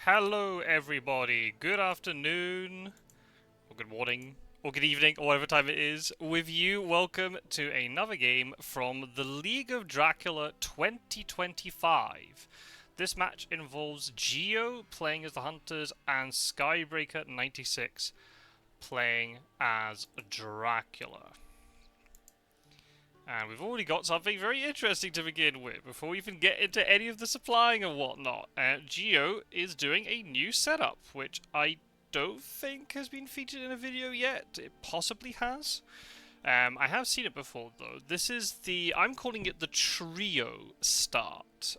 Hello everybody, good afternoon, or good morning, or good evening, or whatever time it is. With you, welcome to another game from the League of Dracula 2025. This match involves Geo playing as the Hunters and Skybreaker96 playing as Dracula. And we've already got something very interesting to begin with, before we even get into any of the supplying and whatnot. Geo is doing a new setup, which I don't think has been featured in a video yet. It possibly has. I have seen it before, though. This is I'm calling it the Trio start.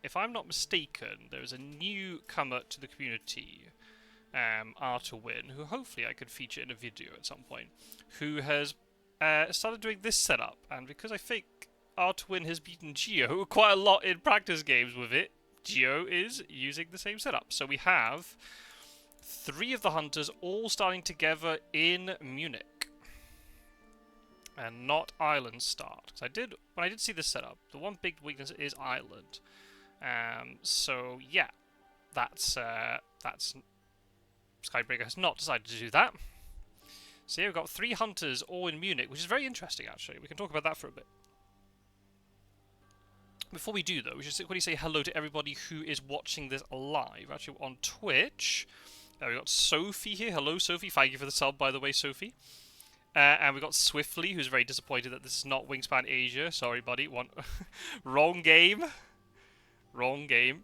If I'm not mistaken, there's a newcomer to the community, Artwin, who hopefully I could feature in a video at some point, who has started doing this setup, and because I think Artwin has beaten Geo quite a lot in practice games with it, Geo is using the same setup. So we have 3 of the Hunters all starting together in Munich, and not Ireland start. Because when I did see this setup, the one big weakness is Ireland. So yeah, that's Skybreaker has not decided to do that. So here we've got 3 Hunters all in Munich, which is very interesting, actually. We can talk about that for a bit. Before we do, though, we should quickly say hello to everybody who is watching this live. Actually, on Twitch, we've got Sophie here. Hello, Sophie. Thank you for the sub, by the way, Sophie. And we've got Swiftly, who's very disappointed that this is not Wingspan Asia. Sorry, buddy. Wrong game. Wrong game.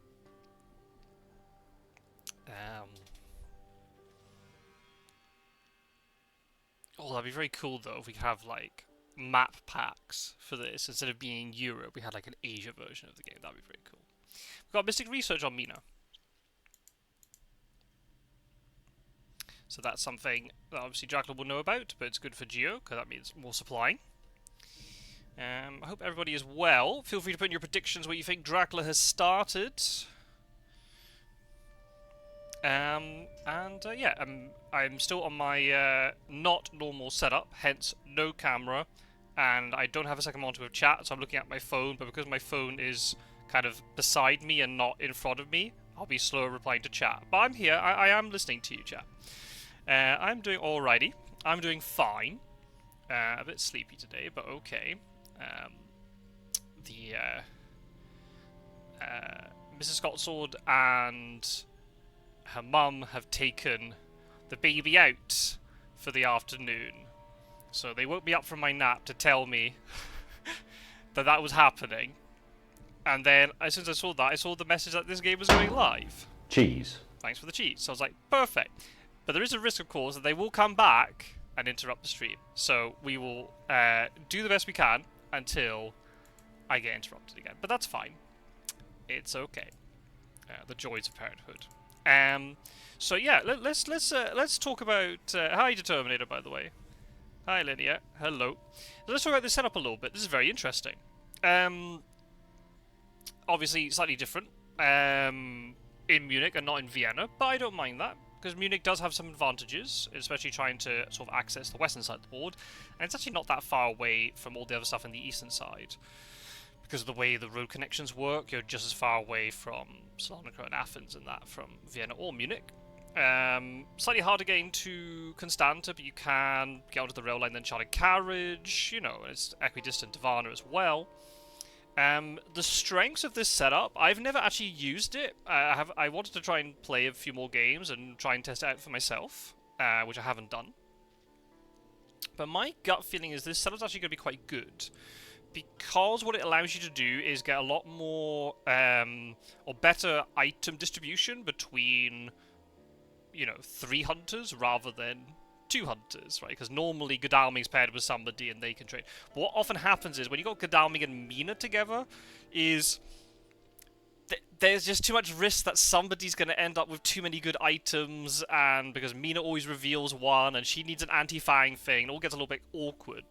Oh, that'd be very cool, though, if we could have, like, map packs for this. Instead of being Europe, we had, like, an Asia version of the game. That'd be very cool. We've got Mystic Research on Mina. So that's something that obviously Dracula will know about, but it's good for Geo, because that means more supplying. I hope everybody is well. Feel free to put in your predictions what you think Dracula has started. Yeah, I'm still on my not normal setup, hence no camera, and I don't have a second monitor with chat, so I'm looking at my phone, but because my phone is kind of beside me and not in front of me, I'll be slower replying to chat. But I'm here, I am listening to you, chat. I'm doing alrighty. I'm doing fine. A bit sleepy today, but okay. Mrs. Scottsword and her mum have taken the baby out for the afternoon. So they woke me up from my nap to tell me that that was happening. And then, as soon as I saw that, I saw the message that this game was going live. Cheese. Thanks for the cheese. So I was like, perfect. But there is a risk, of course, that they will come back and interrupt the stream. So we will do the best we can until I get interrupted again. But that's fine. It's okay. The joys of parenthood. So yeah, let's talk about hi Determinator, by the way. Hi Linnea, hello. Let's talk about this setup a little bit. This is very interesting. Obviously slightly different in Munich and not in Vienna, but I don't mind that because Munich does have some advantages, especially trying to sort of access the western side of the board, and it's actually not that far away from all the other stuff in the eastern side. Because of the way the road connections work, you're just as far away from Salonika and Athens and that from Vienna or Munich. Slightly harder to get into Constanta, but you can get onto the rail line, then charter carriage, you know, it's equidistant to Varna as well. The strengths of this setup, I've never actually used it. I wanted to try and play a few more games and try and test it out for myself, which I haven't done. But my gut feeling is this setup's actually going to be quite good. Because what it allows you to do is get a lot more, or better item distribution between, you know, 3 Hunters rather than 2 Hunters, right? Because normally Godalming's paired with somebody and they can trade. But what often happens is when you got Godalming and Mina together, is there's just too much risk that somebody's going to end up with too many good items, and because Mina always reveals one and she needs an anti-fang thing, it all gets a little bit awkward.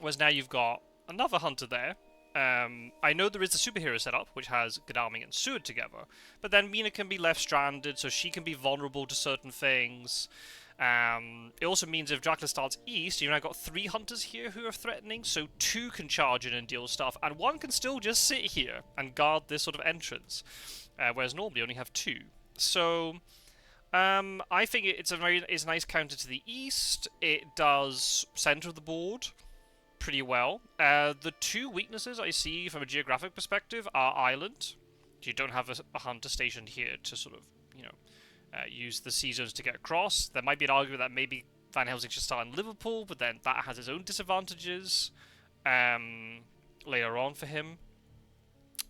Whereas now you've got another Hunter there. I know there is a superhero setup, which has Godalming and Seward together, but then Mina can be left stranded, so she can be vulnerable to certain things. It also means if Dracula starts east, you've now got 3 Hunters here who are threatening, so 2 can charge in and deal stuff, and 1 can still just sit here and guard this sort of entrance. whereas normally you only have 2. So I think it's a nice counter to the east. It does center of the board pretty well. The 2 weaknesses I see from a geographic perspective are island. You don't have a hunter stationed here to sort of, use the sea zones to get across. There might be an argument that maybe Van Helsing should start in Liverpool, but then that has its own disadvantages later on for him.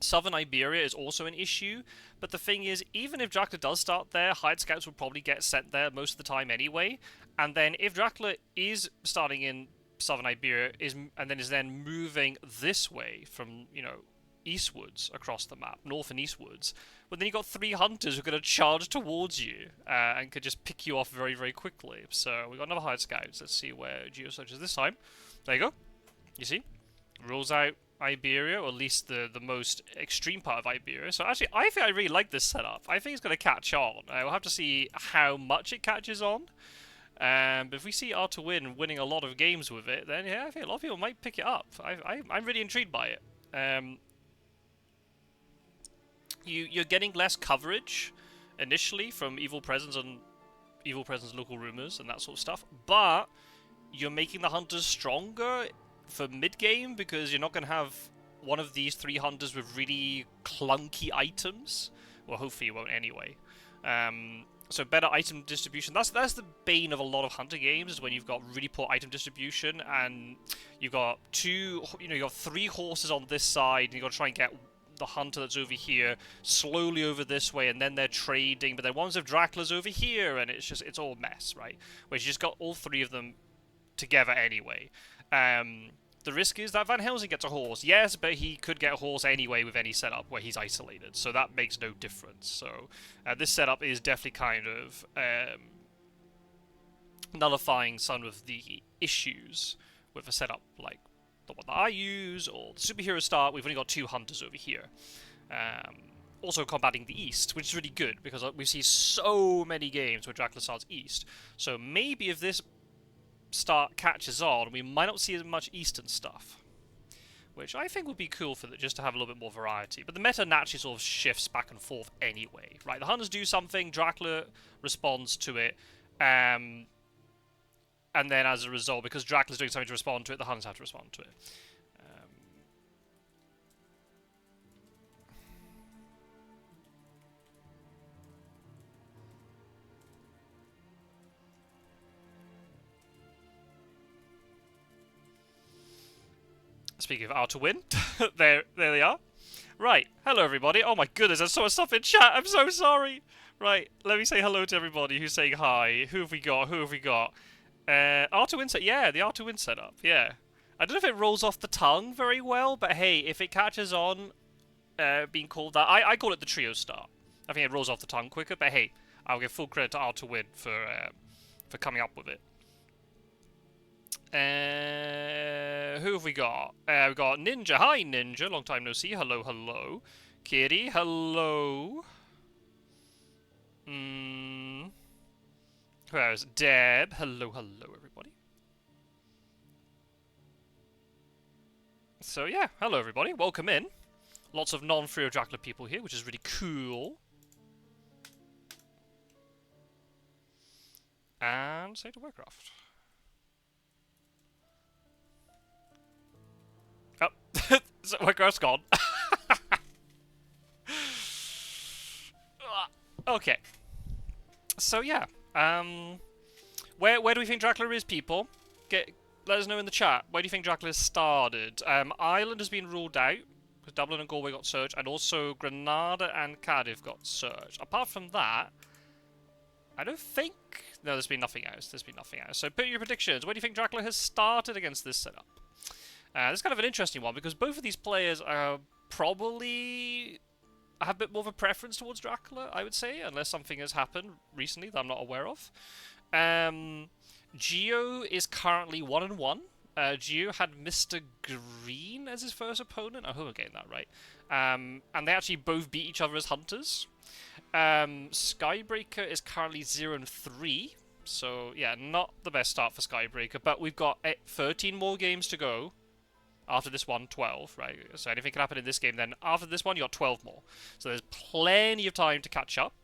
Southern Iberia is also an issue, but the thing is, even if Dracula does start there, hired scouts will probably get sent there most of the time anyway, and then if Dracula is starting in Southern Iberia and then is then moving this way from, eastwards across the map, north and eastwards, well then you've got 3 hunters who are going to charge towards you and could just pick you off very, very quickly. So we've got another hired scouts. Let's see where Geo searches this time. There you go. You see? Rules out Iberia, or at least the most extreme part of Iberia. So actually, I think I really like this setup. I think it's going to catch on. We'll have to see how much it catches on. But if we see Artwin winning a lot of games with it, then yeah, I think a lot of people might pick it up. I'm really intrigued by it. You're getting less coverage initially from Evil Presence and Evil Presence local rumors and that sort of stuff, but you're making the hunters stronger for mid-game because you're not going to have one of these 3 hunters with really clunky items. Well, hopefully you won't anyway. So better item distribution. That's the bane of a lot of hunter games, is when you've got really poor item distribution and you've got 3 horses on this side and you've got to try and get the hunter that's over here slowly over this way, and then they're trading, but then ones of Dracula's over here, and it's all a mess, right? Whereas you just got all 3 of them together anyway. The risk is that Van Helsing gets a horse, yes, but he could get a horse anyway with any setup where he's isolated, so that makes no difference. So this setup is definitely kind of nullifying some of the issues with a setup like the one that I use, or the superhero start. We've only got 2 hunters over here. Also combating the east, which is really good, because we see so many games where Dracula starts east. So maybe if this start catches on, we might not see as much eastern stuff, which I think would be cool for just to have a little bit more variety. But the meta naturally sort of shifts back and forth anyway, right? The hunters do something, Dracula responds to it, and then as a result, because Dracula's doing something to respond to it, the hunters have to respond to it. Speaking of Artwin, there they are. Right, hello everybody. Oh my goodness, there's so much stuff in chat. I'm so sorry. Right, let me say hello to everybody who's saying hi. Who have we got? Artwin set. Yeah, the Artwin setup. Yeah. I don't know if it rolls off the tongue very well, but hey, if it catches on being called that, I call it the trio start. I think it rolls off the tongue quicker, but hey, I'll give full credit to Artwin for coming up with it. Who have we got? We've got Ninja. Hi, Ninja. Long time no see. Hello, hello. Kitty, hello. Where's Deb? Hello, hello, everybody. So, yeah. Hello, everybody. Welcome in. Lots of non-Fury of Dracula people here, which is really cool. And say to Warcraft. Oh, so Warcraft's gone. Okay. So yeah, where do we think Dracula is, people? Let us know in the chat. Where do you think Dracula started? Ireland has been ruled out because Dublin and Galway got searched, and also Granada and Cardiff got searched. Apart from that, I don't think. No, there's been nothing else. So put your predictions. Where do you think Dracula has started against this setup? This is kind of an interesting one because both of these players are probably have a bit more of a preference towards Dracula, I would say, unless something has happened recently that I'm not aware of. Geo is currently 1-1. Geo had Mr. Green as his first opponent. I hope I'm getting that right. And they actually both beat each other as hunters. Skybreaker is currently 0-3. So, yeah, not the best start for Skybreaker. But we've got 13 more games to go After this one, 12, right? So anything can happen in this game, then after this one, you got 12 more. So there's plenty of time to catch up.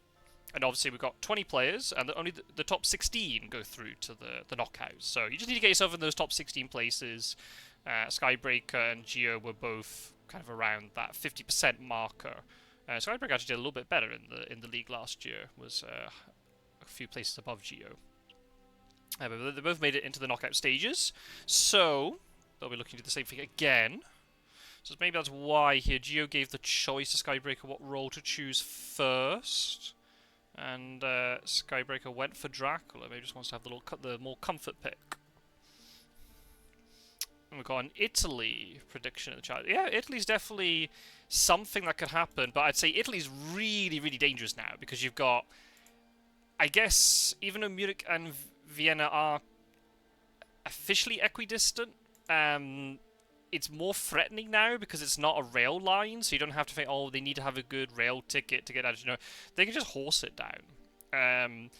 And obviously we've got 20 players, and only the top 16 go through to the knockouts. So you just need to get yourself in those top 16 places. Skybreaker and Geo were both kind of around that 50% marker. Skybreaker actually did a little bit better in the league last year. Was a few places above Geo. But they both made it into the knockout stages, so they'll be looking to do the same thing again. So maybe that's why here Geo gave the choice to Skybreaker what role to choose first. And Skybreaker went for Dracula. Maybe just wants to have the more comfort pick. And we've got an Italy prediction in the chat. Yeah, Italy's definitely something that could happen, but I'd say Italy's really, really dangerous now because you've got, I guess, even though Munich and Vienna are officially equidistant, it's more threatening now because it's not a rail line, so you don't have to think, oh, they need to have a good rail ticket to get out. You know, they can just horse it down. And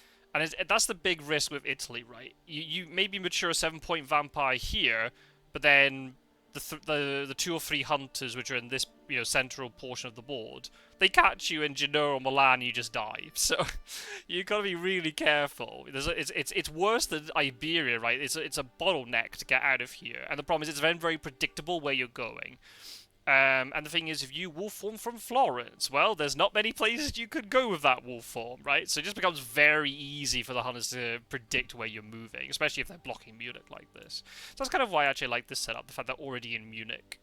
that's the big risk with Italy, right? You maybe mature a 7-point vampire here, but then the 2 or 3 hunters, which are in this central portion of the board, they catch you in Genoa or Milan, you just die. So you've got to be really careful. It's worse than Iberia, right? It's a bottleneck to get out of here, and the problem is it's very, very predictable where you're going. And the thing is, if you wolf form from Florence, well, there's not many places you could go with that wolf form, right? So it just becomes very easy for the hunters to predict where you're moving, especially if they're blocking Munich like this. So that's kind of why I actually like this setup, the fact they're already in Munich.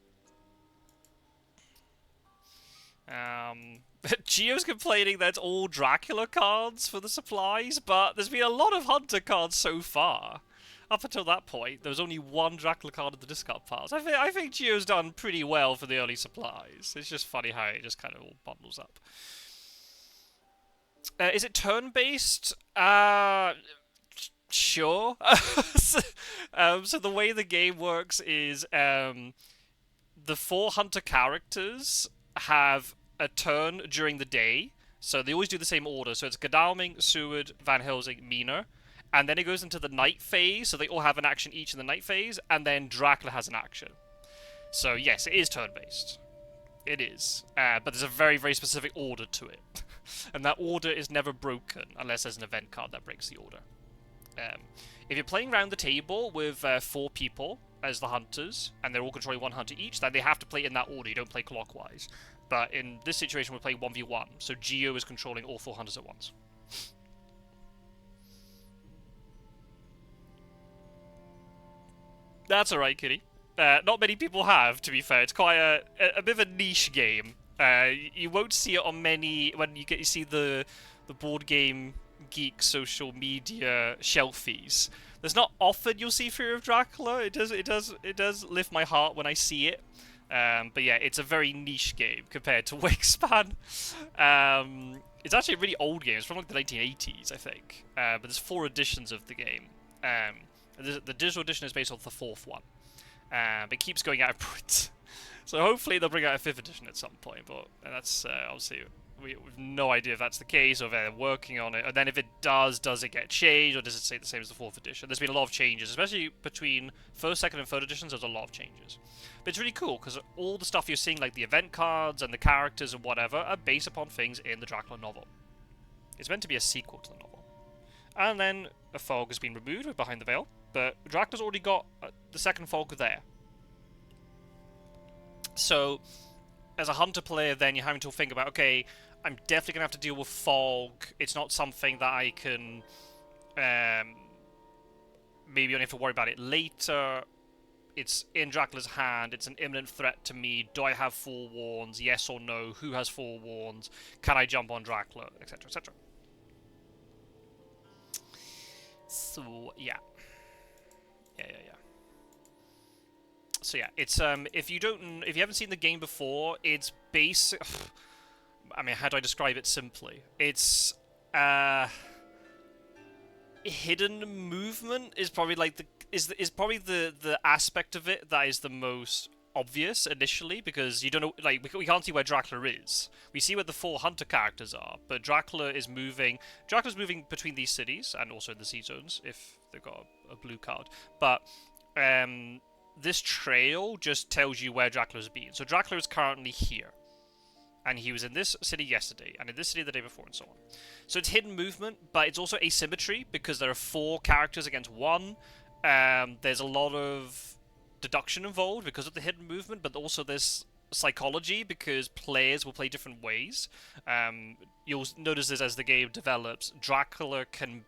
Geo's complaining that it's all Dracula cards for the supplies, but there's been a lot of Hunter cards so far. Up until that point, there was only one Dracula card in the discard piles. I think Geo's done pretty well for the early supplies. It's just funny how it just kind of all bundles up. Is it turn-based? Sure. So the way the game works is the 4 Hunter characters have a turn during the day. So they always do the same order. So it's Godalming, Seward, Van Helsing, Mina. And then it goes into the night phase, so they all have an action each in the night phase, and then Dracula has an action. So yes, it is turn-based. It is. But there's a very, very specific order to it. And that order is never broken, unless there's an event card that breaks the order. If you're playing around the table with 4 people as the hunters, and they're all controlling 1 hunter each, then they have to play in that order. You don't play clockwise. But in this situation, we're playing 1v1, so Geo is controlling all 4 hunters at once. That's alright, Kitty. Not many people have, to be fair. It's quite a bit of a niche game. You won't see it on many when you see the board game geek social media shelfies. There's not often you'll see Fury of Dracula. It does lift my heart when I see it. But yeah, it's a very niche game compared to Wingspan. It's actually a really old game. It's from like the 1980s, I think. But there's 4 editions of the game. The digital edition is based on the 4th one. But it keeps going out of print. So hopefully they'll bring out a 5th edition at some point. But that's obviously, we have no idea if that's the case or if they're working on it. And then if it does it get changed or does it stay the same as the 4th edition? There's been a lot of changes, especially between 1st, 2nd, and 3rd editions. There's a lot of changes. But it's really cool because all the stuff you're seeing, like the event cards and the characters and whatever, are based upon things in the Dracula novel. It's meant to be a sequel to the novel. And then a fog has been removed with Behind the Veil. But Dracula's already got the 2nd fog there. So, as a hunter player, then you're having to think about, okay, I'm definitely going to have to deal with fog. It's not something that I can maybe only have to worry about it later. It's in Dracula's hand. It's an imminent threat to me. Do I have forewarns? Yes or no? Who has forewarns? Can I jump on Dracula? Etc. Etc. So yeah. Yeah. So yeah, it's if you haven't seen the game before, it's basic. I mean, how do I describe it simply? It's hidden movement is probably like is probably the aspect of it that is the most obvious initially, because you don't know, like, we can't see where Dracula is. We see where the 4 hunter characters are, but Dracula's moving between these cities and also in the sea zones if they've got a blue card. But this trail just tells you where Dracula's been. So Dracula is currently here. And he was in this city yesterday, and in this city the day before, and so on. So it's hidden movement, but it's also asymmetry, because there are 4 characters against 1. There's a lot of deduction involved because of the hidden movement, but also there's psychology, because players will play different ways. You'll notice this as the game develops. Dracula can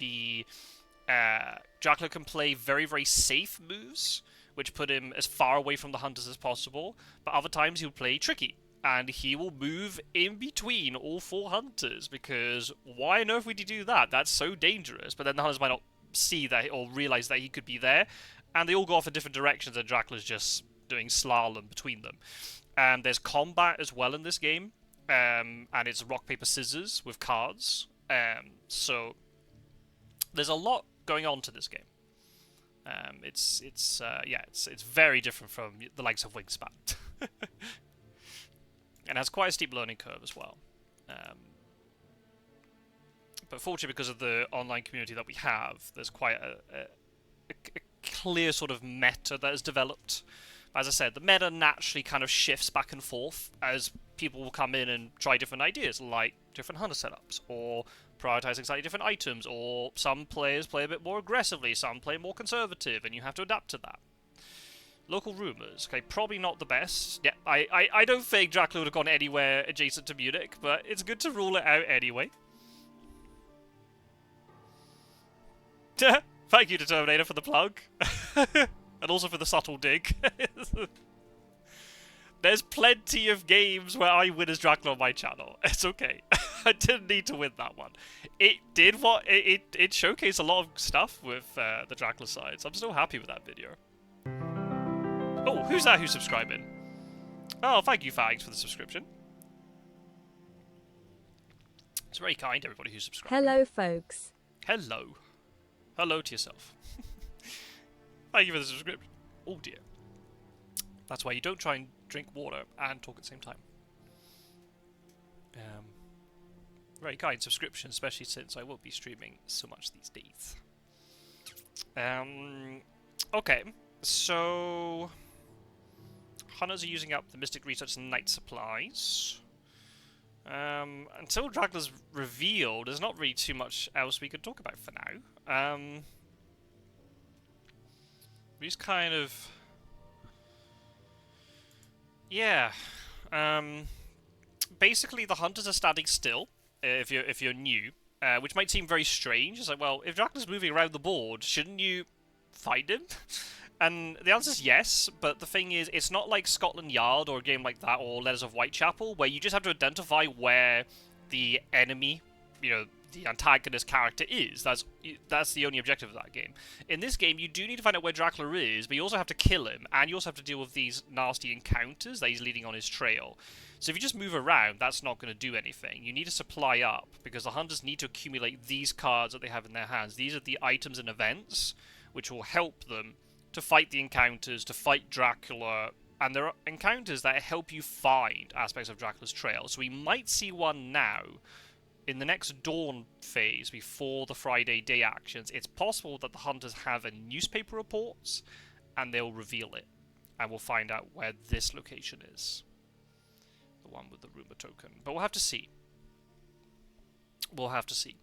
play very, very safe moves, which put him as far away from the hunters as possible, but other times he'll play tricky. And he will move in between all 4 hunters, because why on earth would he do that? That's so dangerous. But then the hunters might not see that or realize that he could be there, and they all go off in different directions, and Dracula's just doing slalom between them. There's combat as well in this game, and it's rock, paper, scissors with cards. So there's a lot going on to this game. It's very different from the likes of Wingspan. And has quite a steep learning curve as well. But fortunately, because of the online community that we have, there's quite a clear sort of meta that has developed. As I said, the meta naturally kind of shifts back and forth as people will come in and try different ideas, like different hunter setups, or prioritizing slightly different items, or some players play a bit more aggressively, some play more conservative, and you have to adapt to that. Local rumours. Okay, probably not the best. Yeah, I don't think Dracula would have gone anywhere adjacent to Munich, but it's good to rule it out anyway. Thank you to Terminator for the plug. And also for the subtle dig. There's plenty of games where I win as Dracula on my channel. It's okay. I didn't need to win that one. It did what... It showcased a lot of stuff with the Dracula side, so I'm still happy with that video. Oh, who's that who's subscribing? Oh, thank you, Fags, for the subscription. It's very kind, everybody who's subscribed. Hello, folks. Hello. Hello to yourself. Thank you for the subscription. Oh, dear. That's why you don't try and drink water and talk at the same time. Very kind subscription, especially since I won't be streaming so much these days. Okay, so... Hunters are using up the Mystic Research and Night Supplies. Until Dracula's revealed, there's not really too much else we could talk about for now. We just kind of... Yeah. Basically, the hunters are standing still, if you're new, which might seem very strange. It's like, well, if Dracula's moving around the board, shouldn't you find him? And the answer is yes, but the thing is, it's not like Scotland Yard or a game like that, or Letters of Whitechapel, where you just have to identify where the enemy, you know, the antagonist character is. That's the only objective of that game. In this game, you do need to find out where Dracula is, but you also have to kill him, and you also have to deal with these nasty encounters that he's leading on his trail. So if you just move around, that's not going to do anything. You need to supply up, because the hunters need to accumulate these cards that they have in their hands. These are the items and events which will help them to fight the encounters, to fight Dracula, and there are encounters that help you find aspects of Dracula's trail. So we might see one now in the next Dawn phase before the Friday day actions. It's possible that the hunters have a newspaper reports and they'll reveal it, and we'll find out where this location is. The one with the rumor token. But we'll have to see. We'll have to see.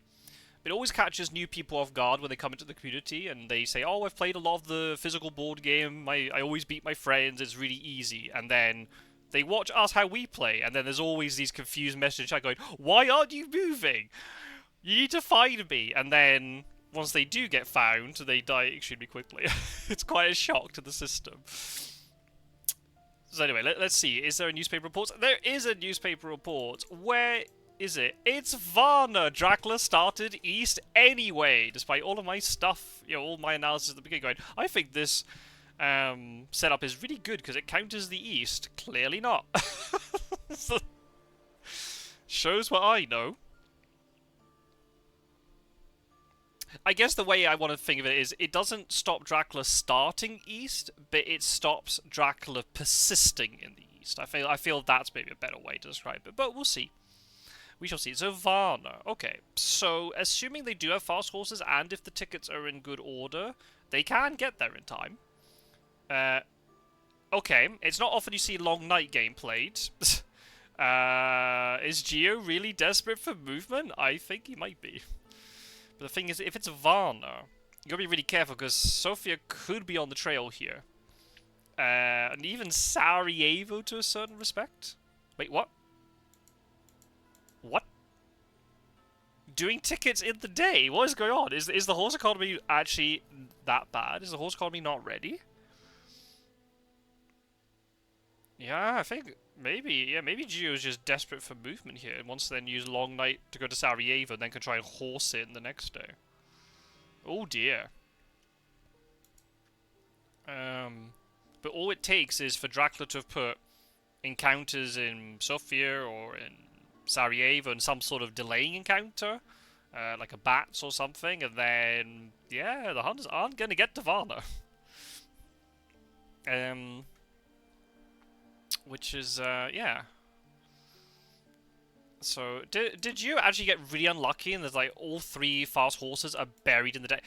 It always catches new people off guard when they come into the community and they say, oh, I've played a lot of the physical board game, I always beat my friends, it's really easy. And then they watch us how we play, and then there's always these confused messages going, why aren't you moving? You need to find me. And then, once they do get found, they die extremely quickly. It's quite a shock to the system. So anyway, let's see. Is there a newspaper report? There is a newspaper report. Where is it? It's Varna! Dracula started east anyway, despite all of my stuff, you know, all my analysis at the beginning going, I think this setup is really good because it counters the east. Clearly not. Shows what I know. I guess the way I want to think of it is, it doesn't stop Dracula starting east, but it stops Dracula persisting in the east. I feel that's maybe a better way to describe it, but we'll see. We shall see. So Varna. Okay, so assuming they do have fast horses and if the tickets are in good order, they can get there in time. Okay, it's not often you see Long Night game played. Is Geo really desperate for movement? I think he might be. But the thing is, if it's Varna, you gotta be really careful because Sofia could be on the trail here. And even Sarajevo to a certain respect. Wait, what? What? Doing tickets in the day? What is going on? Is the horse economy actually that bad? Is the horse economy not ready? Yeah, I think maybe. Yeah, maybe Gio's just desperate for movement here and wants to then use Long Night to go to Sarajevo and then can try and horse it in the next day. Oh dear. But all it takes is for Dracula to have put encounters in Sofia or in Sarajevo and some sort of delaying encounter, like a bats or something, and then, yeah, the hunters aren't going to get to Varna. Which is, yeah. So, did you actually get really unlucky and there's like all 3 fast horses are buried in the day?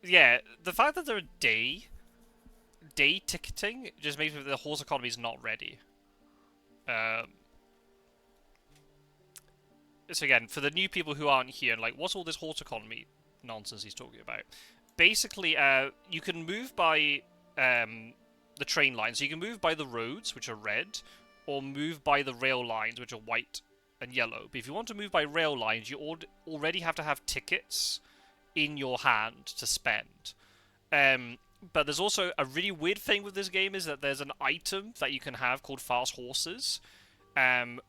Yeah, the fact that they're day ticketing just makes me the horse economy is not ready. So again, for the new people who aren't here, like, what's all this horse economy nonsense he's talking about? Basically, you can move by the train lines. So you can move by the roads, which are red, or move by the rail lines, which are white and yellow. But if you want to move by rail lines, you already have to have tickets in your hand to spend. But there's also a really weird thing with this game is that there's an item that you can have called Fast Horses,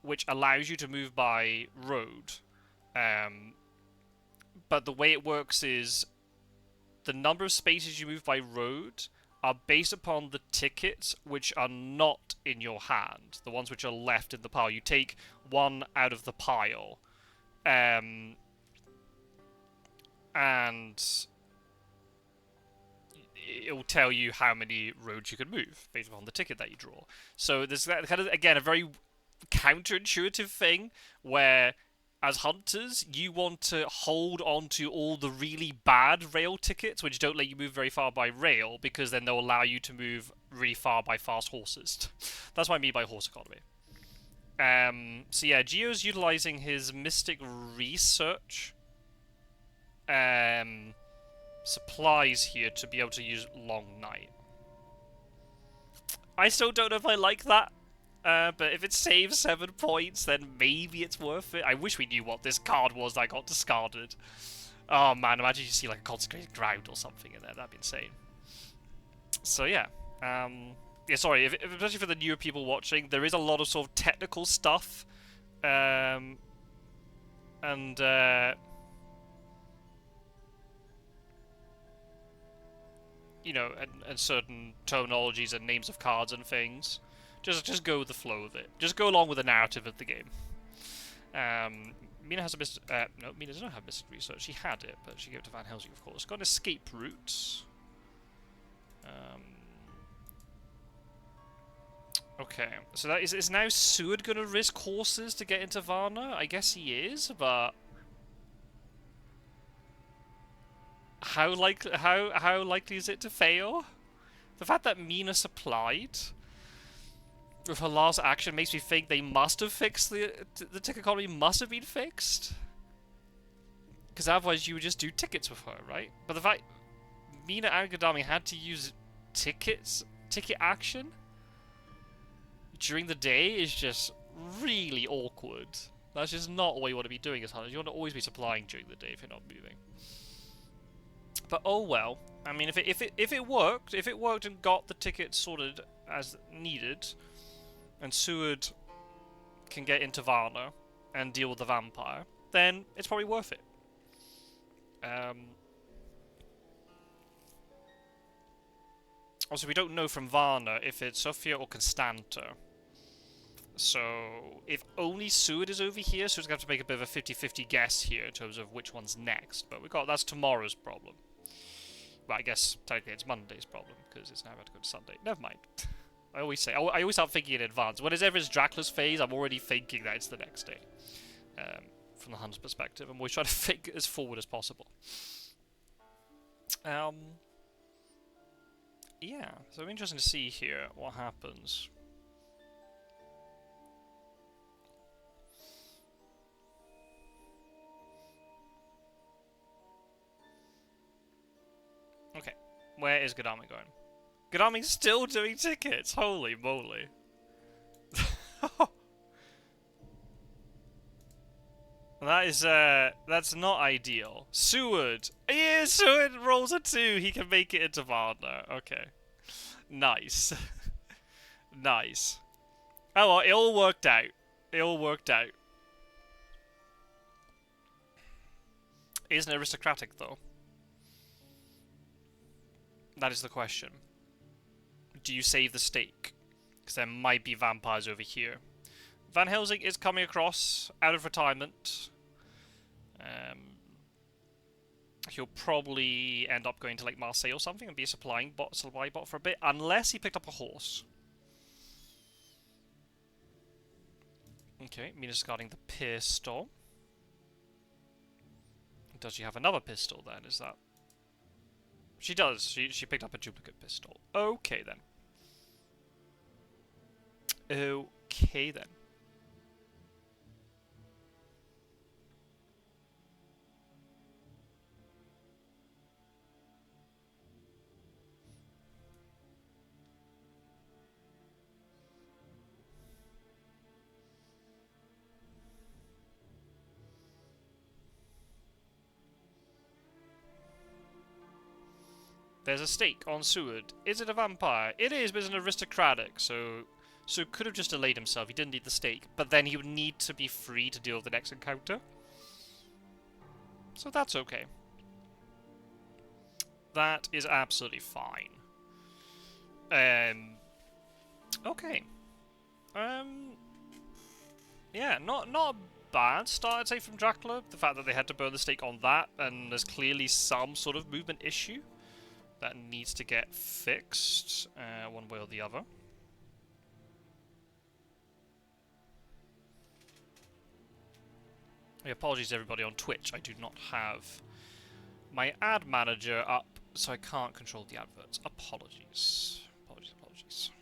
which allows you to move by road. But the way it works is the number of spaces you move by road are based upon the tickets which are not in your hand, the ones which are left in the pile. You take one out of the pile, and it'll tell you how many roads you can move based upon the ticket that you draw. So there's that kind of, again, a very counterintuitive thing where as hunters you want to hold on to all the really bad rail tickets which don't let you move very far by rail, because then they'll allow you to move really far by fast horses. That's what I mean by horse economy. So yeah, Gio's utilizing his mystic research supplies here to be able to use Long Night. I still don't know if I like that. But if it saves 7 points, then maybe it's worth it. I wish we knew what this card was that got discarded. Oh man, imagine you see like a consecrated ground or something in there. That'd be insane. So yeah. Yeah, sorry, especially for the newer people watching, there is a lot of sort of technical stuff. You know, and certain terminologies and names of cards and things. Just go with the flow of it. Just go along with the narrative of the game. Mina has a no, Mina does not have mystic research. She had it, but she gave it to Van Helsing, of course. Got an escape route. Okay, so that is now Seward gonna risk horses to get into Varna? I guess he is, but how likely is it to fail? The fact that Mina supplied with her last action makes me think they must have fixed the ticket economy must have been fixed. Because otherwise you would just do tickets with her, right? But the fact Mina Agadami had to use ticket action during the day is just really awkward. That's just not what you want to be doing as hunters. You want to always be supplying during the day if you're not moving. But oh well. I mean, if it worked and got the tickets sorted as needed, and Seward can get into Varna and deal with the vampire, then it's probably worth it. Also, we don't know from Varna if it's Sofia or Constanta. So, if only Seward is over here, Seward's going to have to make a bit of a 50-50 guess here in terms of which one's next. But that's tomorrow's problem. Well, I guess technically it's Monday's problem, because it's now about to go to Sunday. Never mind. I always start thinking in advance. Whenever it's Dracula's phase, I'm already thinking that it's the next day. From the hunter's perspective, I'm always trying to think as forward as possible. yeah, so interesting to see here what happens. Okay, where is Gadami going? Gadami's still doing tickets! Holy moly. That is, that's not ideal. Seward! Yeah, Seward rolls a 2, he can make it into Varna. Okay. Nice. Nice. Oh well, it all worked out. It all worked out. Isn't it aristocratic, though? That is the question. Do you save the stake? Because there might be vampires over here. Van Helsing is coming across out of retirement. He'll probably end up going to like Marseille or something and be a supply bot for a bit, unless he picked up a horse. Okay, Mina's discarding the pistol. Does she have another pistol then? Is that... She does. She picked up a duplicate pistol. Okay then. Okay then. There's a stake on Seward. Is it a vampire? It is, but it's an aristocratic, so could have just delayed himself. He didn't need the stake, but then he would need to be free to deal with the next encounter. So that's okay. That is absolutely fine. Okay. Yeah, not a bad start, I'd say, from Dracula. The fact that they had to burn the stake on that, and there's clearly some sort of movement issue that needs to get fixed, one way or the other. Apologies to everybody on Twitch, I do not have my ad manager up, so I can't control the adverts. Apologies. Apologies.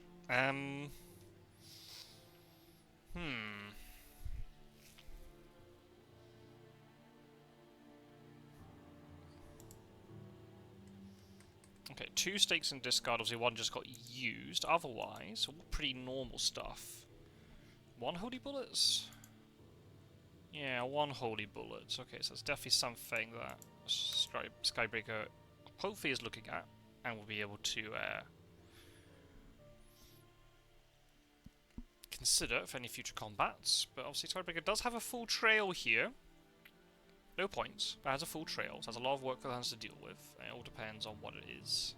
Okay, 2 stakes in discard, obviously one just got used. Otherwise, all pretty normal stuff. 1 holy bullets? Yeah, 1 holy bullet. Okay, so it's definitely something that Skybreaker hopefully is looking at and will be able to consider for any future combats. But obviously Skybreaker does have a full trail here. No points, but has a full trail, so has a lot of work that it has to deal with. It all depends on what it is.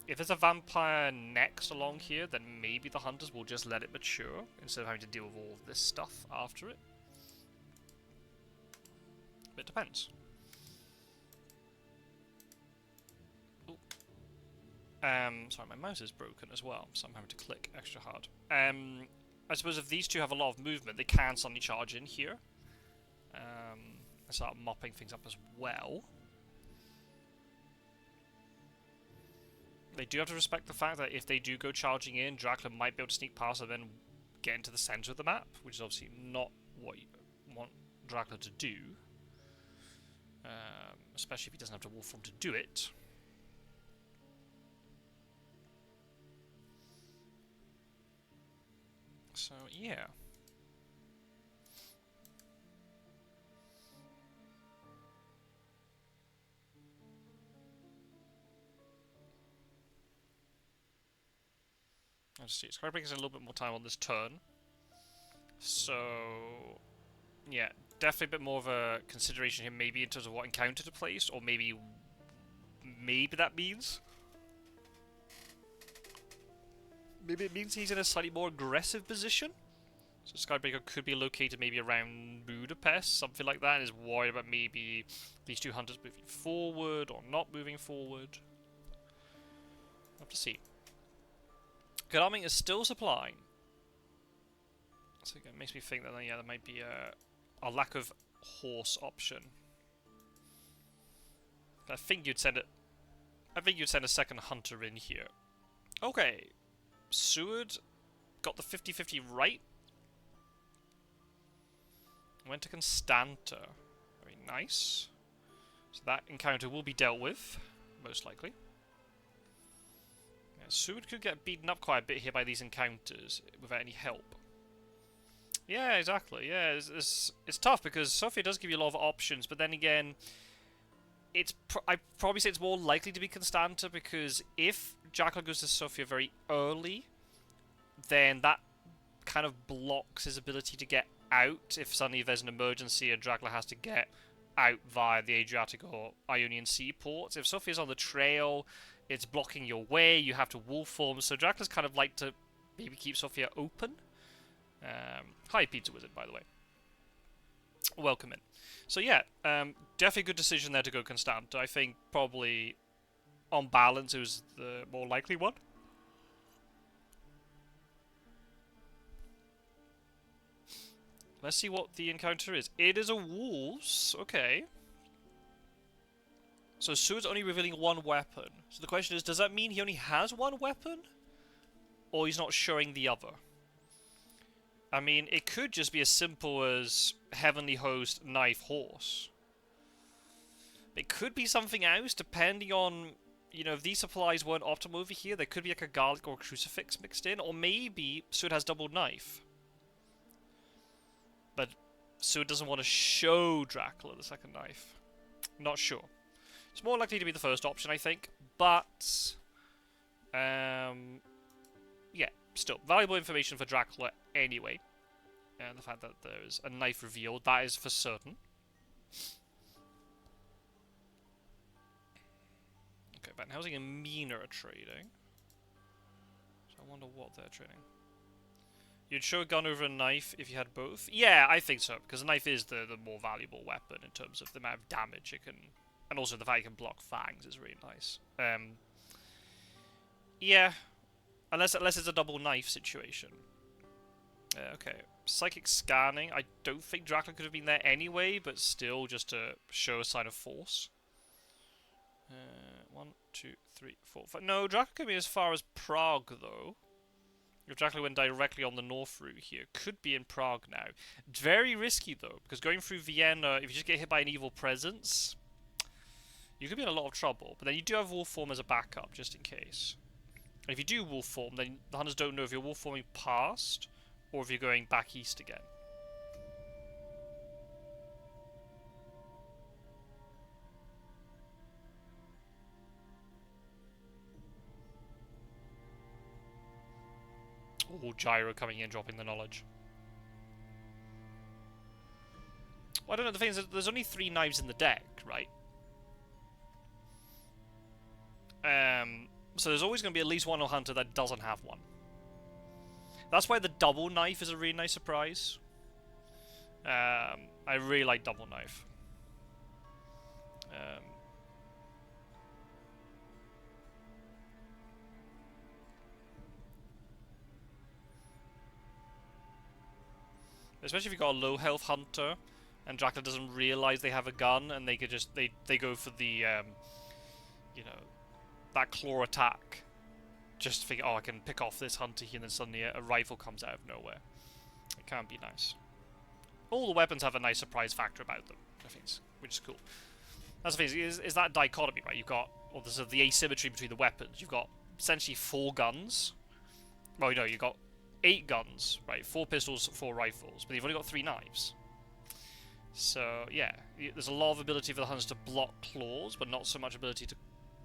If there's a vampire next along here, then maybe the hunters will just let it mature instead of having to deal with all of this stuff after it. It depends. Ooh. Sorry, my mouse is broken as well, so I'm having to click extra hard. I suppose if these two have a lot of movement, they can suddenly charge in here. And start mopping things up as well. They do have to respect the fact that if they do go charging in, Dracula might be able to sneak past and then get into the centre of the map, which is obviously not what you want Dracula to do. Especially if he doesn't have to wolf form to do it. So, yeah. Let's see, Skybreaker has a little bit more time on this turn. So, yeah, definitely a bit more of a consideration here, maybe in terms of what encounter to place, or maybe that means. Maybe it means he's in a slightly more aggressive position. So Skybreaker could be located maybe around Budapest, something like that, and is worried about maybe these 2 hunters moving forward or not moving forward. We'll have to see. Gadami is still supplying. So it makes me think that, yeah, there might be a lack of horse option. I think you'd send it I think you'd send a second hunter in here. Okay. Seward got the 50-50 right. Went to Constanta. Very nice. So that encounter will be dealt with, most likely. Yeah, Seward could get beaten up quite a bit here by these encounters without any help. Yeah, exactly. Yeah, it's tough because Sophia does give you a lot of options, but then again, I'd probably say it's more likely to be Constanta because if Dracula goes to Sophia very early, then that kind of blocks his ability to get out if suddenly there's an emergency and Dracula has to get out via the Adriatic or Ionian seaports. If Sophia's on the trail, it's blocking your way, you have to wolf form, so Dracula's kind of like to maybe keep Sophia open. Hi, Pizza Wizard, by the way. Welcome in. So yeah, definitely a good decision there to go Constanta. I think probably, on balance, it was the more likely one. Let's see what the encounter is. It is a wolves. Okay. So Seward's only revealing one weapon. So the question is, does that mean he only has one weapon? Or he's not showing the other? I mean, it could just be as simple as Heavenly Host, Knife, Horse. It could be something else, depending on, you know, if these supplies weren't optimal over here, there could be like a garlic or a crucifix mixed in, or maybe Seward has double knife. But Seward doesn't want to show Dracula the second knife. Not sure. It's more likely to be the first option, I think, but yeah, still, valuable information for Dracula anyway. And the fact that there's a knife revealed, that is for certain. Okay, Van Helsing and Mina are trading. So I wonder what they're trading. You'd show a gun over a knife if you had both? Yeah, I think so, because a knife is the more valuable weapon in terms of the amount of damage it can... And also the fact you can block fangs is really nice. Yeah. Unless it's a double knife situation. Okay. Psychic scanning. I don't think Dracula could have been there anyway, but still just to show a sign of force. 1, 2, 3, 4, 5. No, Dracula could be as far as Prague, though. If Dracula went directly on the north route here. Could be in Prague now. Very risky, though, because going through Vienna, if you just get hit by an evil presence... You could be in a lot of trouble, but then you do have wolf form as a backup, just in case. And if you do wolf form, then the hunters don't know if you're wolf forming past, or if you're going back east again. Oh, Gyro coming in, dropping the knowledge. Well, I don't know, the thing is, there's only 3 knives in the deck, right? So there's always going to be at least one hunter that doesn't have one. That's why the double knife is a really nice surprise. I really like double knife. Especially if you've got a low health hunter and Dracula doesn't realize they have a gun and they could just they go for the you know, that claw attack. Just to think, oh, I can pick off this hunter here, and then suddenly a rifle comes out of nowhere. It can be nice. All the weapons have a nice surprise factor about them, I think, which is cool. That's the thing, is that dichotomy, right? You've got, or there's the asymmetry between the weapons. You've got essentially 4 guns. Well, no, you've got 8 guns, right? 4 pistols, 4 rifles, but you've only got 3 knives. So, yeah, there's a lot of ability for the hunters to block claws, but not so much ability to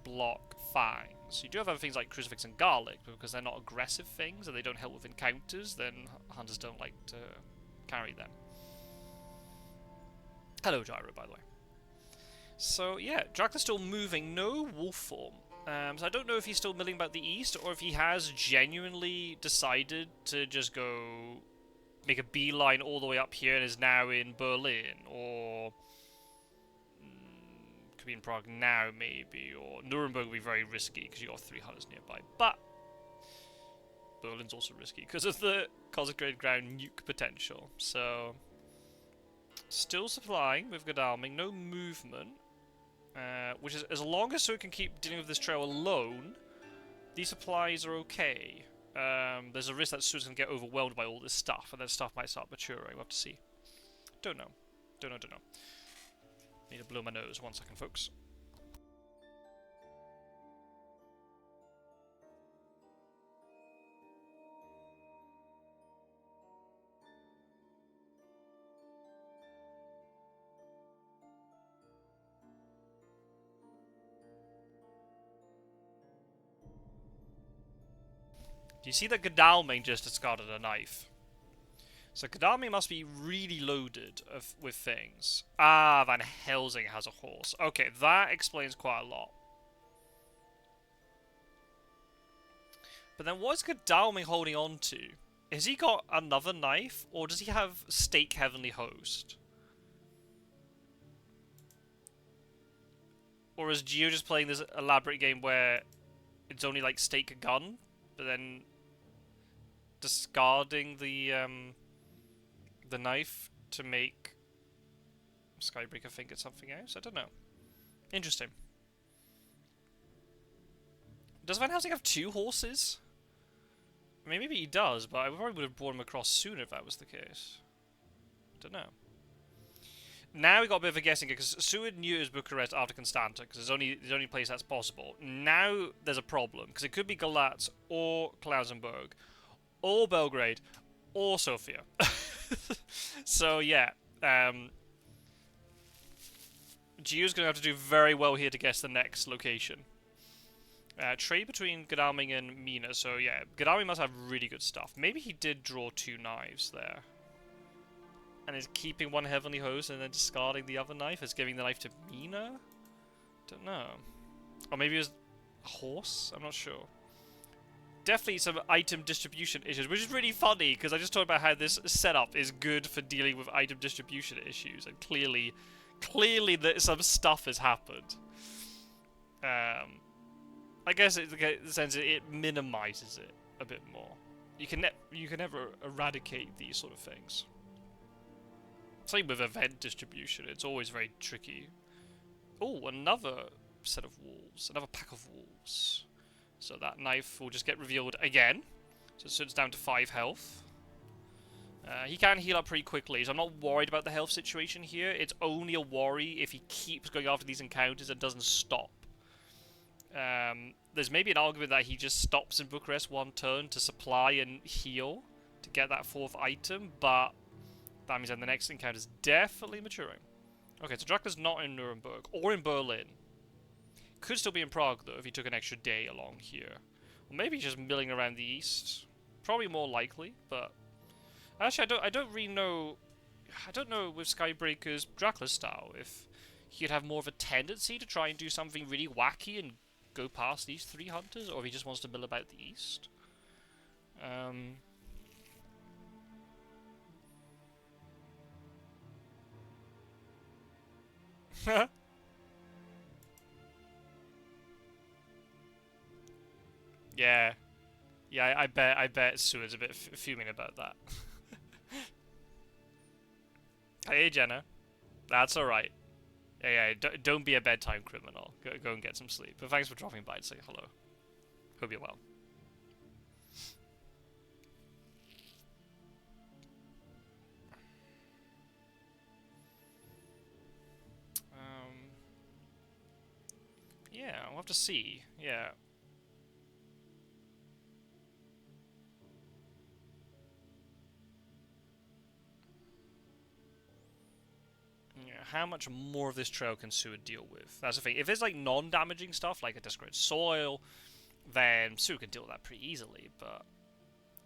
block fangs. You do have other things like crucifix and garlic, but because they're not aggressive things and they don't help with encounters, then hunters don't like to carry them. Hello, Gyro, by the way. So yeah, Dracula's still moving, no wolf form. So I don't know if he's still milling about the east, or if he has genuinely decided to just go make a beeline all the way up here and is now in Berlin, or could be in Prague now, maybe, or Nuremberg would be very risky because you got 3 hunters nearby. But Berlin's also risky because of the consecrated ground nuke potential. So still supplying with Godalming, no movement. which is as long as Suid can keep dealing with this trail alone, these supplies are okay. There's a risk that Suid's going to get overwhelmed by all this stuff, and then stuff might start maturing. We'll have to see. Don't know. Don't know. Need to blow my nose. 1 second, folks. Do you see that Godalming just discarded a knife? So Godalming must be really loaded with things. Ah, Van Helsing has a horse. Okay, that explains quite a lot. But then what is Godalming holding on to? Has he got another knife? Or does he have Stake Heavenly Host? Or is Geo just playing this elaborate game where it's only like Stake a gun, but then discarding the knife to make Skybreaker think it's something else? I don't know. Interesting. Does Van Helsing have 2 horses? I mean, maybe he does, but I probably would have brought him across sooner if that was the case. Don't know. Now we got a bit of a guessing game, because Suid knew it was Bucharest after Constanta, because it's the only place that's possible. Now there's a problem, because it could be Galatz or Klausenburg, or Belgrade, or Sofia. So yeah, Geo's going to have to do very well here to guess the next location. Trade between Godalming and Mina, so yeah, Godalming must have really good stuff. Maybe he did draw 2 knives there. And is keeping one Heavenly Host and then discarding the other knife, is giving the knife to Mina? Don't know. Or maybe it was a horse? I'm not sure. Definitely some item distribution issues, which is really funny, because I just talked about how this setup is good for dealing with item distribution issues, and clearly that some stuff has happened. I guess in the sense it minimizes it a bit more. You can never eradicate these sort of things. Same with event distribution, it's always very tricky. Oh, another set of wolves, another pack of wolves. So that knife will just get revealed again. So it's down to 5 health. He can heal up pretty quickly, so I'm not worried about the health situation here. It's only a worry if he keeps going after these encounters and doesn't stop. There's maybe an argument that he just stops in Bucharest 1 turn to supply and heal to get that 4th item, but that means that the next encounter is definitely maturing. Okay, so Dracula's not in Nuremberg or in Berlin. Could still be in Prague though if he took an extra day along here. Or maybe just milling around the east. Probably more likely, but actually I don't really know. I don't know with Skybreaker's Dracula style if he'd have more of a tendency to try and do something really wacky and go past these 3 hunters, or if he just wants to mill about the east. Yeah. Yeah, I bet Suid's a bit fuming about that. Hey, Jenna. That's alright. Yeah, don't be a bedtime criminal. Go and get some sleep. But thanks for dropping by to say hello. Hope you're well. Yeah, we'll have to see. Yeah. How much more of this trail can Suid deal with? That's the thing. If it's like non-damaging stuff, like a desecrated soil, then Suid can deal with that pretty easily. But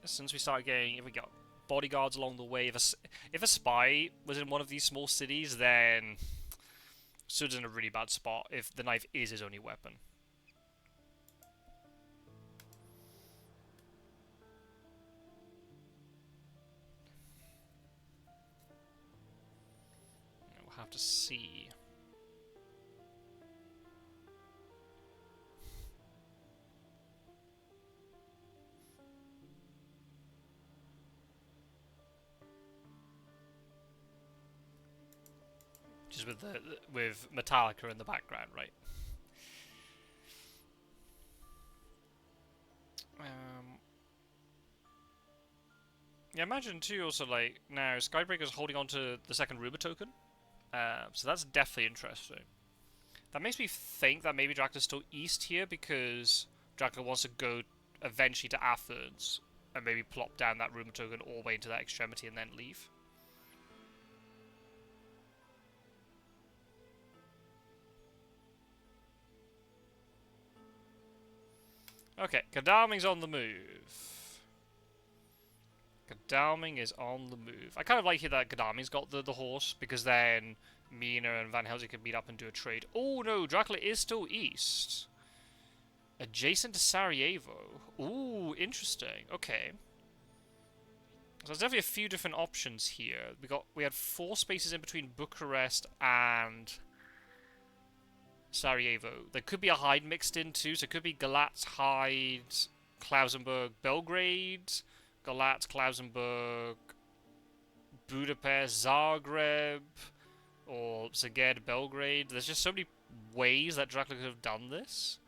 since we start getting, if we got bodyguards along the way, if a spy was in one of these small cities, then Suid's in a really bad spot if the knife is his only weapon. We'll have to see. just with Metallica in the background, right? Yeah, imagine too. Also, like now, Skybreaker's holding on to the second Ruber token, so that's definitely interesting. That makes me think that maybe Dracula's still east here because Dracula wants to go eventually to Athens and maybe plop down that Ruber token all the way into that extremity and then leave. Okay, Godalming's on the move. Godalming is on the move. I kind of like it that Godalming's got the horse, because then Mina and Van Helsing can meet up and do a trade. Oh no, Dracula is still east. Adjacent to Sarajevo. Ooh, interesting. Okay. So there's definitely a few different options here. We had 4 spaces in between Bucharest and Sarajevo. There could be a Hyde mixed in too, so it could be Galatz, Hyde, Klausenburg, Belgrade, Galatz, Klausenburg, Budapest, Zagreb, or Szeged, Belgrade. There's just so many ways that Dracula could have done this.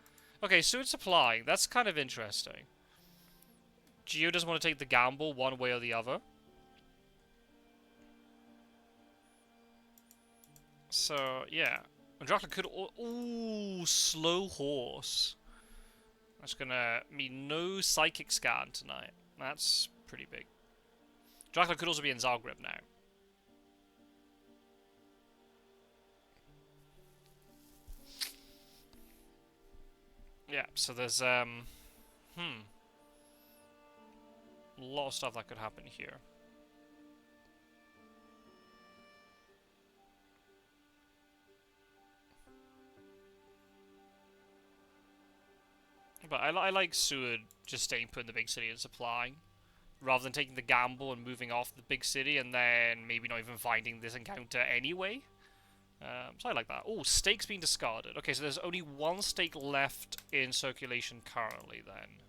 Okay, so it's supplying. That's kind of interesting. Geo doesn't want to take the gamble one way or the other. So, yeah. Dracula could... Ooh, slow horse. That's gonna mean no psychic scan tonight. That's pretty big. Dracula could also be in Zagreb now. Yeah, so there's, a lot of stuff that could happen here. But I like Seward just staying put in the big city and supplying, rather than taking the gamble and moving off the big city and then maybe not even finding this encounter anyway. So I like that. Oh, stake's being discarded. Okay, so there's only 1 stake left in circulation currently then.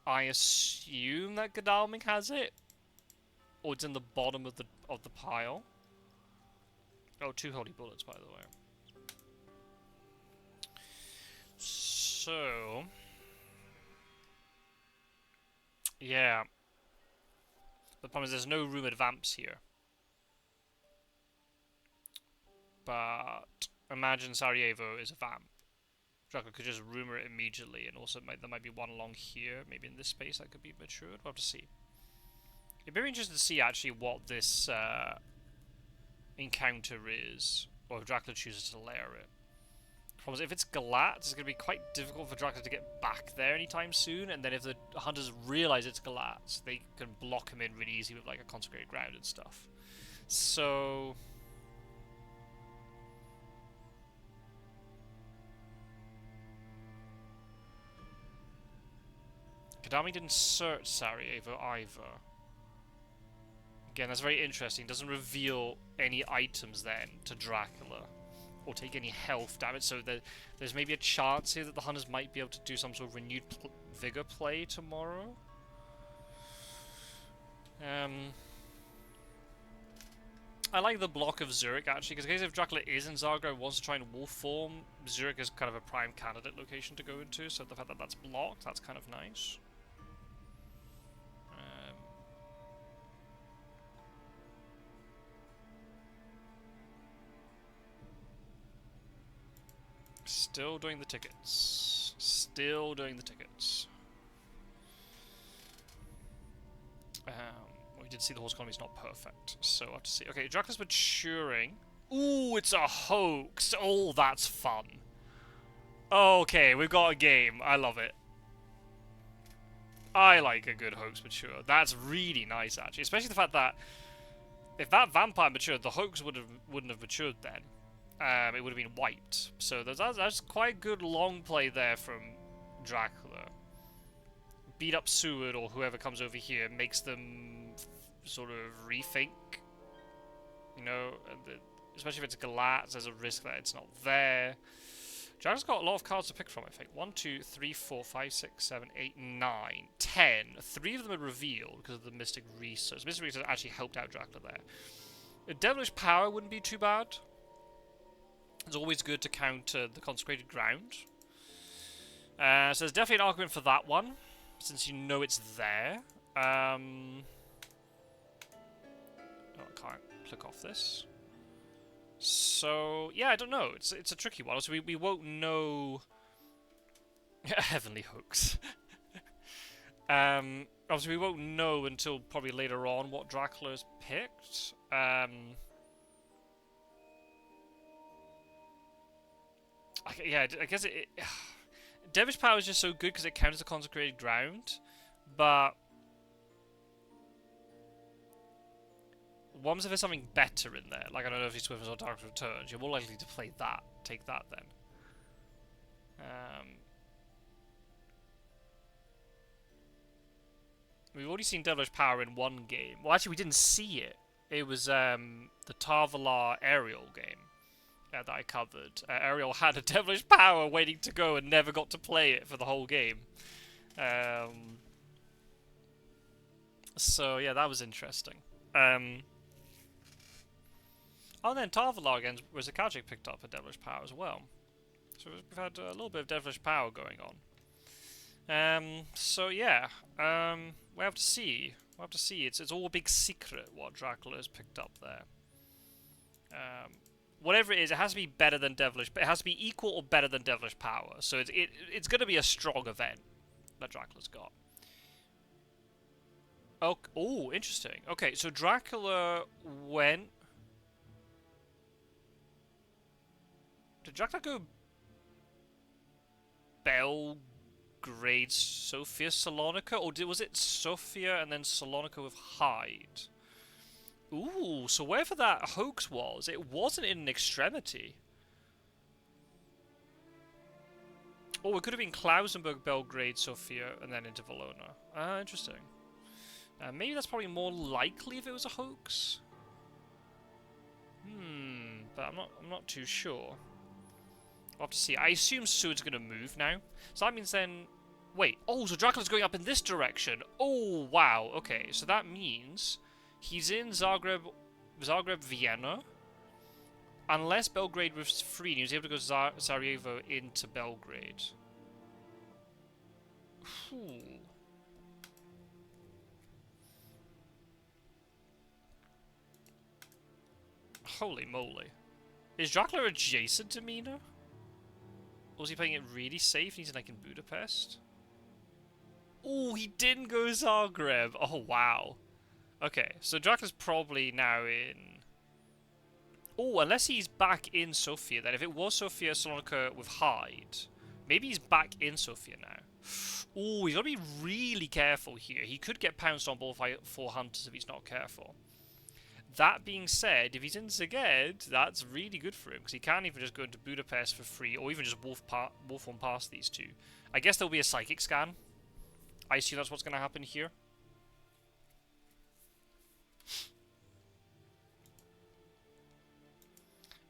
I assume that Godalming has it, or it's in the bottom of the pile. Oh, 2 holy bullets, by the way. So, yeah. The problem is there's no rumored vamps here. But imagine Sarajevo is a vamp. Dracula could just rumor it immediately, and also there might be one along here, maybe in this space that could be matured. We'll have to see. It'd be very interesting to see actually what this encounter is, or if Dracula chooses to layer it. The problem is, if it's Galatz, it's going to be quite difficult for Dracula to get back there anytime soon, and then if the hunters realize it's Galatz, they can block him in really easy with like a consecrated ground and stuff. So... Godalming didn't search Sarajevo either. Again, that's very interesting. Doesn't reveal any items then to Dracula, or take any health damage, so there's maybe a chance here that the hunters might be able to do some sort of renewed vigor play tomorrow. I like the block of Zurich actually, because in case if Dracula is in Zagreb and wants to try and wolf form, Zurich is kind of a prime candidate location to go into, so the fact that that's blocked, that's kind of nice. Still doing the tickets. Still doing the tickets. We did see the horse economy is not perfect, so I have to see. Okay, Dracula's maturing. Ooh, it's a hoax. Oh, that's fun. Okay, we've got a game. I love it. I like a good hoax mature. That's really nice, actually. Especially the fact that if that vampire matured, the hoax wouldn't have matured then. It would have been wiped. So that's quite good long play there from Dracula. Beat up Seward or whoever comes over here, makes them sort of rethink. You know, especially if it's Galatz, there's a risk that it's not there. Dracula's got a lot of cards to pick from, I think. 1, 2, 3, 4, 5, 6, 7, 8, 9, 10. 3 of them are revealed because of the Mystic Research. Mystic Research actually helped out Dracula there. A Devilish Power wouldn't be too bad. It's always good to counter the Consecrated Ground. So there's definitely an argument for that one, since you know it's there. Oh, I can't click off this. So, yeah, I don't know. It's a tricky one. So we won't know... Heavenly Hoax. Obviously, we won't know until probably later on what Dracula's picked. Yeah, I guess Devilish Power is just so good because it counters the Consecrated Ground, but what if there's something better in there? Like, I don't know if he Swifters or Dark Returns. You're more likely to play that. Take that then. We've already seen Devilish Power in one game. Well, actually, we didn't see it. It was the Tarvalar Ariel game that I covered. Ariel had a Devilish Power waiting to go and never got to play it for the whole game. So, yeah, that was interesting. Oh, and then Tarvalar again was a Kajic picked up a Devilish Power as well. So we've had a little bit of Devilish Power going on. So yeah, we'll have to see. We'll have to see. It's all a big secret what Dracula has picked up there. Whatever it is, it has to be better than Devilish. But it has to be equal or better than Devilish Power. So it's going to be a strong event that Dracula's got. Oh, interesting. Okay, so Dracula went. Did Dracula go Belgrade, Sofia, Salonika? Or was it Sofia and then Salonika with Hyde? Ooh, so wherever that hoax was, it wasn't in an extremity. Oh, it could have been Klausenberg, Belgrade, Sofia, and then into Valona. Ah, interesting. Maybe that's probably more likely if it was a hoax. But I'm not too sure. We'll have to see. I assume Suid's going to move now. So that means then... Wait. Oh, so Dracula's going up in this direction. Oh, wow. Okay, so that means he's in Zagreb, Vienna. Unless Belgrade was free, he was able to go Sarajevo into Belgrade. Ooh. Holy moly. Is Dracula adjacent to Mina? Or was he playing it really safe? He's like in Budapest? Oh, he didn't go Zagreb. Oh, wow. Okay, so Dracula's probably now in... Oh, unless he's back in Sofia then. If it was Sofia Salonika with Hyde, maybe he's back in Sofia now. Oh, he's got to be really careful here. He could get pounced on both by 4 hunters if he's not careful. That being said, if he's in Szeged, that's really good for him, because he can't even just go into Budapest for free, or even just wolf on past these two. I guess there'll be a psychic scan. I assume that's what's going to happen here.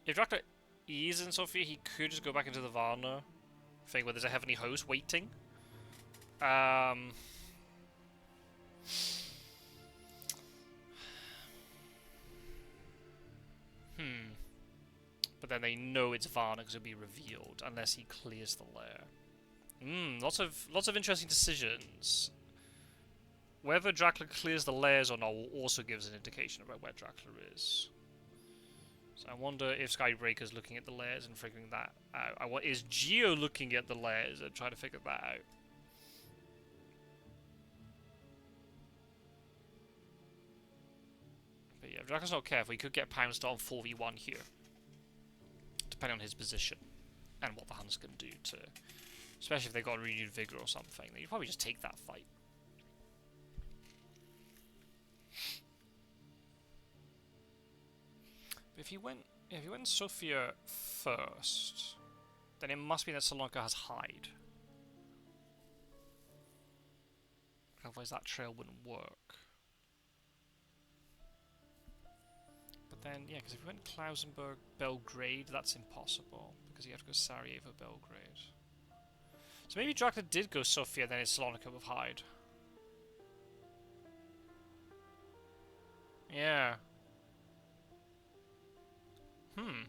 If Dracula is in Sofia, he could just go back into the Varna thing where there's a heavenly host waiting. But then they know it's Varna because it'll be revealed unless he clears the lair. Lots of interesting decisions. Whether Dracula clears the lairs or not will also give us an indication about where Dracula is. So I wonder if Skybreaker's looking at the lairs and figuring that out. Is Geo looking at the lairs and trying to figure that out? But yeah, if Dracula's not careful, he could get pounced on 4v1 here. Depending on his position and what the Huns can do to... Especially if they've got renewed vigor or something. Then you'd probably just take that fight. But if you went Sofia first, then it must be that Salonika has Hyde. Otherwise that trail wouldn't work. But then, yeah, because if you went Klausenberg, Belgrade, that's impossible. Because you have to go Sarajevo, Belgrade. So maybe Dracula did go Sofia, then it's Salonika with Hyde. Yeah. Hmm.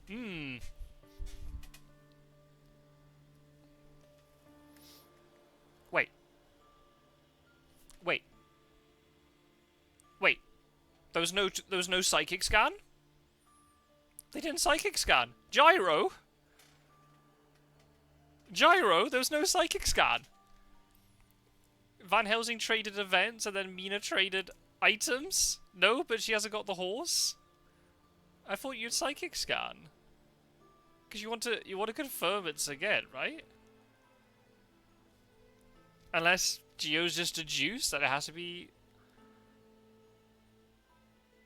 Hmm. Wait. Wait. Wait. There was no psychic scan? They didn't psychic scan. Gyro? Gyro? There was no psychic scan. Van Helsing traded events and then Mina traded items? No, but she hasn't got the horse? I thought you'd psychic scan. Because you want to confirm it's again, right? Unless Geo's just a juice that it has to be.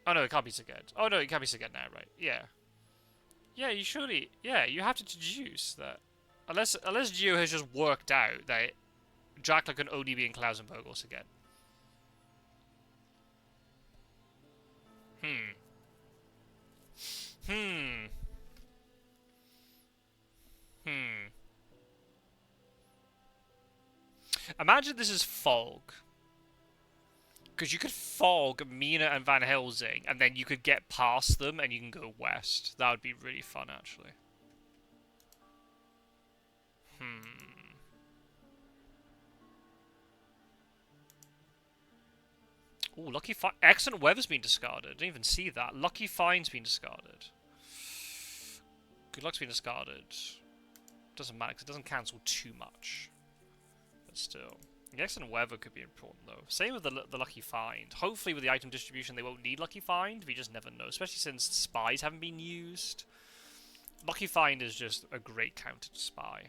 Oh no, it can't be Saget. Oh no, it can't be Saget now, right? Yeah. Yeah, you surely. Yeah, you have to deduce that. Unless Geo has just worked out that Dracula can only be in Klausenberg or Saget. Hmm. Hmm. Hmm. Imagine this is fog. Because you could fog Mina and Van Helsing, and then you could get past them and you can go west. That would be really fun, actually. Oh, Lucky Find. Excellent Weather's been discarded. I didn't even see that. Lucky Find's been discarded. Good Luck's been discarded. Doesn't matter because it doesn't cancel too much. But still. The Excellent Weather could be important though. Same with the Lucky Find. Hopefully with the item distribution they won't need Lucky Find. We just never know. Especially since spies haven't been used. Lucky Find is just a great counter to spy.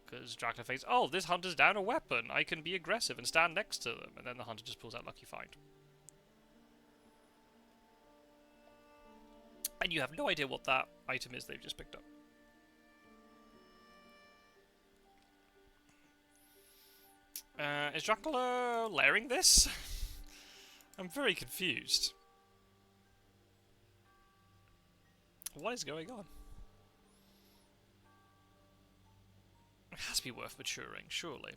Because Dracula thinks, oh, this hunter's down a weapon. I can be aggressive and stand next to them. And then the hunter just pulls out Lucky Find. And you have no idea what that item is they've just picked up. Is Dracula layering this? I'm very confused. What is going on? It has to be worth maturing, surely.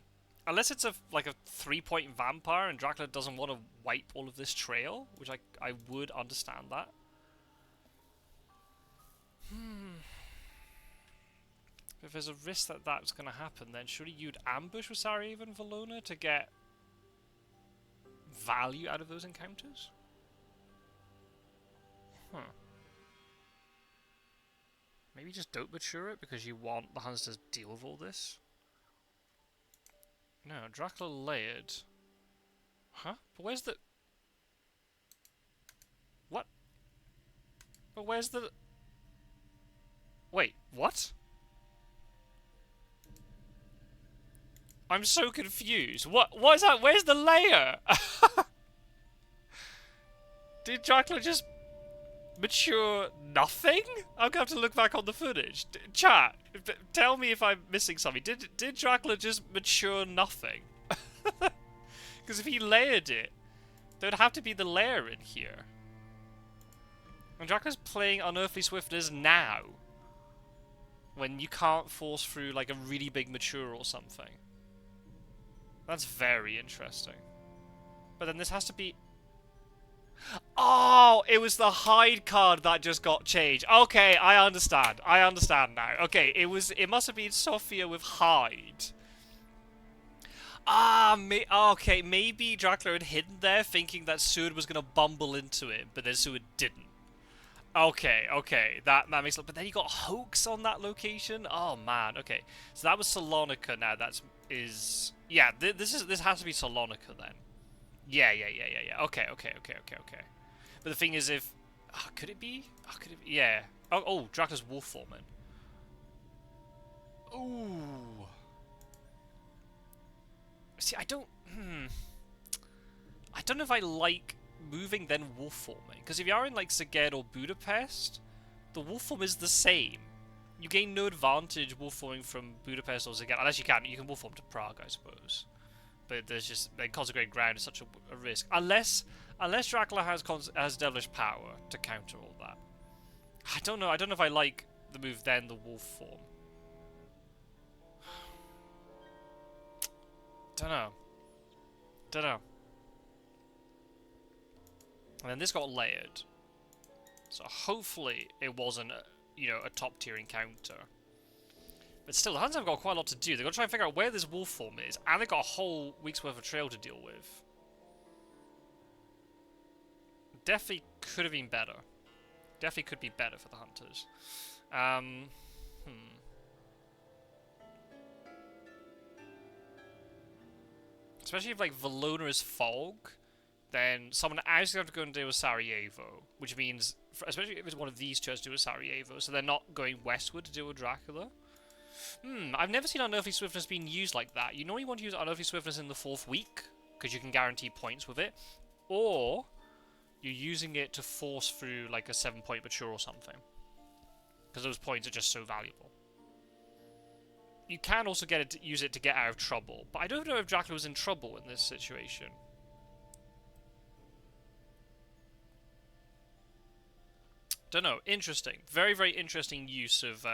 Unless it's like a 3-point vampire and Dracula doesn't want to wipe all of this trail, which I would understand that. If there's a risk that that's going to happen, then surely you'd ambush with Sarajevo and Valona to get value out of those encounters? Huh. Maybe you just don't mature it because you want the hunters to deal with all this? No, Dracula layered. Huh? But where's the... What? But where's the... Wait, what? I'm so confused. What is that? Where's the layer? Did Dracula just mature nothing? I'm gonna have to look back on the footage. Chat, tell me if I'm missing something. Did Dracula just mature nothing? Because if he layered it, there'd have to be the layer in here. And Dracula's playing Unearthly Swiftness now. When you can't force through like a really big mature or something. That's very interesting. But then this has to be... Oh, it was the hide card that just got changed. Okay, I understand. I understand now. Okay, it must have been Sophia with hide. Ah, okay, maybe Dracula had hidden there thinking that Seward was going to bumble into it, but then Seward didn't. Okay, that makes sense. But then you got Hoax on that location. Oh man, okay. So that was Salonika now. Yeah, this has to be Salonika then. Yeah. Okay. But the thing is, if could it be? Could it be? Yeah. Oh, Dracula's wolf foreman. Ooh. See, I don't know if I like moving then wolf forming, because if you are in like Szeged or Budapest, the wolf form is the same. You gain no advantage wolf forming from Budapest or Szeged, unless you can wolf form to Prague, I suppose. But there's just like consecrated ground is such a risk, unless Dracula has devilish power to counter all that. I don't know if I like the move then the wolf form. Don't know. And then this got layered. So hopefully it wasn't, a top tier encounter. But still, the Huns have got quite a lot to do. They've got to try and figure out where this wolf form is, and they've got a whole week's worth of trail to deal with. Definitely could have been better. Definitely could be better for the hunters. Especially if, like, Valona is fog, then someone else is going to have to go and deal with Sarajevo, which means, especially if it's one of these two has to do with Sarajevo, so they're not going westward to deal with Dracula. I've never seen Unearthly Swiftness being used like that. You normally want to use Unearthly Swiftness in the 4th week, because you can guarantee points with it, or you're using it to force through, like, a 7-point mature or something, because those points are just so valuable. You can also use it to get out of trouble, but I don't know if Dracula was in trouble in this situation. Don't know. Interesting. Very, very interesting use of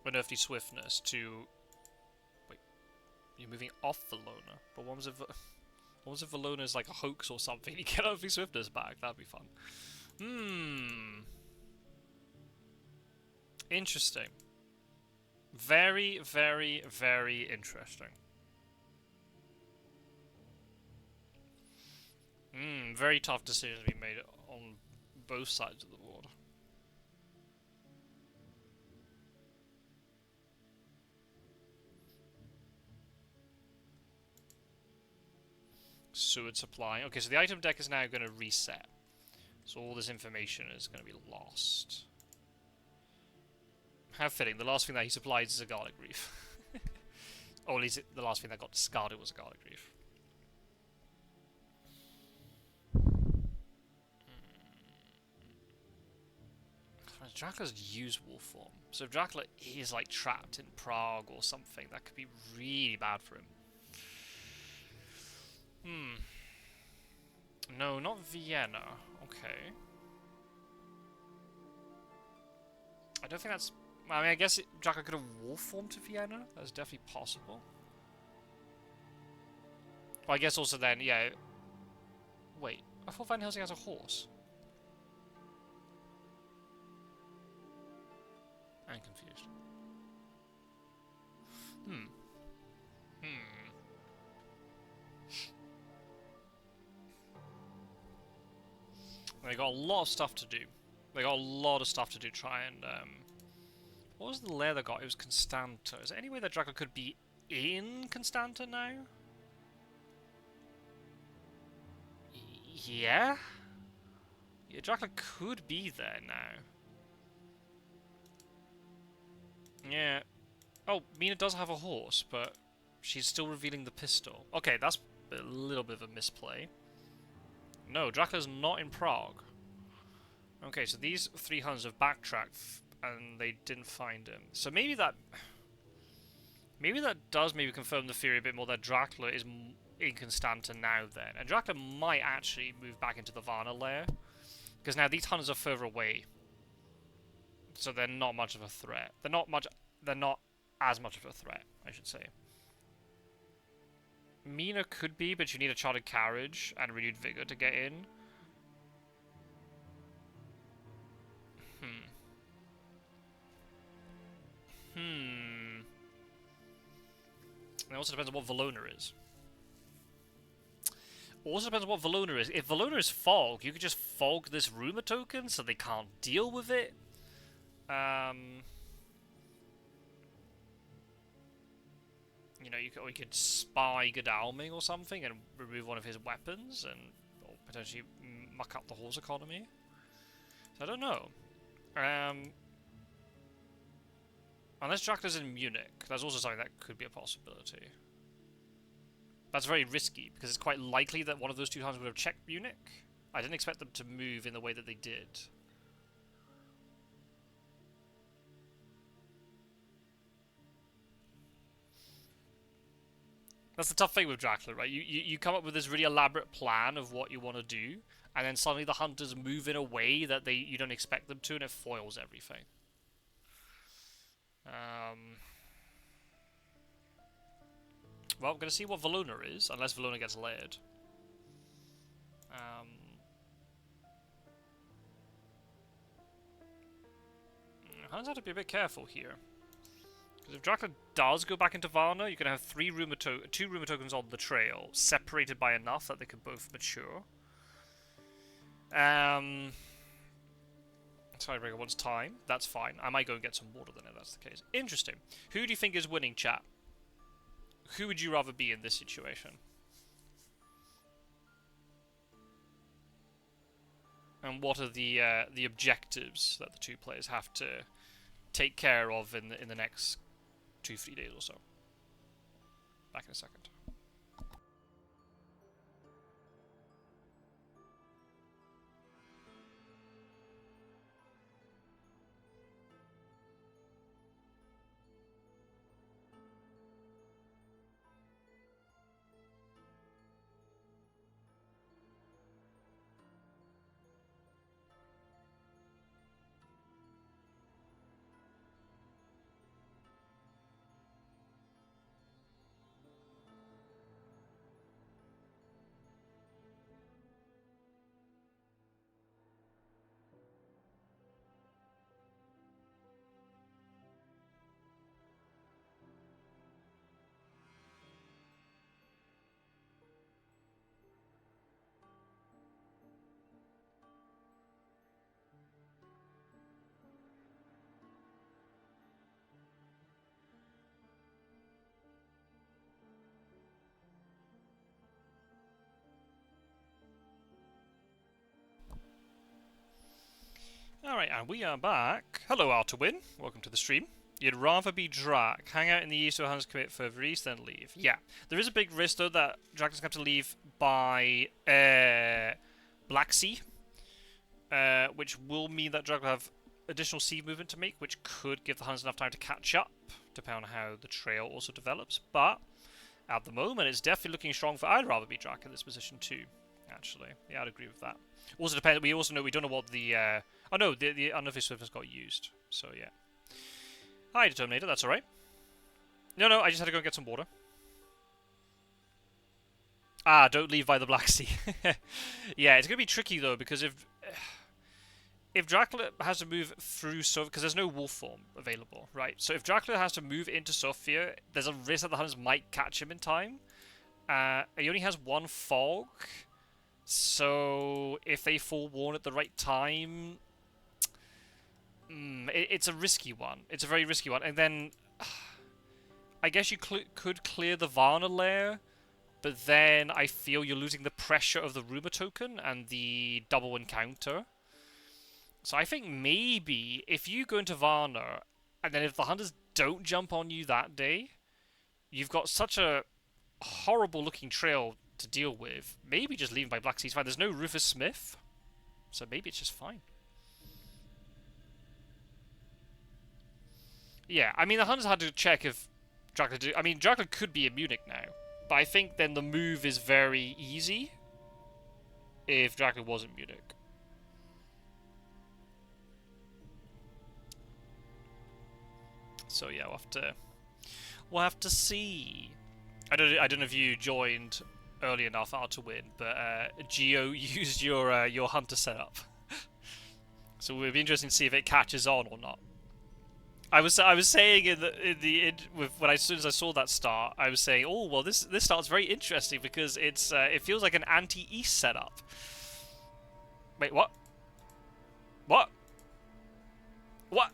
Unearthly Swiftness to... Wait. You're moving off Valona. But what was if Valona is like a hoax or something? You get Unearthly Swiftness back. That'd be fun. Interesting. Very, very, very interesting. Very tough decisions to be made on both sides of the board. Seward supply. Okay, so the item deck is now going to reset. So all this information is going to be lost. How fitting. The last thing that he supplied is a garlic reef. Or at least the last thing that got discarded was a garlic reef. Dracula's used wolf form. So if Dracula is like trapped in Prague or something, that could be really bad for him. No, not Vienna. Okay. I don't think that's... I mean, I guess Dracula could have wolf formed to Vienna. That's definitely possible. Well, I guess also then, yeah... Wait, I thought Van Helsing has a horse. I'm confused. They got a lot of stuff to do. They got a lot of stuff to do. Try and what was the lair they got? It was Constanta. Is there any way that Dracula could be in Constanta now? Yeah? Yeah, Dracula could be there now. Yeah. Oh, Mina does have a horse, but she's still revealing the pistol. Okay, that's a little bit of a misplay. No, Dracula's not in Prague. Okay, so these 3 Huns have backtracked and they didn't find him. So maybe that does confirm the theory a bit more that Dracula is in Constanta now then. And Dracula might actually move back into the Varna lair. Because now these Huns are further away. So they're not much of a threat. They're not as much of a threat, I should say. Mina could be, but you need a chartered carriage and renewed vigor to get in. It also depends on what Valona is. Also depends on what Valona is. If Valona is fog, you could just fog this rumor token so they can't deal with it. You know, you could spy Godalming or something and remove one of his weapons and or potentially muck up the horse economy. So I don't know. Unless Dracula's in Munich, that's also something that could be a possibility. That's very risky, because it's quite likely that one of those 2 Huns would have checked Munich. I didn't expect them to move in the way that they did. That's the tough thing with Dracula, right? You come up with this really elaborate plan of what you want to do, and then suddenly the hunters move in a way that you don't expect them to, and it foils everything. Well, I'm going to see what Valona is, unless Valona gets layered. Hans have to be a bit careful here. Because if Dracula does go back into Varna, you're going to have two rumor tokens on the trail, separated by enough that they can both mature. Skybreaker wants time. That's fine. I might go and get some water then if that's the case. Interesting. Who do you think is winning, chat? Who would you rather be in this situation? And what are the objectives that the two players have to take care of in the next 2-3 days or so? Back in a second. Alright, and we are back. Hello, Artwin. Welcome to the stream. You'd rather be Drac, hang out in the east or Hans commit further east, then leave. Yeah. There is a big risk, though, that Drac's going to have to leave by Black Sea, which will mean that Drac will have additional sea movement to make, which could give the Huns enough time to catch up, depending on how the trail also develops. But at the moment, it's definitely looking strong for I'd rather be Drac in this position too, actually. Yeah, I'd agree with that. Also depends. We also know we don't know what the oh no, the unofficial surface got used. So yeah. Hi, Determinator. That's all right. No, I just had to go and get some water. Ah, don't leave by the Black Sea. Yeah, it's gonna be tricky though because if Dracula has to move through Sofia, because there's no wolf form available, right? So if Dracula has to move into Sofia, there's a risk that the Huns might catch him in time. He only has one fog. So, if they forewarn at the right time, it's a risky one. It's a very risky one. And then, I guess you could clear the Varna lair, but then I feel you're losing the pressure of the rumor token and the double encounter. So I think maybe if you go into Varna, and then if the hunters don't jump on you that day, you've got such a horrible looking trail to deal with. Maybe just leaving by Black Sea's fine. There's no Rufus Smith, so maybe it's just fine. Yeah, I mean the Huns had to check if Dracula I mean Dracula could be in Munich now, but I think then the move is very easy if Dracula was in Munich. So yeah, we'll have to see. I don't know if you joined early enough to win, but Geo used your hunter setup, so it would be interesting to see if it catches on or not. I was saying as soon as I saw that start, I was saying, oh well, this start's very interesting because it feels like an anti-East setup. Wait, what? What? What?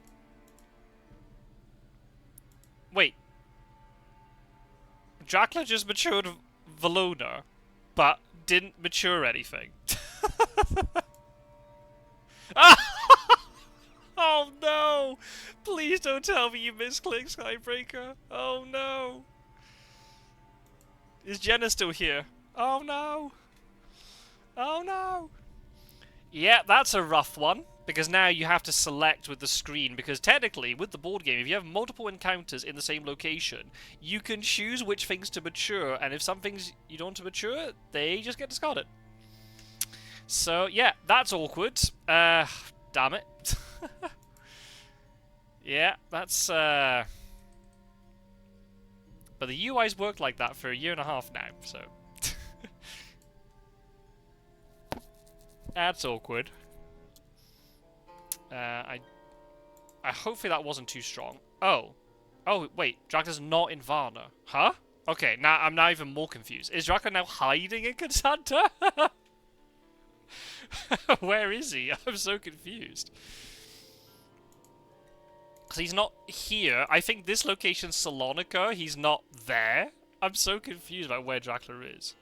Wait. Dracula just matured Valona, but didn't mature anything. Oh no! Please don't tell me you misclicked Skybreaker. Oh no! Is Jenna still here? Oh no! Oh no! Yeah, that's a rough one. Because now you have to select with the screen, because technically, with the board game, if you have multiple encounters in the same location, you can choose which things to mature, and if some things you don't want to mature, they just get discarded. So, yeah, that's awkward. Damn it. Yeah, that's, But the UI's worked like that for 1.5 years now, so... That's awkward. Hopefully that wasn't too strong. Oh. Oh, wait. Dracula's not in Varna. Huh? Okay, now I'm now even more confused. Is Dracula now hiding in Consanta? Where is he? I'm so confused. Because he's not here. I think this location's Salonika. He's not there. I'm so confused about where Dracula is.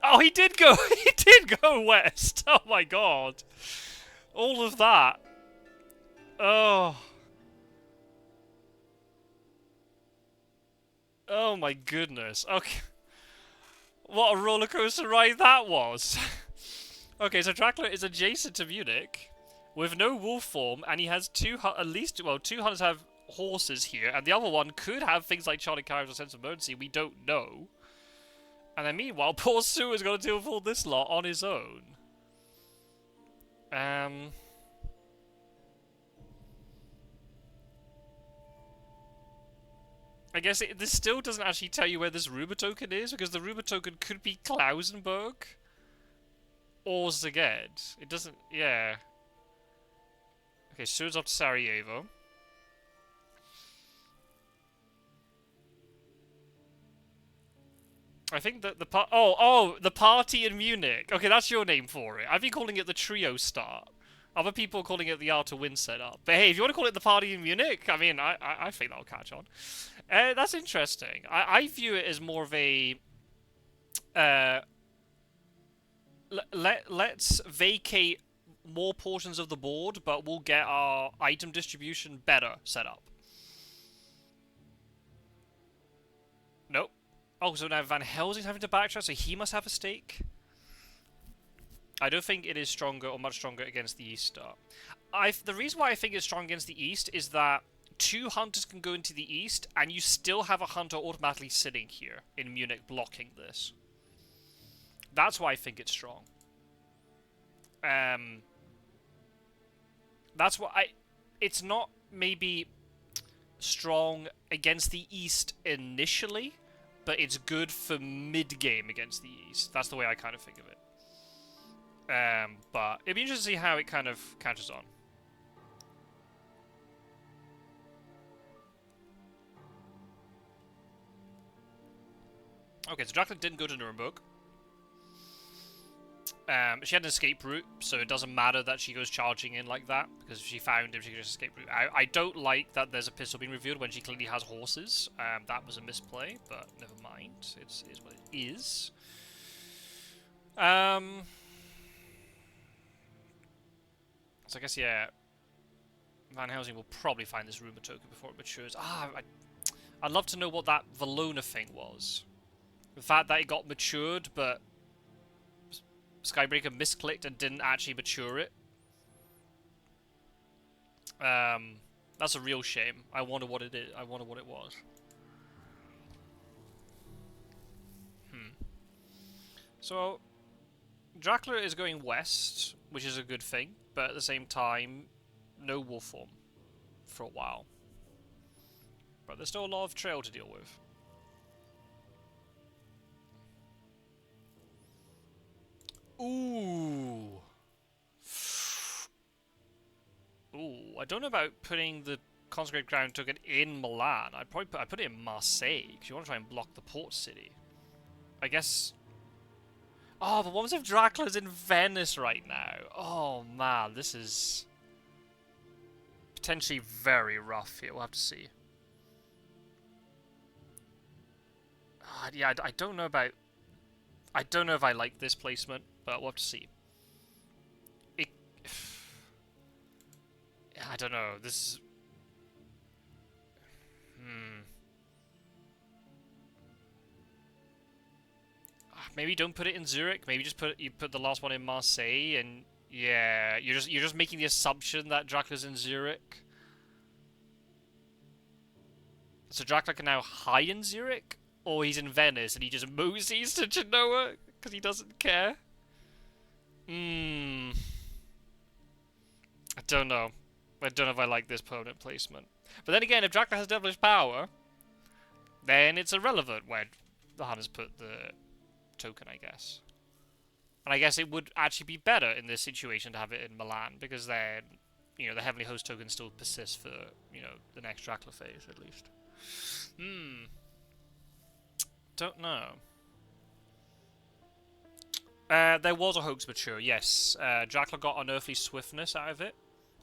Oh, he did go. He did go west. Oh my god. All of that. Oh. Oh my goodness. Okay. What a roller coaster ride that was. Okay, so Dracula is adjacent to Munich with no wolf form, and he has two hunters have horses here, and the other one could have things like Charlie Carriage or Sense of Emergency. We don't know. And then meanwhile, poor Sue is going to deal with all this lot on his own. I guess this still doesn't actually tell you where this Ruber token is, because the Ruber token could be Klausenberg or Szeged. It doesn't, yeah. Okay, Sue's off to Sarajevo. I think that the the party in Munich. Okay, that's your name for it. I've been calling it the trio start. Other people are calling it the Art to Win setup. But hey, if you want to call it the party in Munich, I mean, I think that'll catch on. That's interesting. I view it as more of a let's vacate more portions of the board, but we'll get our item distribution better set up. Nope. Oh, so now Van Helsing's having to backtrack, so he must have a stake? I don't think it is stronger or much stronger against the East Star. The reason why I think it's strong against the East is that 2 hunters can go into the East, and you still have a hunter automatically sitting here in Munich blocking this. That's why I think it's strong. That's why it's not maybe strong against the East initially, but it's good for mid-game against the East. That's the way I kind of think of it. But it'd be interesting to see how it kind of catches on. Okay, so Dracula didn't go to Nuremberg. She had an escape route, so it doesn't matter that she goes charging in like that, because if she found him, she could just escape route. I don't like that there's a pistol being revealed when she clearly has horses. That was a misplay, but never mind. It is what it is. So I guess, yeah, Van Helsing will probably find this Rumour token before it matures. I'd love to know what that Valona thing was. The fact that it got matured, but Skybreaker misclicked and didn't actually mature it. That's a real shame. I wonder what it is. I wonder what it was. So, Dracula is going west, which is a good thing, but at the same time, no wolf form for a while. But there's still a lot of trail to deal with. Ooh. Ooh, I don't know about putting the Consecrated Ground token in Milan. I'd put it in Marseille, because you want to try and block the port city. I guess... Oh, but what was if Dracula's in Venice right now? Oh man, this is potentially very rough here. We'll have to see. Yeah, I don't know about... I don't know if I like this placement, but we'll have to see. I don't know. This is... Maybe don't put it in Zurich. Maybe just put the last one in Marseille, and yeah, you're just making the assumption that Dracula's in Zurich. So Dracula can now hide in Zurich, or he's in Venice and he just moseys to Genoa because he doesn't care. I don't know. I don't know if I like this permanent placement. But then again, if Dracula has devilish power, then it's irrelevant where the hunters put the token, I guess. And I guess it would actually be better in this situation to have it in Milan, because then, you know, the Heavenly Host token still persists for, you know, the next Dracula phase, at least. Don't know. There was a Hoax Mature, yes. Dracula got Unearthly Swiftness out of it.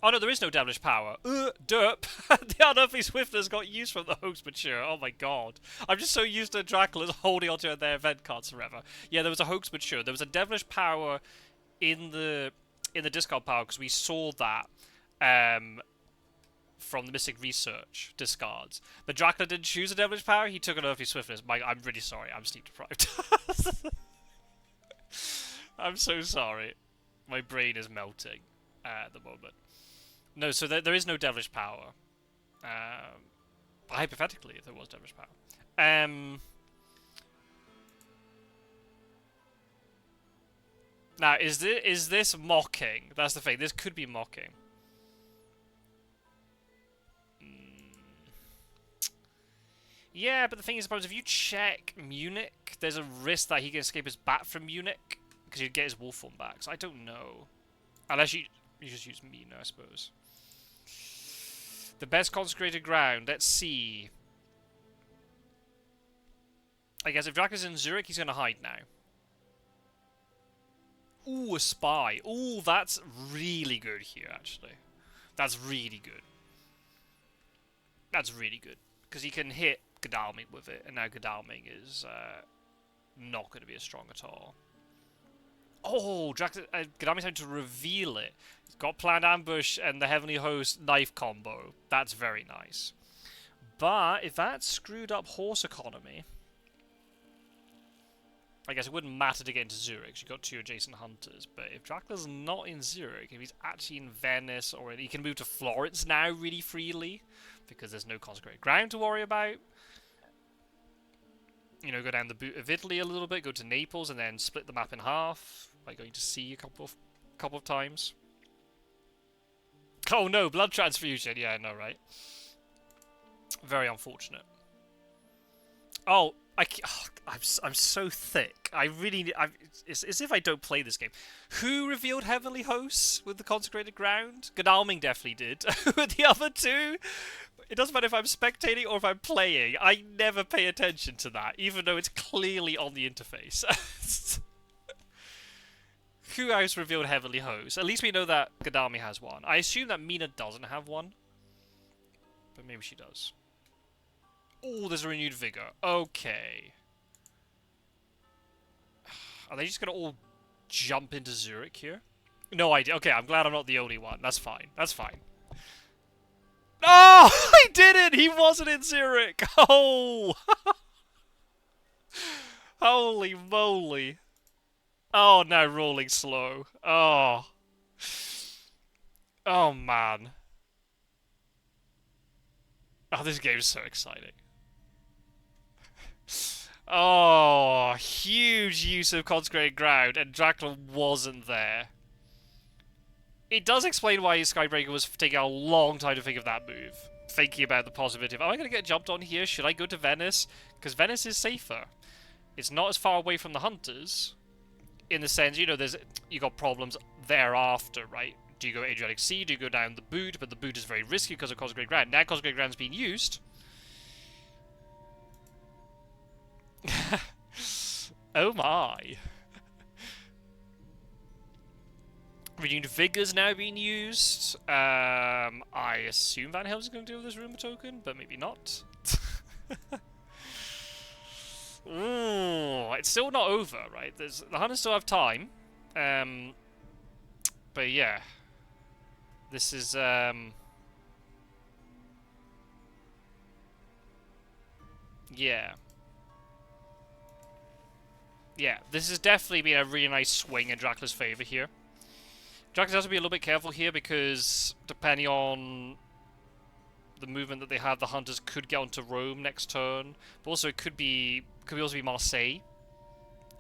Oh no, there is no Devilish Power. Derp! The Unearthly Swiftness got used from the Hoax Mature. Oh my god. I'm just so used to Dracula's holding onto their event cards forever. Yeah, there was a Hoax Mature. There was a Devilish Power in the discard power, because we saw that from the Mystic Research discards. But Dracula didn't choose a Devilish Power, he took an Unearthly Swiftness. I'm really sorry, I'm sleep deprived. I'm so sorry. My brain is melting at the moment. No, so there is no Devilish Power. Hypothetically, if there was Devilish Power. Now, is this mocking? That's the thing. This could be mocking. Yeah, but the thing is, I suppose if you check Munich, there's a risk that he can escape his bat from Munich because he'd get his wolf form back. So I don't know. Unless you just use Mina, I suppose. The best consecrated ground. Let's see. I guess if Dracula's in Zurich, he's going to hide now. Ooh, a spy. Ooh, that's really good here, actually. That's really good. That's really good. Because he can hit Godalming with it, and now Godalming is not going to be as strong at all. Oh, Godalming's time to reveal it. He's got Planned Ambush and the Heavenly Host knife combo. That's very nice. But if that screwed up horse economy, I guess it wouldn't matter to get into Zurich. You've got two adjacent hunters. But if Dracula's not in Zurich, if he's actually in Venice, or he can move to Florence now really freely, because there's no consecrated ground to worry about. You know, go down the boot of Italy a little bit, go to Naples, and then split the map in half by going to sea a couple of times. Oh no, blood transfusion. Yeah, I know, right? Very unfortunate. Oh, I'm so thick. It's as if I don't play this game. Who revealed Heavenly Hosts with the consecrated ground? Godalming definitely did. With the other two, it doesn't matter if I'm spectating or if I'm playing. I never pay attention to that, even though it's clearly on the interface. Who else revealed Heavenly Hosts? At least we know that Godalming has one. I assume that Mina doesn't have one, but maybe she does. Oh, there's a renewed vigor. Okay. Are they just going to all jump into Zurich here? No idea. Okay, I'm glad I'm not the only one. That's fine. That's fine. Oh, I did it! He wasn't in Zurich! Oh! Holy moly. Oh, now rolling slow. Oh. Oh, man. Oh, this game's so exciting. Oh, huge use of consecrated ground, and Dracula wasn't there. It does explain why Skybreaker was taking a long time to think of that move. Thinking about the possibility of, am I going to get jumped on here? Should I go to Venice? Because Venice is safer. It's not as far away from the hunters. In the sense, you know, you got problems thereafter, right? Do you go Adriatic Sea? Do you go down the boot? But the boot is very risky because of consecrated ground. Now consecrated ground's being used. Oh my. Renewed Vigor's now being used. I assume Van Helm's going to deal with this Rumor token, but maybe not. Ooh, it's still not over, right? The hunters still have time. But yeah. This is, yeah. Yeah, this has definitely been a really nice swing in Dracula's favour here. Dracula has to be a little bit careful here because depending on the movement that they have, the hunters could get onto Rome next turn. But also it could also be Marseille.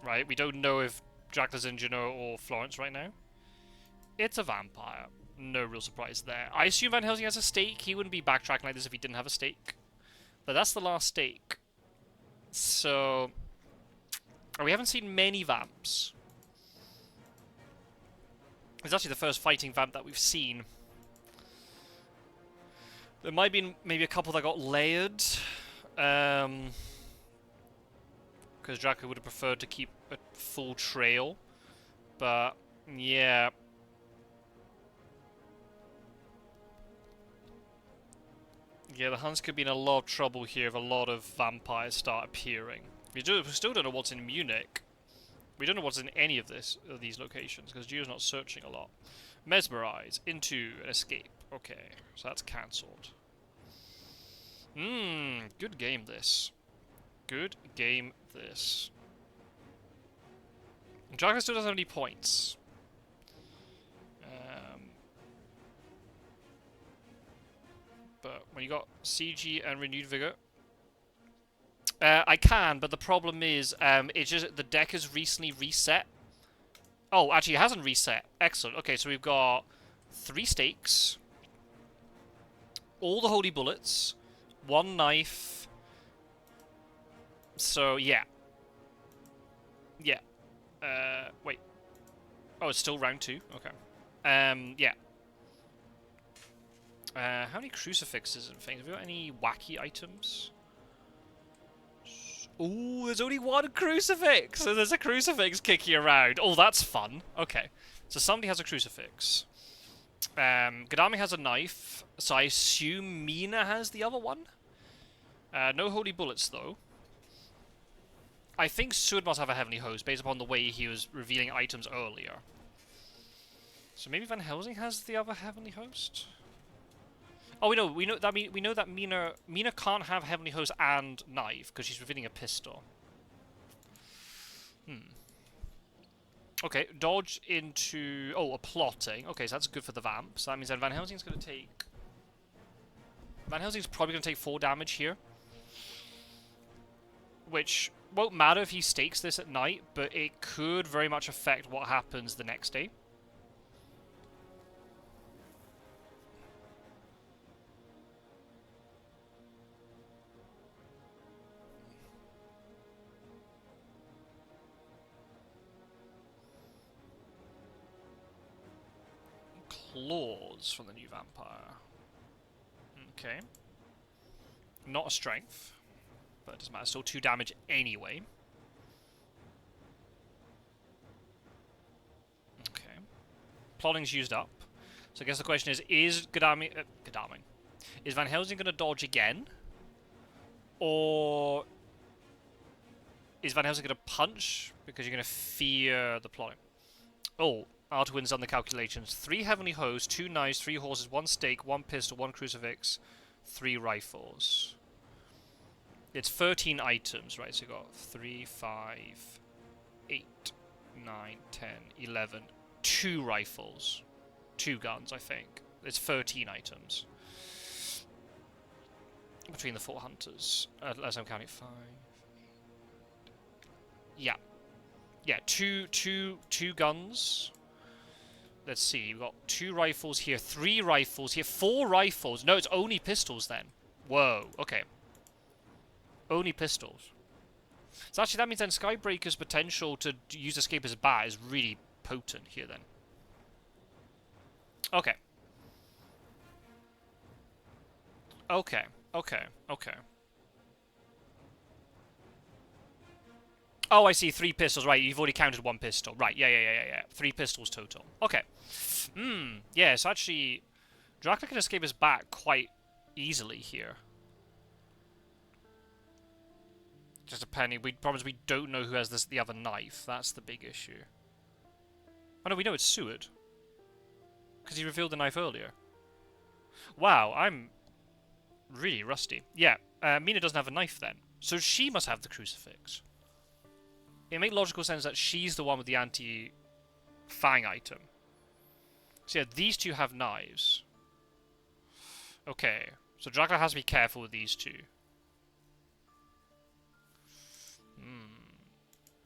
Right? We don't know if Dracula's in Genoa or Florence right now. It's a vampire. No real surprise there. I assume Van Helsing has a stake. He wouldn't be backtracking like this if he didn't have a stake. But that's the last stake. So we haven't seen many vamps. It's actually the first fighting vamp that we've seen. There might be maybe a couple that got layered. Because Dracula would have preferred to keep a full trail. But, yeah. Yeah, the Huns could be in a lot of trouble here if a lot of vampires start appearing. We still don't know what's in Munich. We don't know what's in any of these locations, because Gio's not searching a lot. Mesmerize, into, and escape. Okay, so that's cancelled. Good game this. Good game this. Dracula still doesn't have any points. But when you got CG and Renewed Vigor, I can, but the problem is, it's just the deck has recently reset. Oh, actually, it hasn't reset. Excellent. Okay, so we've got 3 stakes, all the holy bullets, 1 knife. So yeah, yeah. Wait. Oh, it's still round 2. Okay. Yeah. How many crucifixes and things? Have we got any wacky items? Ooh, there's only 1 crucifix! So there's a crucifix kicking around. Oh, that's fun. Okay. So somebody has a crucifix. Gadami has a knife. So I assume Mina has the other one? No holy bullets, though. I think Sud must have a heavenly host, based upon the way he was revealing items earlier. So maybe Van Helsing has the other heavenly host? Oh, we know that Mina can't have heavenly host and knife because she's revealing a pistol. Okay, dodge into a plotting. Okay, so that's good for the vamp. So that means that Van Helsing's going to take. Van Helsing's probably going to take 4 damage here, which won't matter if he stakes this at night, but it could very much affect what happens the next day. Claws from the new vampire. Okay. Not a strength, but it doesn't matter. Still 2 damage anyway. Okay. Plotting's used up. So I guess the question is Gadami... Is Van Helsing going to dodge again? Or... is Van Helsing going to punch? Because you're going to fear the plotting. Oh, Artwin's done the calculations. 3 heavenly hosts, 2 knives, 3 horses, 1 stake, 1 pistol, 1 crucifix, 3 rifles. It's 13 items, right? So you got 3, 5, 8, 9, 10, 11, 2 rifles, 2 guns, I think. It's 13 items between the 4 hunters. Unless I'm counting 5. Yeah. Yeah, two guns. Let's see, we've got 2 rifles here, 3 rifles here, 4 rifles. No, it's only pistols then. Whoa, okay. Only pistols. So actually that means then Skybreaker's potential to use escape as bat is really potent here then. Okay. Okay, okay, okay. Oh, I see. 3 pistols. Right, you've already counted 1 pistol. Right, yeah. 3 pistols total. Okay. Yeah, so actually, Dracula can escape his back quite easily here. Just depending. We don't know who has the other knife. That's the big issue. Oh no, we know it's Seward. Because he revealed the knife earlier. Wow, I'm really rusty. Yeah, Mina doesn't have a knife then. So she must have the crucifix. It makes logical sense that she's the one with the anti-fang item. So yeah, these 2 have knives. Okay, so Dracula has to be careful with these 2.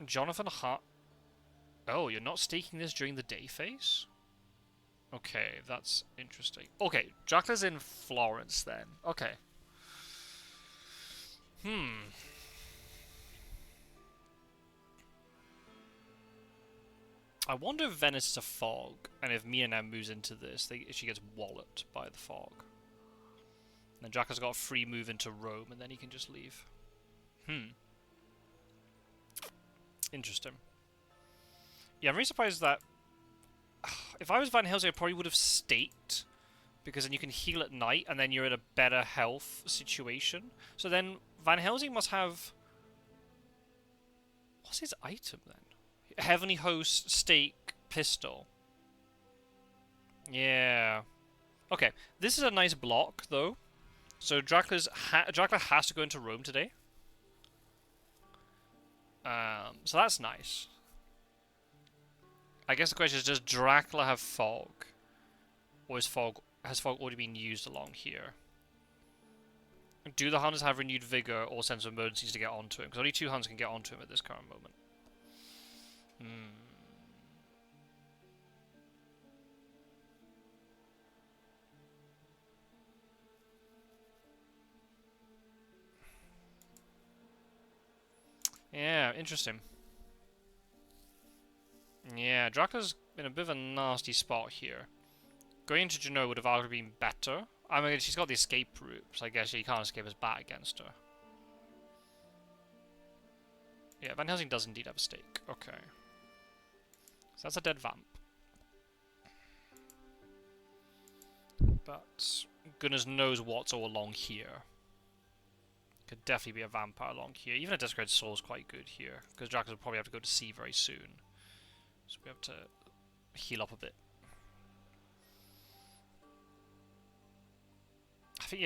Jonathan Hart. Oh, you're not staking this during the day phase? Okay, that's interesting. Okay, Dracula's in Florence then. Okay. I wonder if Venice is a fog, and if Mia now moves into this, she gets walloped by the fog. then Dracula's got a free move into Rome, and then he can just leave. Interesting. Yeah, I'm really surprised that... If I was Van Helsing, I probably would have staked, because then you can heal at night, and then you're in a better health situation. So then Van Helsing must have... What's his item then? Heavenly Host, Stake, Pistol. Yeah. Okay, this is a nice block, though. So Dracula has to go into Rome today. So that's nice. I guess the question is, does Dracula have Fog? Or has Fog already been used along here? Do the hunters have renewed vigor or sense of emergencies to get onto him? Because only 2 hunters can get onto him at this current moment. Yeah, interesting. Yeah, Dracula's in a bit of a nasty spot here. Going into Genoa would have arguably been better. I mean, she's got the escape route, so I guess you can't escape us back against her. Yeah, Van Helsing does indeed have a stake. Okay. So that's a dead vamp. But goodness knows what's all along here. Could definitely be a vampire along here. Even a Desecrated Soul is quite good here, because Dracula will probably have to go to sea very soon. So we have to heal up a bit. I think,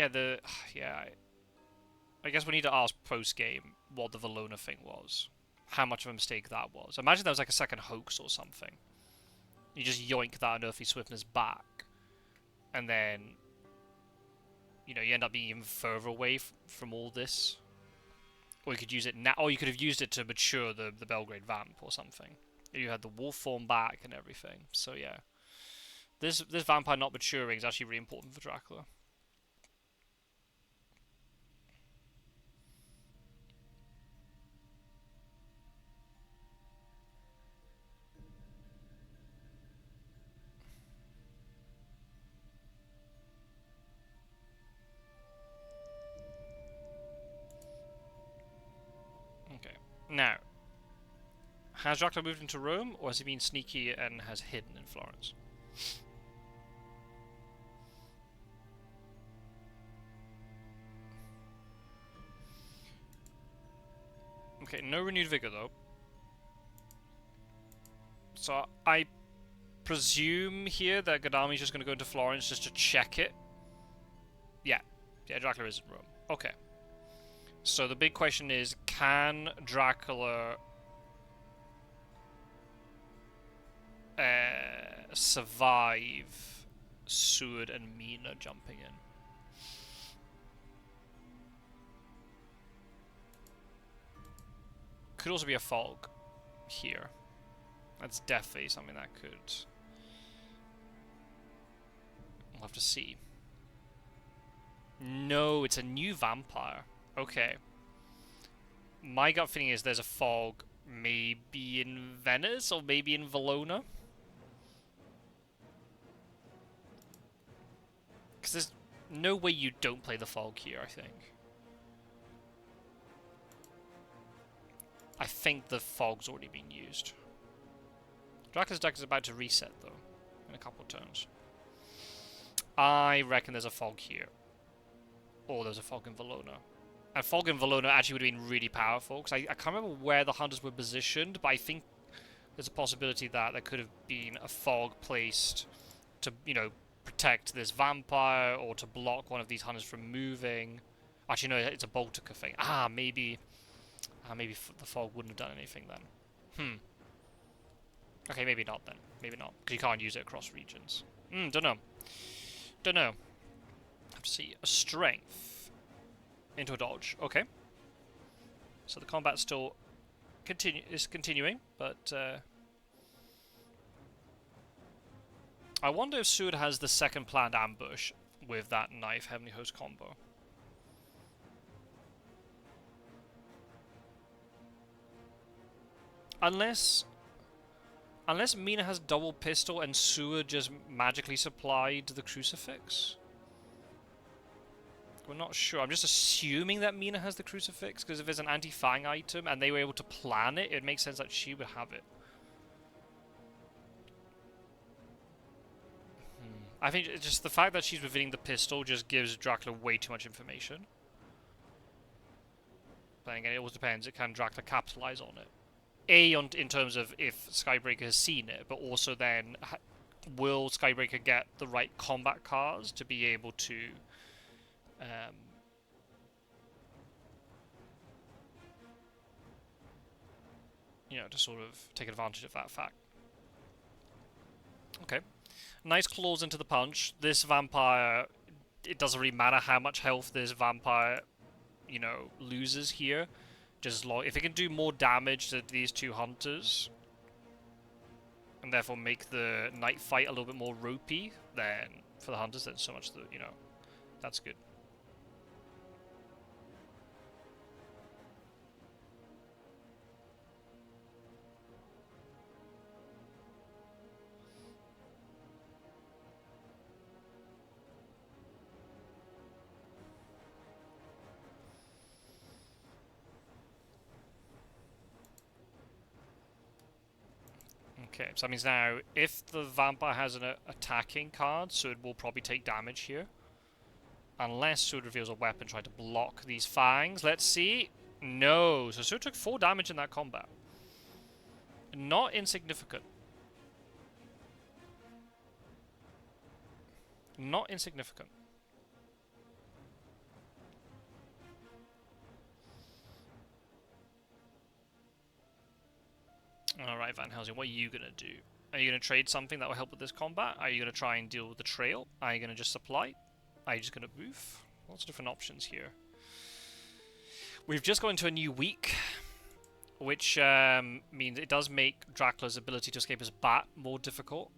I guess we need to ask post-game what the Valona thing was. How much of a mistake that was. Imagine that was like a second hoax or something. You just yoink that unearthly swiftness back, and then, you know, you end up being even further away from all this. Or you could use it now, or you could have used it to mature the Belgrade Vamp or something. You had the wolf form back and everything. So yeah, this vampire not maturing is actually really important for Dracula. Okay, now, has Dracula moved into Rome, or has he been sneaky and has hidden in Florence? Okay, no renewed vigor though. So I presume here that Gadami's just going to go into Florence just to check it. Yeah, Dracula is in Rome. Okay. So the big question is, can Dracula survive Seward and Mina jumping in? Could also be a fog here. That's definitely something that could... We'll have to see. No, it's a new vampire. Okay. My gut feeling is there's a fog maybe in Venice or maybe in Valona. Because there's no way you don't play the fog here, I think. I think the fog's already been used. Dracula's deck is about to reset, though, in a couple of turns. I reckon there's a fog here. Or there's a fog in Valona. And fog in Valona actually would have been really powerful, because I can't remember where the hunters were positioned, but I think there's a possibility that there could have been a fog placed to, you know, protect this vampire, or to block one of these hunters from moving. Actually, no, it's a Baltica thing. Maybe the fog wouldn't have done anything then. Okay, maybe not then. Maybe not, because you can't use it across regions. Don't know. Have to see. A strength into a dodge. Okay. So the combat still is continuing, but I wonder if Seward has the second planned ambush with that knife Heavenly Host combo. Unless Mina has double pistol and Seward just magically supplied the crucifix. We're not sure. I'm just assuming that Mina has the crucifix, because if it's an anti-Fang item and they were able to plan it, it makes sense that she would have it. I think just the fact that she's revealing the pistol just gives Dracula way too much information. But again, it always depends. Can Dracula capitalize on it? In terms of if Skybreaker has seen it, but also then, will Skybreaker get the right combat cards to be able to you know, to sort of take advantage of that fact. Okay. Nice claws into the punch. This vampire, it doesn't really matter how much health this vampire, you know, loses here. Just as long, if it can do more damage to these two hunters, and therefore make the night fight a little bit more ropey, then for the hunters, then so much the, you know, that's good. Okay, so that means now, if the vampire has an attacking card, Sword will probably take damage here. Unless Sword reveals a weapon trying to block these fangs. Let's see. No, so Sword took 4 damage in that combat. Not insignificant. Not insignificant. Alright, Van Helsing, what are you going to do? Are you going to trade something that will help with this combat? Are you going to try and deal with the trail? Are you going to just supply? Are you just going to move? Lots of different options here. We've just gone into a new week, which means it does make Dracula's ability to escape his bat more difficult.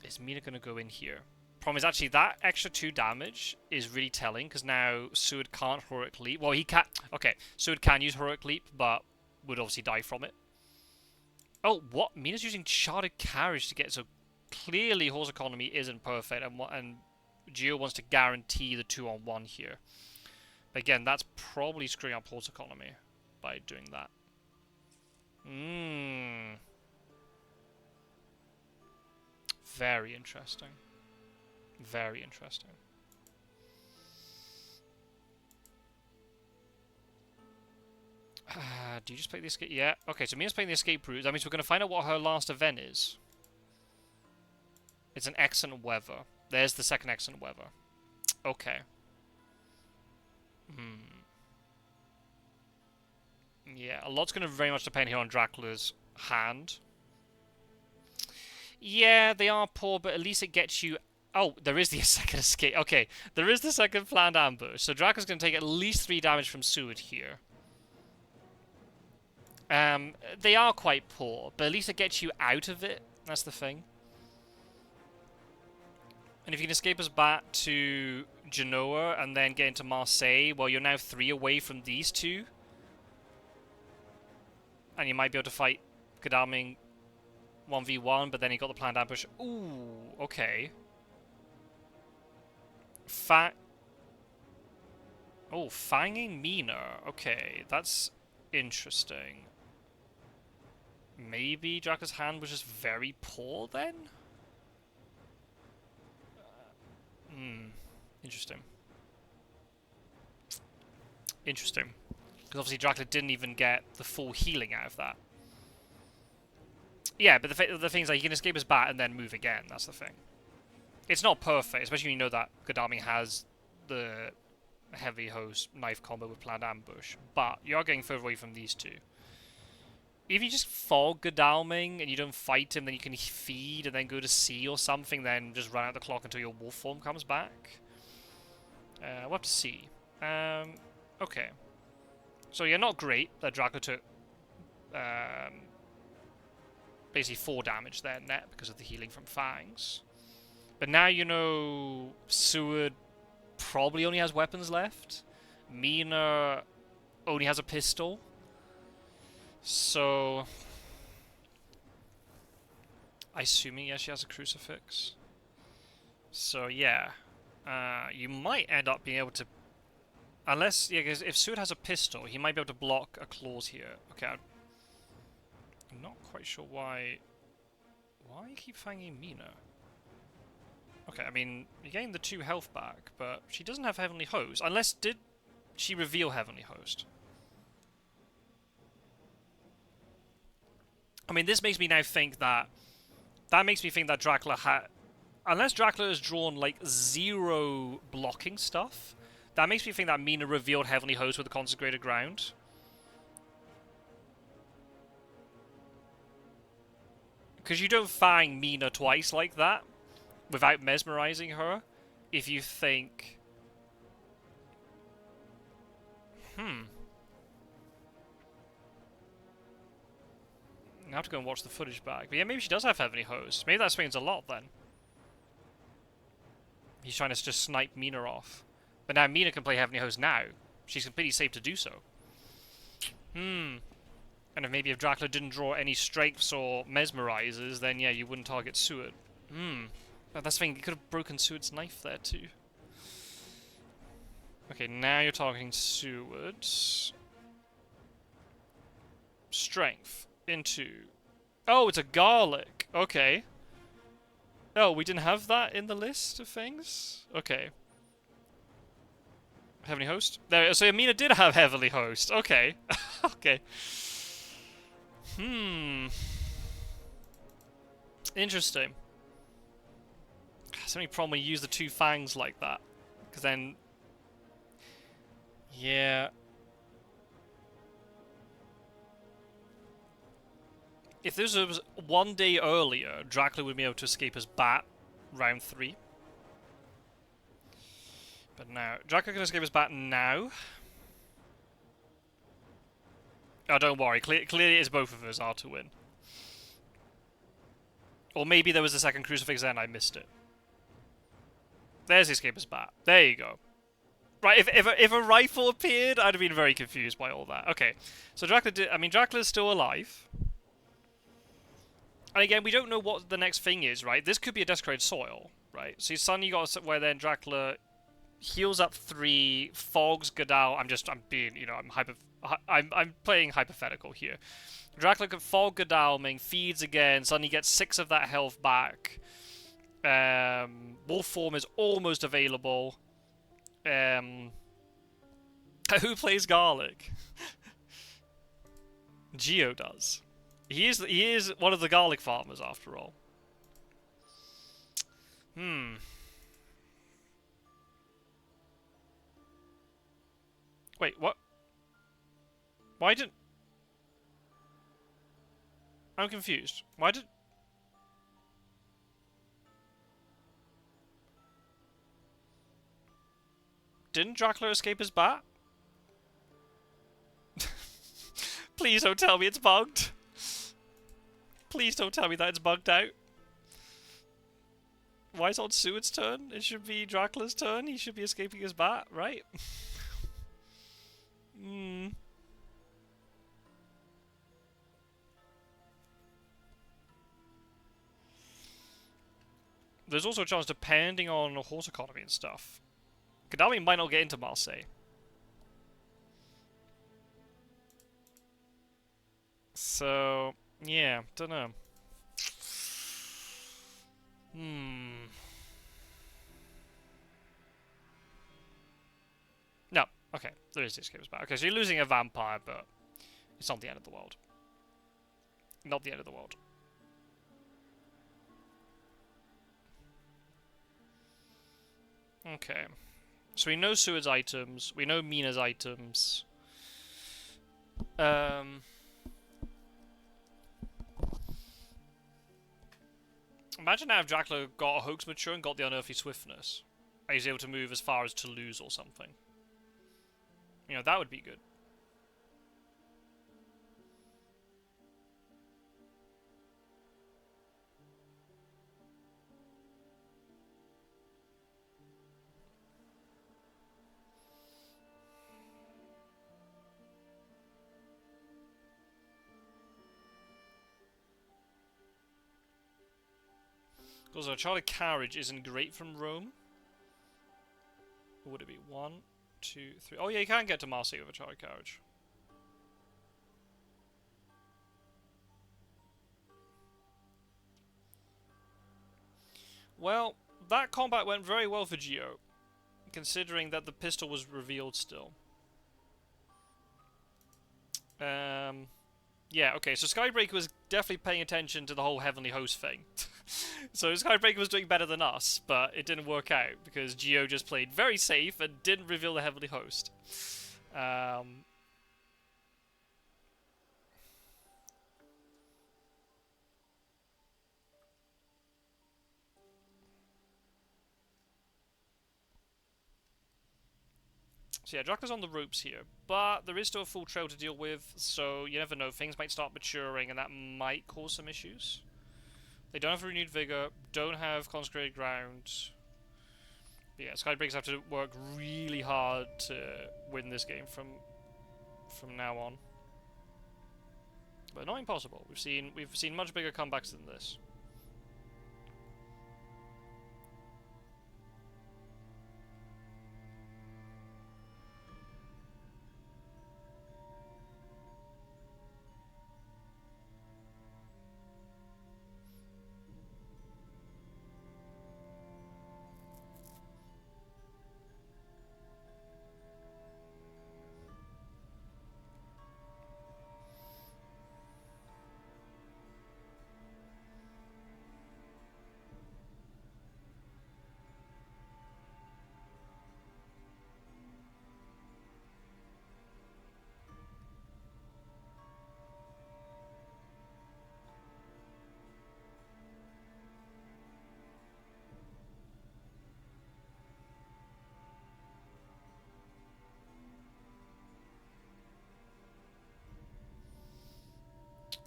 Is Mina going to go in here? Problem is actually that extra 2 damage is really telling, because now Seward can't Heroic Leap. Well, he can. Okay, Seward can use Heroic Leap, but would obviously die from it. Oh, what? Mina's using Sharded Carriage to get, so clearly horse economy isn't perfect, and Gio wants to guarantee the 2-on-1 here. But again, that's probably screwing up horse economy by doing that. Very interesting. Very interesting. Do you just play the escape? Yeah. Okay, so Mina's playing the escape route. That means we're going to find out what her last event is. It's an excellent weather. There's the second excellent weather. Okay. Yeah, a lot's going to very much depend here on Dracula's hand. Yeah, they are poor, but at least it gets you... Oh, there is the second escape. Okay, there is the second planned ambush. So Dracula's going to take at least 3 damage from Seward here. They are quite poor, but at least it gets you out of it. That's the thing. And if you can escape us back to Genoa and then get into Marseille, well, you're now 3 away from these two. And you might be able to fight Godalming 1v1, but then you got the planned ambush. Ooh, okay. Fanging Mina. Okay, that's interesting. Maybe Dracula's hand was just very poor then? Interesting. Interesting. Because obviously Dracula didn't even get the full healing out of that. Yeah, but the thing is like, you can escape his bat and then move again. That's the thing. It's not perfect, especially when you know that Godalming has the heavy host knife combo with planned ambush. But you are getting further away from these two. If you just fog Godalming and you don't fight him, then you can feed and then go to sea or something, then just run out the clock until your wolf form comes back. We'll have to see. Okay. So yeah, not great that Dracula took basically 4 damage there net because of the healing from Fangs. But now you know Seward probably only has weapons left. Mina only has a pistol. So, assuming, yeah, she has a crucifix. So yeah, you might end up being able to, unless yeah, because if Suit has a pistol, he might be able to block a claws here. Okay, I'm not quite sure why. Why you keep fanging Mina? Okay, I mean you're getting the 2 health back, but she doesn't have Heavenly Host. Unless did she reveal Heavenly Host? I mean, this makes me now think that makes me think that Dracula had, unless Dracula has drawn like 0 blocking stuff, that makes me think that Mina revealed Heavenly Host with the Consecrated Ground. Because you don't fang Mina twice like that without mesmerizing her. If you think, I have to go and watch the footage back. But yeah, maybe she does have Heavenly Host. Maybe that explains a lot then. He's trying to just snipe Mina off. But now Mina can play Heavenly Host now. She's completely safe to do so. And if Dracula didn't draw any strengths or mesmerizes, then yeah, you wouldn't target Seward. But that's the thing, you could have broken Seward's knife there too. Okay, now you're targeting Seward. Strength. Into... Oh, it's a garlic. Okay. Oh, we didn't have that in the list of things? Okay. Heavenly Host? There, so Amina did have Heavenly Host. Okay. Okay. Interesting. It's the only problem when you use the 2 fangs like that. Because then... Yeah. If this was 1 day earlier, Dracula would be able to escape as Bat round 3. But now, Dracula can escape as Bat now. Oh, don't worry. Clearly it's both of us are to win. Or maybe there was a second crucifix and I missed it. There's the escape as Bat. There you go. Right, if a rifle appeared, I'd have been very confused by all that. Okay, so Dracula did... I mean, Dracula's still alive. And again, we don't know what the next thing is, right? This could be a desecrated soil, right? So suddenly you got where then Dracula heals up 3, fogs Gadal. I'm being, you know, I'm playing hypothetical here. Dracula can fog Godalming, feeds again, suddenly gets 6 of that health back. Wolf form is almost available. Who plays Garlic? Geo does. He is one of the garlic farmers after all. Wait, what? Why didn't... I'm confused. Why did... Didn't Dracula escape his bat? Please don't tell me it's bugged. Please don't tell me that it's bugged out. Why is it on Seward's turn? It should be Dracula's turn. He should be escaping his bat, right? There's also a chance, depending on horse economy and stuff, Gaddafi might not get into Marseille. So, yeah, don't know. No, okay, there is the escape back. Okay, so you're losing a vampire, but it's not the end of the world. Not the end of the world. Okay. So we know Seward's items, we know Mina's items. Imagine now if Dracula got a Hoax Mature and got the Unearthly Swiftness. And he's able to move as far as Toulouse or something. You know, that would be good. Because a Charlie Carriage isn't great from Rome. Or would it be 1, 2, 3? Oh yeah, you can get to Marseille with a Charlie Carriage. Well, that combat went very well for Geo, considering that the pistol was revealed still. Yeah, okay, so Skybreaker was definitely paying attention to the whole Heavenly Host thing. So Skybreaker was doing better than us, but it didn't work out, because Geo just played very safe and didn't reveal the Heavenly Host. So yeah, Dracula's on the ropes here, but there is still a full trail to deal with, so you never know, things might start maturing and that might cause some issues. They don't have renewed vigor, don't have consecrated ground. But yeah, Skybreakers have to work really hard to win this game from now on. But not impossible. We've seen much bigger comebacks than this.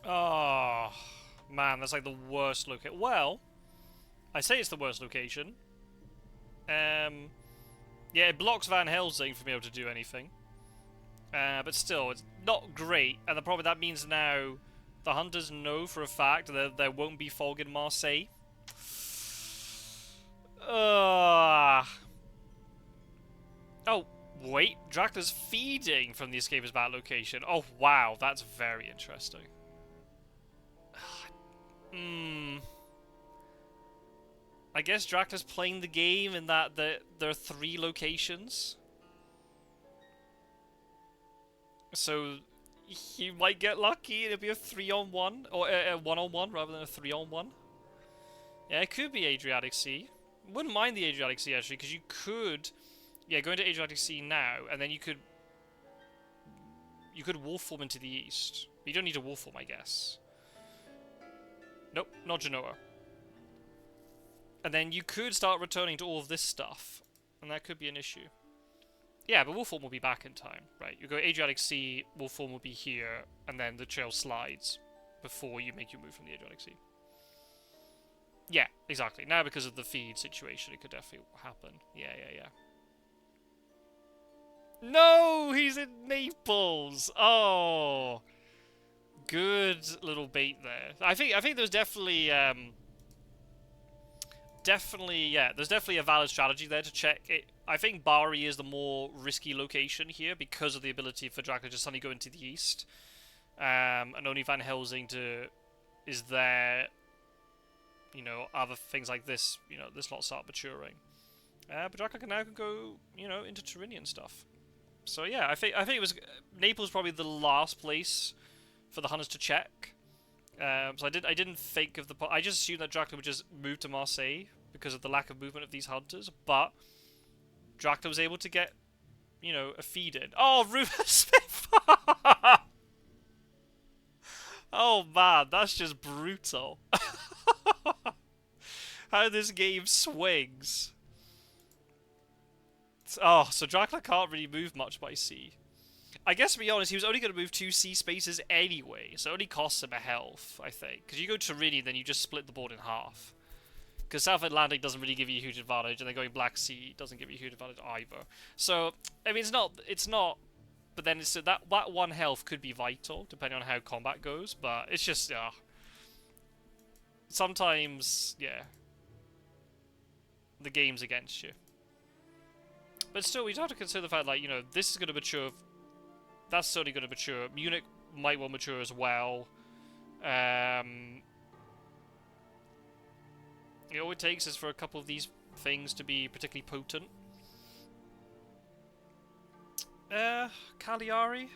Oh, man, that's like the worst location. Well, I say it's the worst location. Yeah, it blocks Van Helsing from being able to do anything. But still, it's not great. And the problem that means now, the hunters know for a fact that there won't be fog in Marseille. Oh, wait, Dracula's feeding from the Escapist Bat location. Oh, wow, that's very interesting. I guess Dracula's playing the game in that there are 3 locations. So he might get lucky and it'll be a 3-on-1, or a 1-on-1 rather than a 3-on-1. Yeah, it could be Adriatic Sea. Wouldn't mind the Adriatic Sea actually, because you could, yeah, go into Adriatic Sea now, and then you could wolf form into the east. But you don't need to wolf form, I guess. Nope, not Genoa. And then you could start returning to all of this stuff, and that could be an issue. Yeah, but wolf form will be back in time, right? You go Adriatic Sea, wolf form will be here, and then the trail slides before you make your move from the Adriatic Sea. Yeah, exactly. Now because of the feed situation, it could definitely happen. Yeah. No, he's in Naples. Oh, good little bait there. I think there's definitely there's definitely a valid strategy there to check it. I think Bari is the more risky location here because of the ability for Dracula to suddenly go into the east, and only Van Helsing is there. You know, other things like this, you know, this lot start maturing. But Dracula can now go, you know, into Tyrrhenian stuff. So yeah, I think it was Naples probably the last place for the hunters to check. So I didn't think of I just assumed that Dracula would just move to Marseille because of the lack of movement of these hunters. But Dracula was able to get, you know, a feed in. Oh, Rufus Smith! Oh man, that's just brutal. How this game swings. Oh, so Dracula can't really move much by sea. I guess to be honest, he was only going to move 2 sea spaces anyway, so it only costs him a health, I think. Because you go to Tyrrhenian, then you just split the board in half. Because South Atlantic doesn't really give you a huge advantage, and then going Black Sea doesn't give you a huge advantage either. So, I mean, it's not, but then it's that 1 health could be vital, depending on how combat goes, but it's just, sometimes, yeah. the game's against you. But still, we have to consider the fact, like, you know, this is going to mature. That's certainly going to mature. Munich might well mature as well. All it takes is for a couple of these things to be particularly potent. Cagliari?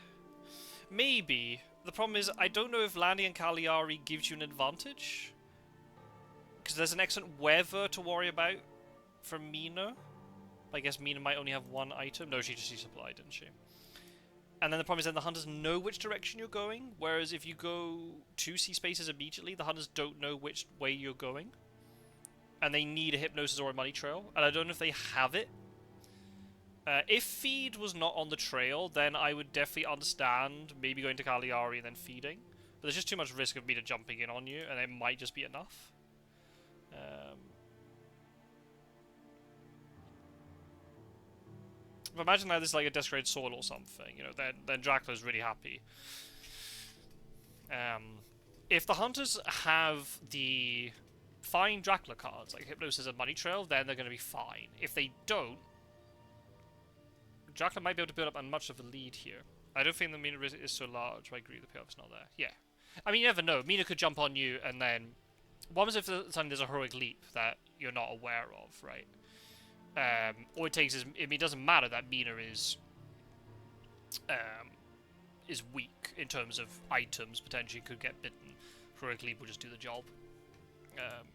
Maybe. The problem is, I don't know if landing in Cagliari gives you an advantage. Because there's an excellent weather to worry about from Mina. I guess Mina might only have one item. No, she just resupplied, didn't she? And then the problem is then the hunters know which direction you're going, whereas if you go to sea spaces immediately, the hunters don't know which way you're going. And they need a hypnosis or a money trail, and I don't know if they have it. If feed was not on the trail, then I would definitely understand maybe going to Cagliari and then feeding. But there's just too much risk of Mina jumping in on you, and it might just be enough. But imagine that this is like a desecrated soil or something, you know, then Dracula's really happy. If the hunters have the fine Dracula cards, like Hypnosis and Money Trail, then they're going to be fine. If they don't, Dracula might be able to build up much of a lead here. I don't think the Mina risk is so large, but I agree the payoff's not there. Yeah. I mean, you never know. Mina could jump on you, and then... What was if suddenly there's a heroic leap that you're not aware of, right? All it takes is... I mean, it doesn't matter that Mina is weak in terms of items, potentially could get bitten. Heroic leap will just do the job.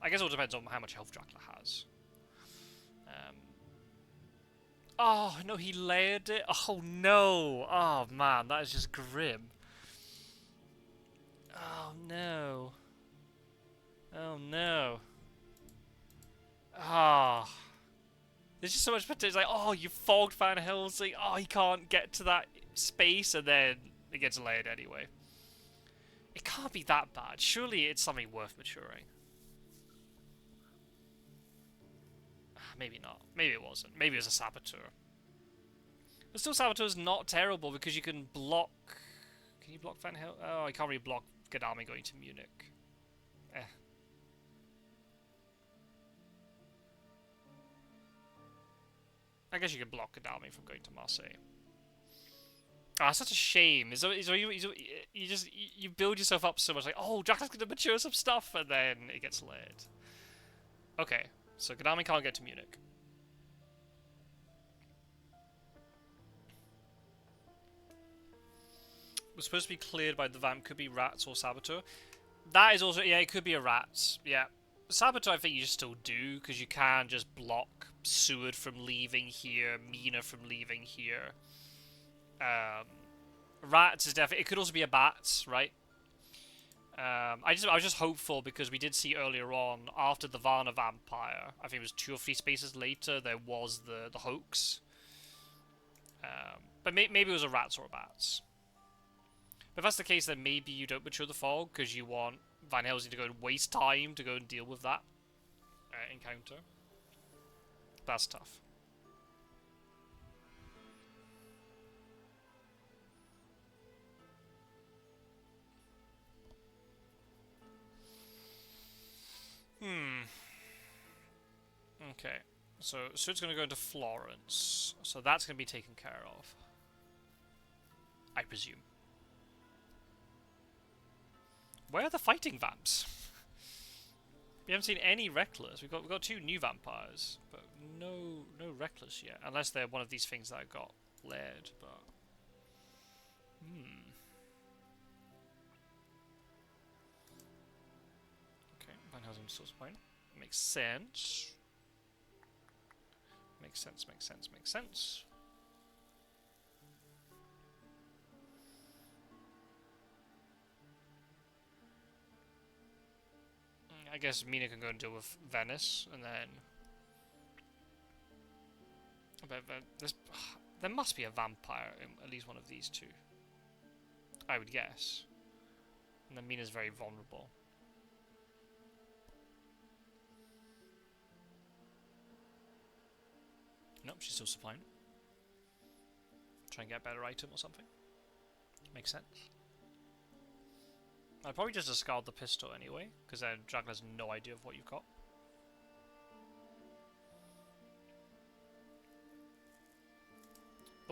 I guess it all depends on how much health Dracula has. Oh, no, he layered it? Oh, no! Oh, man, that is just grim. Oh, no. Oh, no. Ah. Oh. There's just so much potential. It's like, oh, you fogged Van Helsing. Oh, he can't get to that space, and then it gets layered anyway. It can't be that bad. Surely it's something worth maturing. Maybe not. Maybe it wasn't. Maybe it was a Saboteur. But still, Saboteur's not terrible because you can block... Can you block Van Helsing? Oh, I can't really block Gadami going to Munich. I guess you can block Gadami from going to Marseille. Ah, such a shame. You build yourself up so much, like, oh, Dracula's going to mature some stuff, and then it gets laid. Okay, so Gadami can't get to Munich. It was supposed to be cleared by the vamp. Could be rats or Saboteur. That is also... Yeah, it could be a rat. Yeah. Saboteur, I think you just still do, because you can just block Seward from leaving here, Mina from leaving here. Rats is definitely... It could also be a bat, right? I was just hopeful because we did see earlier on, after the Varna Vampire, I think it was 2 or 3 spaces later, there was the hoax. But maybe it was a rats or a bats. But if that's the case, then maybe you don't mature the fog because you want Van Helsing to go and waste time to go and deal with that encounter. That's tough. Okay. So it's going to go into Florence. So that's going to be taken care of, I presume. Where are the fighting vamps? We haven't seen any Reckless. We've got 2 new vampires, but no Reckless yet. Unless they're one of these things that got layered, but... Okay, Van Helsing source point. Makes sense. Makes sense. I guess Mina can go and deal with Venice, and then... But there must be a vampire in at least one of these 2. I would guess. And then Mina's very vulnerable. Nope, she's still supplying. Try and get a better item or something. Makes sense. I'd probably just discard the pistol anyway, because then Dracula has no idea of what you've got.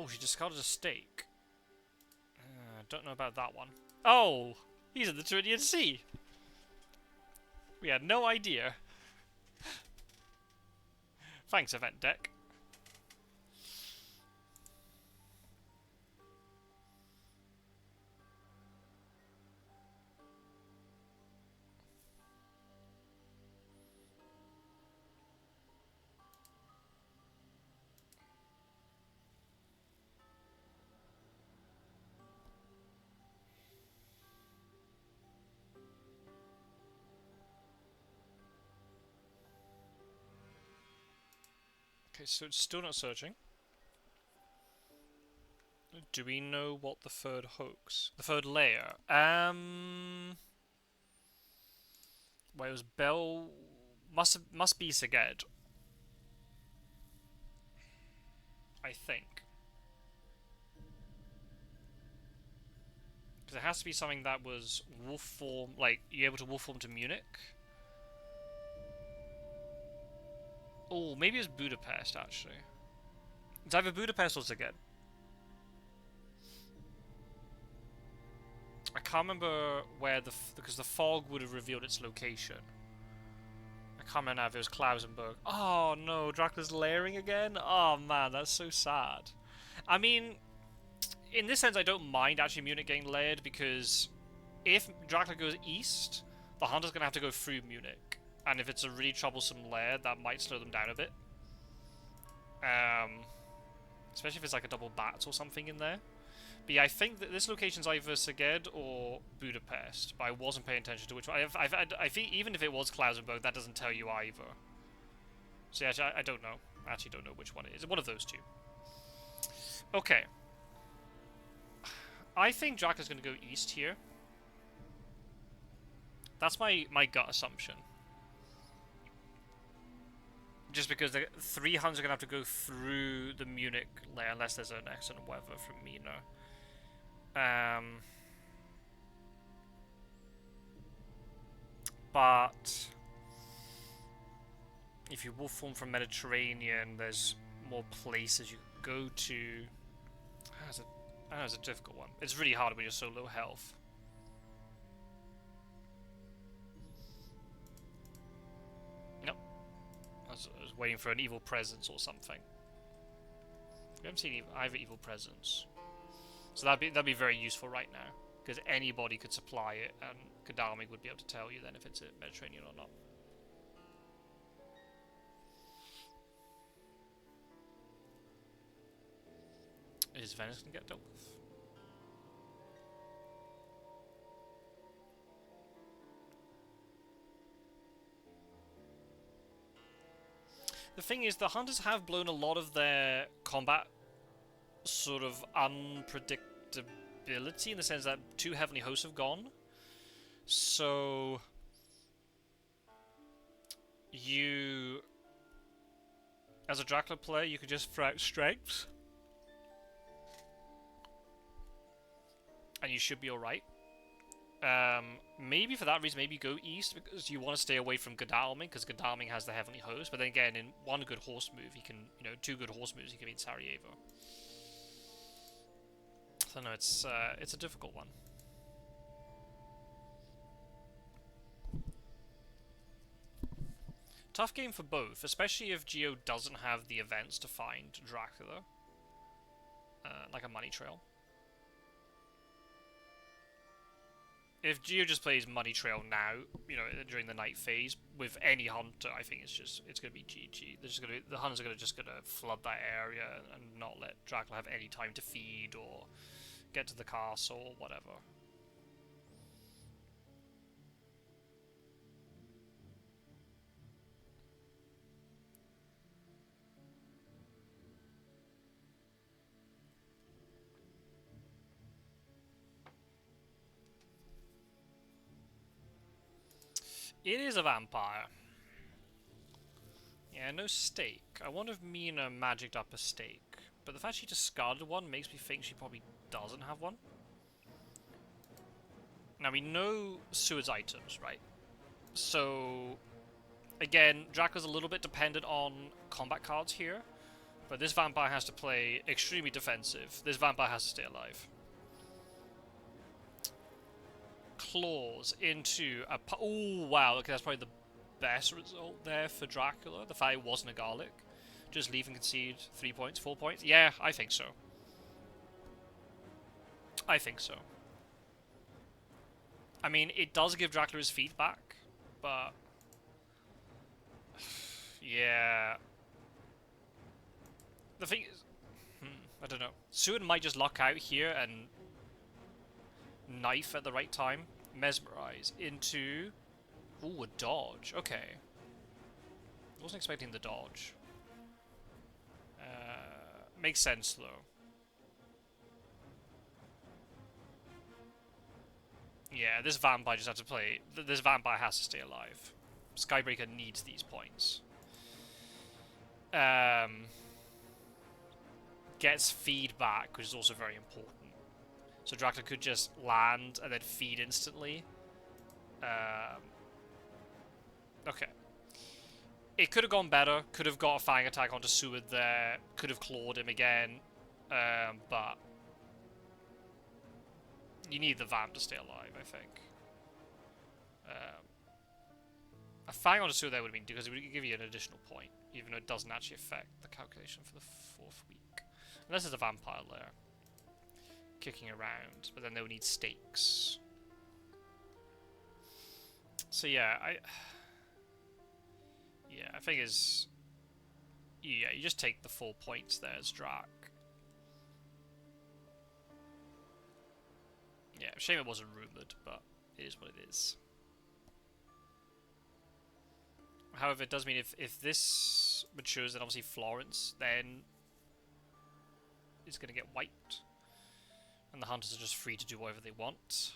Oh, she discarded a stake. Don't know about that one. Oh! He's in the Tyrrhenian Sea! We had no idea. Thanks, event deck. Okay, so it's still not searching. Do we know what the third hoax? The third layer? Well, it was Bell... Must be Seged. I think. Because it has to be something that was wolf form, like, you're able to wolf form to Munich. Oh, maybe it's Budapest, actually. It's either Budapest or Szeged. I can't remember where because the fog would have revealed its location. I can't remember now if it was Klausenberg. Oh no, Dracula's layering again? Oh man, that's so sad. I mean, in this sense I don't mind actually Munich getting layered, because if Dracula goes east, the Hunter's going to have to go through Munich. And if it's a really troublesome layer, that might slow them down a bit. Especially if it's like a double bats or something in there. But yeah, I think that this location's either Szeged or Budapest, but I wasn't paying attention to which one. I think even if it was Klausenberg, that doesn't tell you either. So yeah, I don't know. I actually don't know which one it is. One of those two. Okay. I think Dracula's going to go east here. That's my gut assumption. Just because the 3 Huns are going to have to go through the Munich layer, unless there's an excellent weather from Mina. But if you wolf form from Mediterranean, there's more places you can go to. I know it's a difficult one. It's really hard when you're so low health. Nope. I was waiting for an evil presence or something. We haven't seen either evil presence. So that'd be very useful right now, because anybody could supply it, and Godalming would be able to tell you then if it's a Mediterranean or not. Is Venice going to get dealt with? The thing is, the Hunters have blown a lot of their combat sort of unpredictability, in the sense that 2 Heavenly Hosts have gone. So you, as a Dracula player, you could just throw out strengths and you should be alright. Maybe for that reason, maybe go east, because you want to stay away from Godalming, because Godalming has the Heavenly Host. But then again, in one good horse move, he can, 2 good horse moves, he can beat Sarajevo. So no, it's a difficult one. Tough game for both, especially if Geo doesn't have the events to find Dracula, like a money trail. If Geo just plays Money Trail now, during the night phase with any hunter, I think it's gonna be GG. The hunters are just gonna flood that area and not let Dracula have any time to feed or get to the castle or whatever. It is a vampire. Yeah, no stake. I wonder if Mina magicked up a stake. But the fact she discarded one makes me think she probably doesn't have one. Now, we know Seward's items, right? So, again, Dracula's a little bit dependent on combat cards here. But this vampire has to play extremely defensive. This vampire has to stay alive. Claws into a... Oh, wow. Okay, that's probably the best result there for Dracula. The fact it wasn't a garlic. Just leave and concede 3 points, 4 points. Yeah, I think so. I think so. I mean, it does give Dracula his feet back, but... yeah... The thing is... I don't know. Seward might just luck out here and... knife at the right time. Mesmerize into... Ooh, a dodge. Okay. Wasn't expecting the dodge. Makes sense, though. Yeah, this vampire just has to play... This vampire has to stay alive. Skybreaker needs these points. Gets feedback, which is also very important. So Dracula could just land and then feed instantly. Okay. It could have gone better. Could have got a Fang attack onto Seward there. Could have clawed him again. But... you need the Vamp to stay alive, I think. A Fang onto Seward there would have been... because it would give you an additional point. Even though it doesn't actually affect the calculation for the 4th week. Unless there's a vampire lair. Kicking around. But then they would need stakes. So yeah, I think is... yeah, you just take the 4 points there as Drac. Yeah, shame it wasn't rumoured, but it is what it is. However, it does mean if this matures, then obviously Florence, then is going to get wiped. And the hunters are just free to do whatever they want.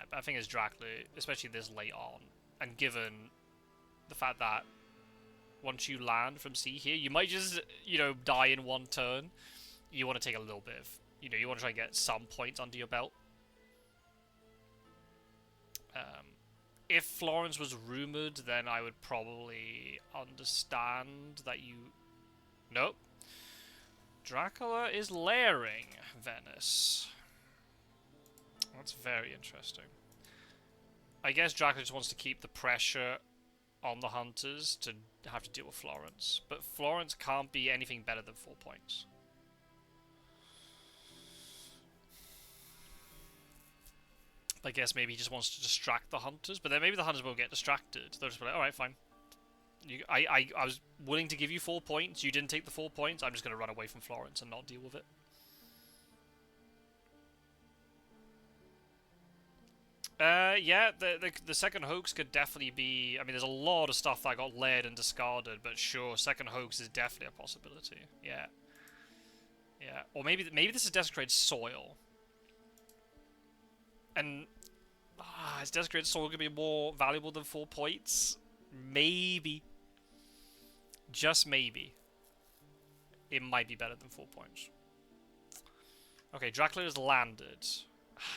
But I think as Dracula, especially this late on, and given the fact that once you land from sea here, you might just, you know, die in one turn. You want to take a little bit of, you know, you want to try and get some points under your belt. If Florence was rumoured, then I would probably understand that you... Nope. Dracula is layering Venice. That's very interesting. I guess Dracula just wants to keep the pressure on the hunters to have to deal with Florence. But Florence can't be anything better than 4 points. I guess maybe he just wants to distract the hunters, but then maybe the hunters won't get distracted. They'll just be like, alright, fine. I was willing to give you 4 points, you didn't take the 4 points, I'm just going to run away from Florence and not deal with it. Yeah, the second hoax could definitely be... I mean, there's a lot of stuff that got layered and discarded, but sure, second hoax is definitely a possibility. Yeah. Yeah. Or maybe this is desecrated soil. And... is desecrated soil going to be more valuable than 4 points? Maybe. Just maybe. It might be better than 4 points. Okay, Dracula has landed.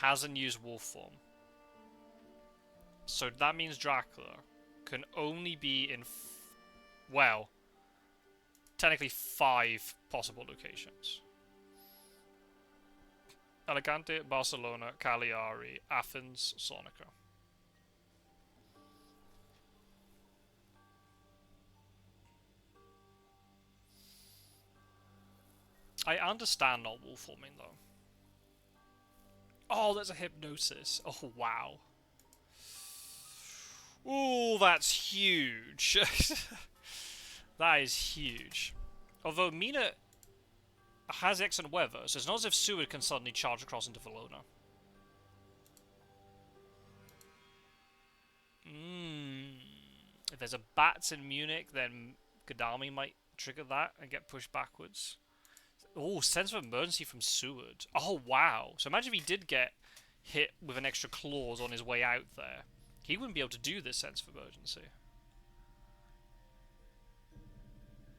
Hasn't used wolf form. So that means Dracula can only be in, well, technically 5 possible locations. Alicante, Barcelona, Cagliari, Athens, Sonica. I understand not wolf forming though. Oh, there's a hypnosis. Oh, wow. Ooh, that's huge. That is huge. Although Mina has excellent weather, so it's not as if Seward can suddenly charge across into Valona. If there's a bats in Munich, then Gadami might trigger that and get pushed backwards. Oh, sense of emergency from Seward. Oh, wow. So imagine if he did get hit with an extra clause on his way out there. He wouldn't be able to do this sense of emergency.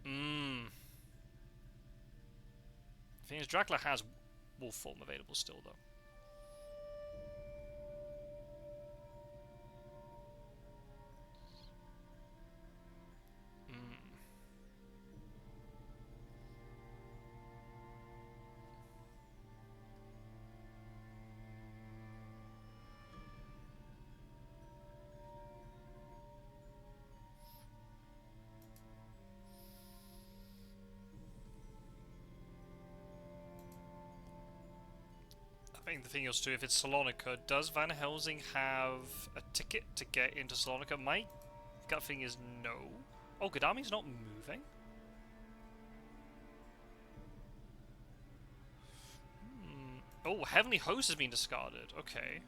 The thing is, Dracula has wolf form available still, though. I think the thing is too, if it's Salonika, does Van Helsing have a ticket to get into Salonika? My gut feeling is no. Oh, Godami's not moving? Oh, Heavenly Host has been discarded. Okay.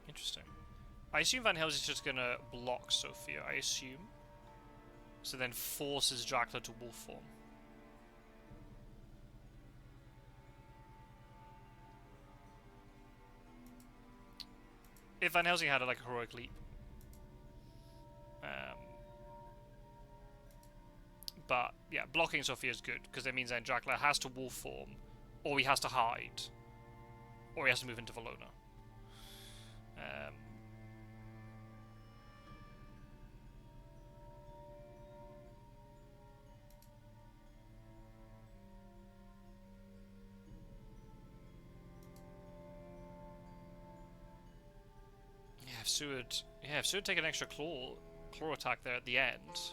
Interesting. I assume Van Helsing's just gonna block Sophia, I assume. So then forces Dracula to wolf form. If Van Helsing had like a heroic leap. But yeah, blocking Sophia is good because it means then Dracula has to wolf form, or he has to hide, or he has to move into Valona. If Seward take an extra claw attack there at the end.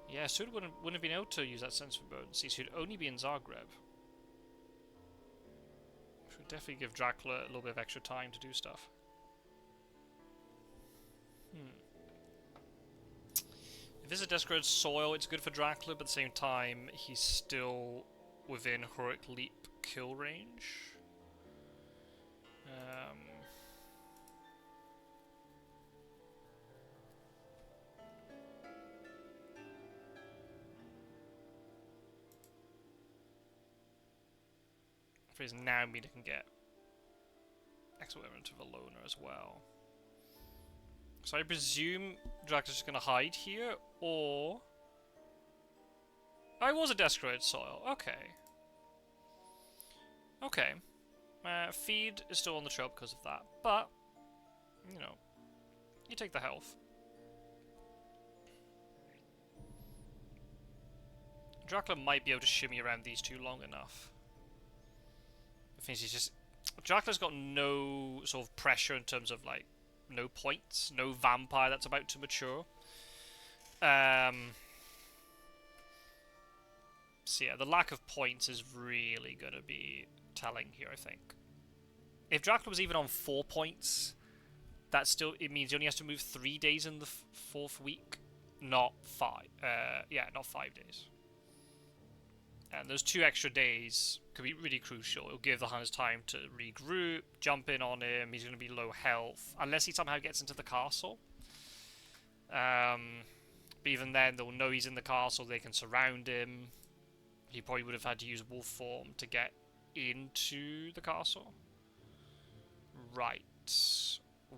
Yeah, Seward wouldn't have been able to use that sense of urgency, so he'd only be in Zagreb. Which would definitely give Dracula a little bit of extra time to do stuff. If it's a Desecrated Soil, it's good for Dracula, but at the same time, he's still within heroic leap kill range. For his now meter can get Excellent into Valona as well. So I presume Dracula's just gonna hide here, or I was a Desecrated Soil. Okay. Okay. Feed is still on the trail because of that, but you know, you take the health. Dracula might be able to shimmy around these two long enough. The thing is, he's just Dracula's got no sort of pressure in terms of like no points, no vampire that's about to mature. So yeah, the lack of points is really gonna be telling here, I think. If Dracula was even on 4 points, that still it means he only has to move 3 days in the 4th week, not 5. Yeah, not 5 days. And those 2 extra days could be really crucial. It'll give the hunters time to regroup, jump in on him. He's going to be low health, unless he somehow gets into the castle. But even then, they'll know he's in the castle. They can surround him. He probably would have had to use wolf form to get into the castle. Right.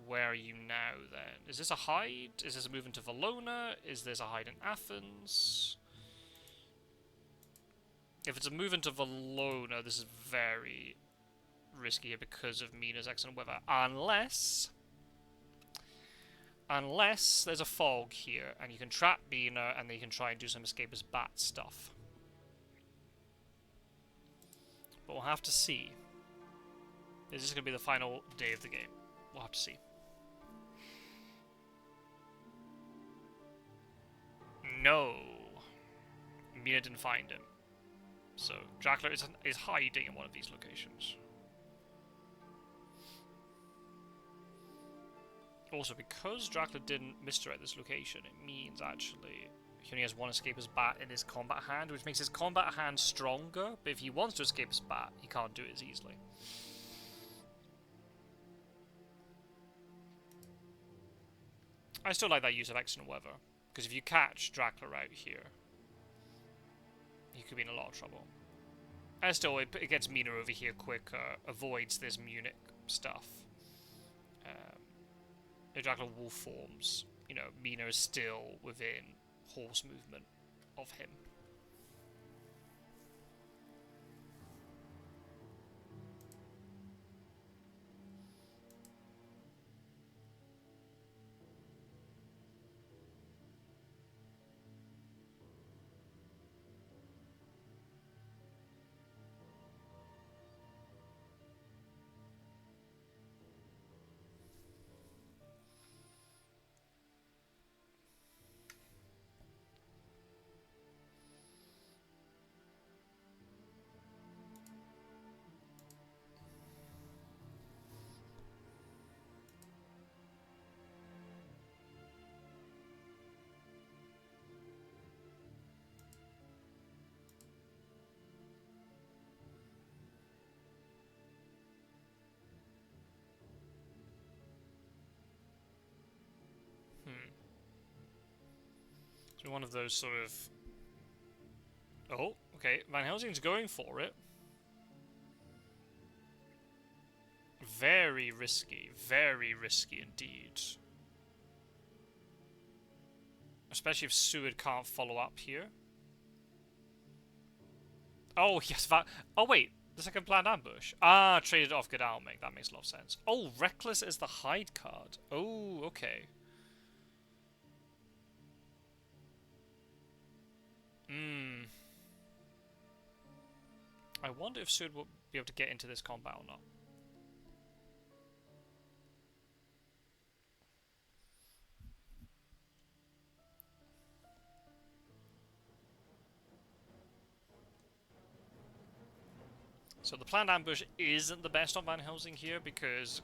Where are you now, then? Is this a hide? Is this a move into Valona? Is this a hide in Athens? If it's a move into Valona, this is very risky here because of Mina's excellent weather. Unless there's a fog here, and you can trap Mina, and then you can try and do some escapist bat stuff. But we'll have to see. Is this going to be the final day of the game? We'll have to see. No. Mina didn't find him. So, Dracula is hiding in one of these locations. Also, because Dracula didn't misdirect this location, it means actually he only has 1 escapist bat in his combat hand, which makes his combat hand stronger, but if he wants to escape his bat, he can't do it as easily. I still like that use of excellent weather, because if you catch Dracula out here, he could be in a lot of trouble. And still, it gets Mina over here quicker, avoids this Munich stuff. If Dracula wolf forms, you know, Mina is still within horse movement of him. So one of those sort of... Oh, okay. Van Helsing's going for it. Very risky indeed. Especially if Seward can't follow up here. Oh, yes, that... Oh, wait. The second planned ambush. Ah, traded off Godalming. That makes a lot of sense. Oh, Reckless is the hide card. Oh, okay. Hmm. I wonder if Seward will be able to get into this combat or not. So the planned ambush isn't the best on Van Helsing here because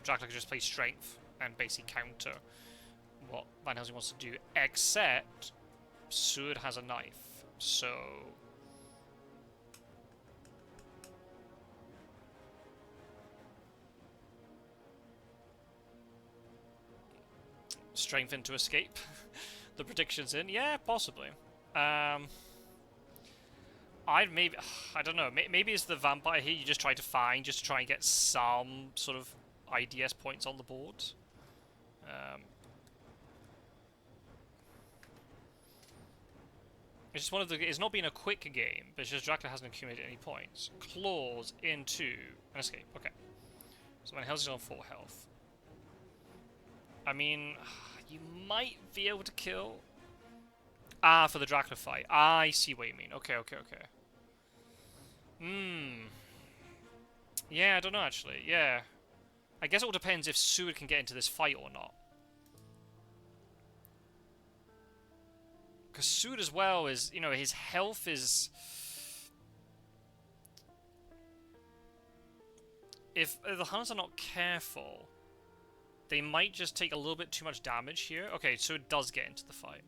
Dracula can just play strength and basically counter what Van Helsing wants to do, except Seward has a knife, so... Strength into escape. The prediction's in. Yeah, possibly. I don't know. Maybe it's the vampire here you just try to find, just to try and get some sort of IDS points on the board. It's just one of the... It's not been a quick game, but it's just Dracula hasn't accumulated any points. Claws into an escape. Okay. So Van Helsing's on 4 health. I mean, you might be able to kill... Ah, for the Dracula fight. I see what you mean. Okay. Yeah, I don't know, actually. Yeah. I guess it all depends if Seward can get into this fight or not. Because Seward as well is, you know, his health is... If the Hunters are not careful, they might just take a little bit too much damage here. Okay, so it does get into the fight.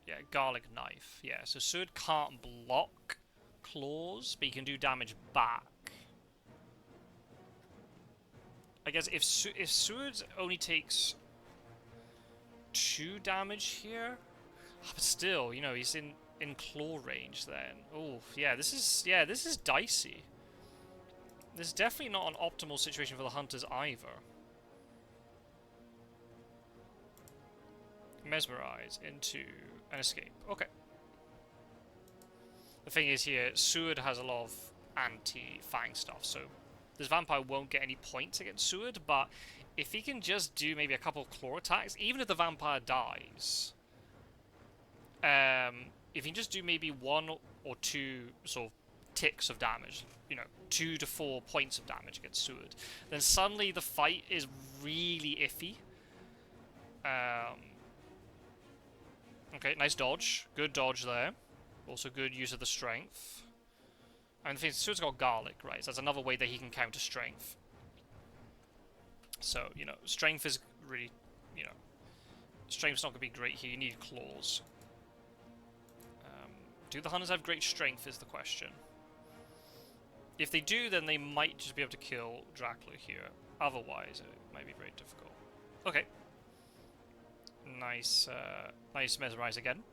Yeah, garlic knife. Yeah, so Seward can't block claws, but he can do damage back. I guess if Seward only takes 2 damage here, but still, you know, he's in claw range then. Oh, yeah, this is dicey. This is definitely not an optimal situation for the Hunters either. Mesmerize into an escape. Okay. The thing is here, Seward has a lot of anti-fang stuff, so this vampire won't get any points against Seward, but if he can just do maybe a couple of claw attacks, even if the vampire dies, if he can just do maybe 1 or 2 sort of ticks of damage, you know, 2 to 4 points of damage against Seward, then suddenly the fight is really iffy. Okay, nice dodge. Good dodge there. Also good use of the strength. And the thing is, Seward's got garlic, right? So that's another way that he can counter strength. So, you know, strength is really, you know, strength's not going to be great here. You need claws. Do the Hunters have great strength is the question. If they do, then they might just be able to kill Dracula here. Otherwise, it might be very difficult. Okay. Nice, nice mesmerize again.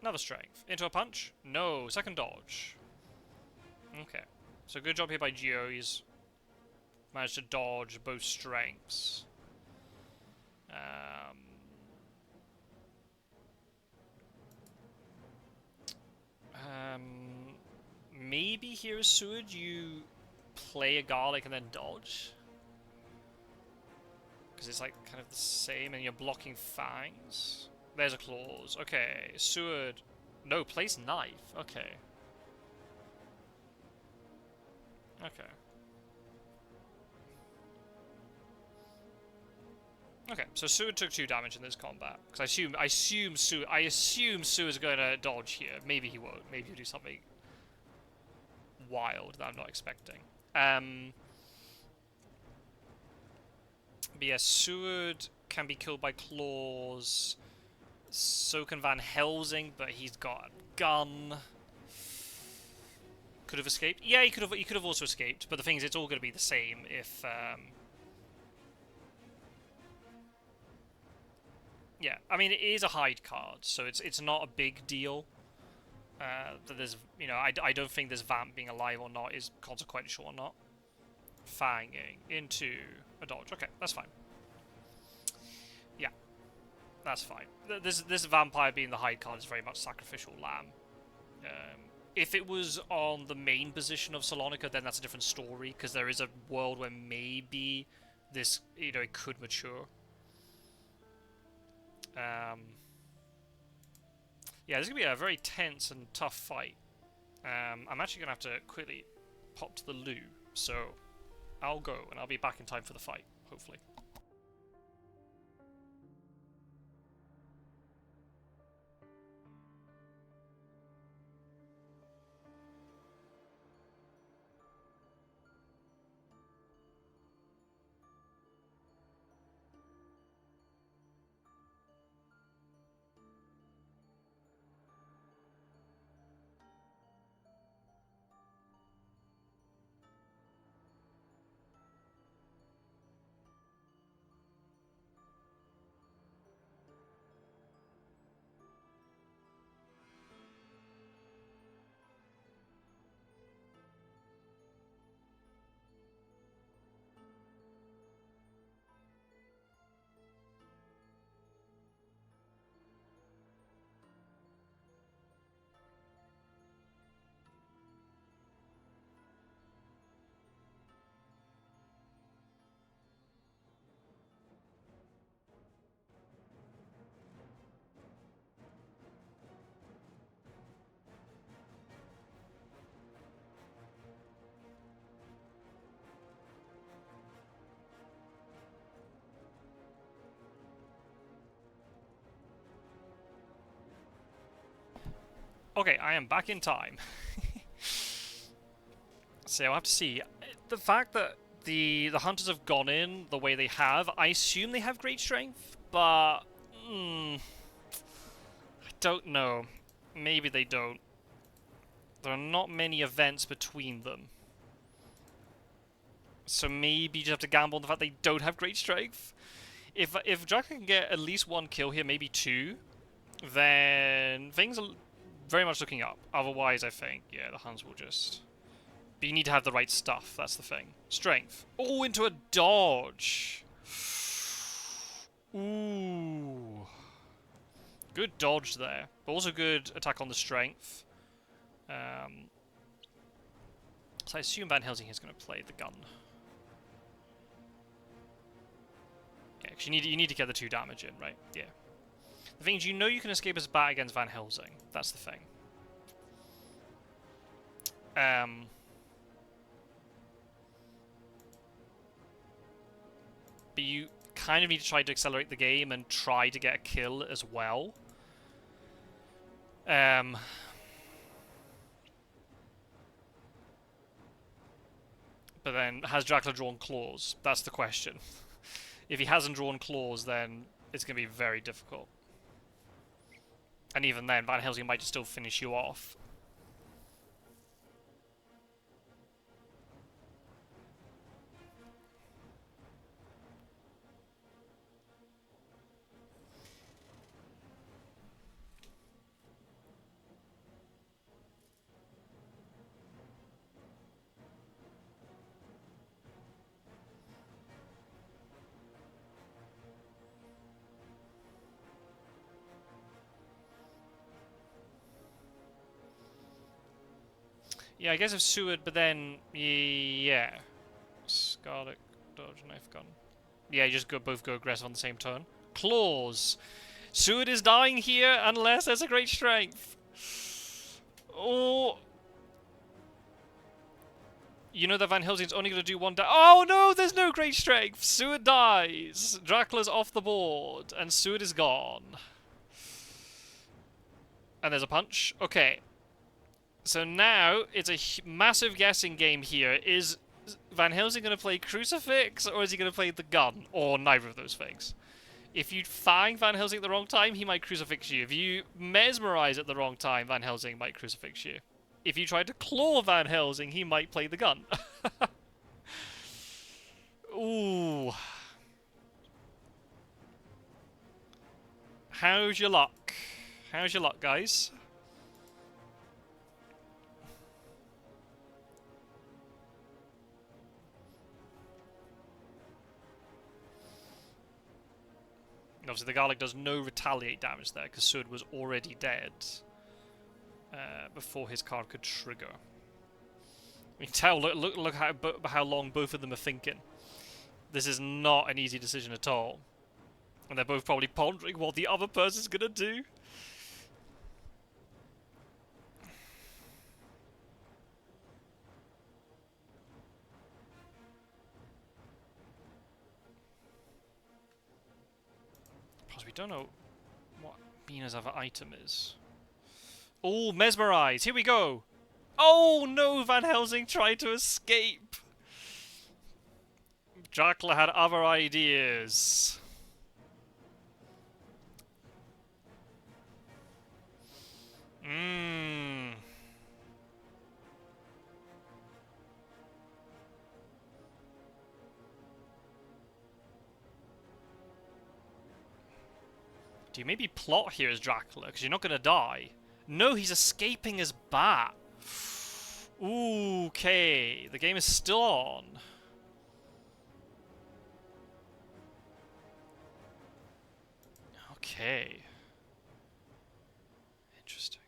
Another strength. Into a punch? No. Second dodge. Okay. So good job here by Gio. He's managed to dodge both strengths. Maybe here is Seward, you play a garlic and then dodge. Because it's like kind of the same and you're blocking fangs. There's a claws. Okay, Seward. No, place knife. Okay. Okay. Okay, so Seward took 2 damage in this combat. Because I assume Seward's going to dodge here. Maybe he won't. Maybe he'll do something wild that I'm not expecting. But yeah, Seward can be killed by claws. So can Van Helsing, but he's got a gun. Could have escaped. Yeah, he could have also escaped. But the thing is, it's all going to be the same if. Yeah, I mean it is a hide card, so it's not a big deal. That there's, you know, I don't think this Vamp being alive or not is consequential or not. Fanging into a dodge. Okay, that's fine. Yeah, that's fine. This vampire being the hide card is very much sacrificial lamb. If it was on the main position of Salonica, then that's a different story, because there is a world where maybe this, you know, it could mature. Yeah, this is going to be a very tense and tough fight. I'm actually going to have to quickly pop to the loo, so I'll go, and I'll be back in time for the fight, hopefully. Okay, I am back in time. So I'll have to see. The fact that the hunters have gone in the way they have, I assume they have great strength, but I don't know. Maybe they don't. There are not many events between them. So maybe you just have to gamble on the fact they don't have great strength. If Dracula can get at least 1 kill here, maybe 2, then things are very much looking up. Otherwise, I think, yeah, the Huns will just... But you need to have the right stuff, that's the thing. Strength. Oh, into a dodge! Ooh. Good dodge there. But also good attack on the strength. So I assume Van Helsing is going to play the gun. Yeah, because you need to get the 2 damage in, right? Yeah. The thing is, you know you can escape as a bat against Van Helsing. That's the thing. But you kind of need to try to accelerate the game and try to get a kill as well. But then, has Dracula drawn claws? That's the question. If he hasn't drawn claws, then it's going to be very difficult. And even then, Van Helsing might still finish you off. Yeah, I guess if Seward, but then, yeah. Scarlet, dodge, knife gun. Yeah, you just both go aggressive on the same turn. Claws! Seward is dying here unless there's a great strength. Oh! You know that Van Helsing's only going to do one Oh no, there's no great strength! Seward dies! Dracula's off the board, and Seward is gone. And there's a punch. Okay. So now, it's a massive guessing game here. Is Van Helsing going to play Crucifix, or is he going to play the gun? Or neither of those things. If you fang Van Helsing at the wrong time, he might Crucifix you. If you mesmerize at the wrong time, Van Helsing might Crucifix you. If you try to claw Van Helsing, he might play the gun. Ooh. How's your luck? How's your luck, guys? Obviously, the Garlic does no retaliate damage there, because Sud was already dead before his card could trigger. You can tell, look how long both of them are thinking. This is not an easy decision at all. And they're both probably pondering what the other person's gonna do. Plus, we don't know what Bina's other item is. Oh, Mesmerize! Here we go! Oh no, Van Helsing tried to escape! Dracula had other ideas. Do you maybe plot here as Dracula, because you're not going to die? No, he's escaping as Bat. Ooh, okay, the game is still on. Okay. Interesting.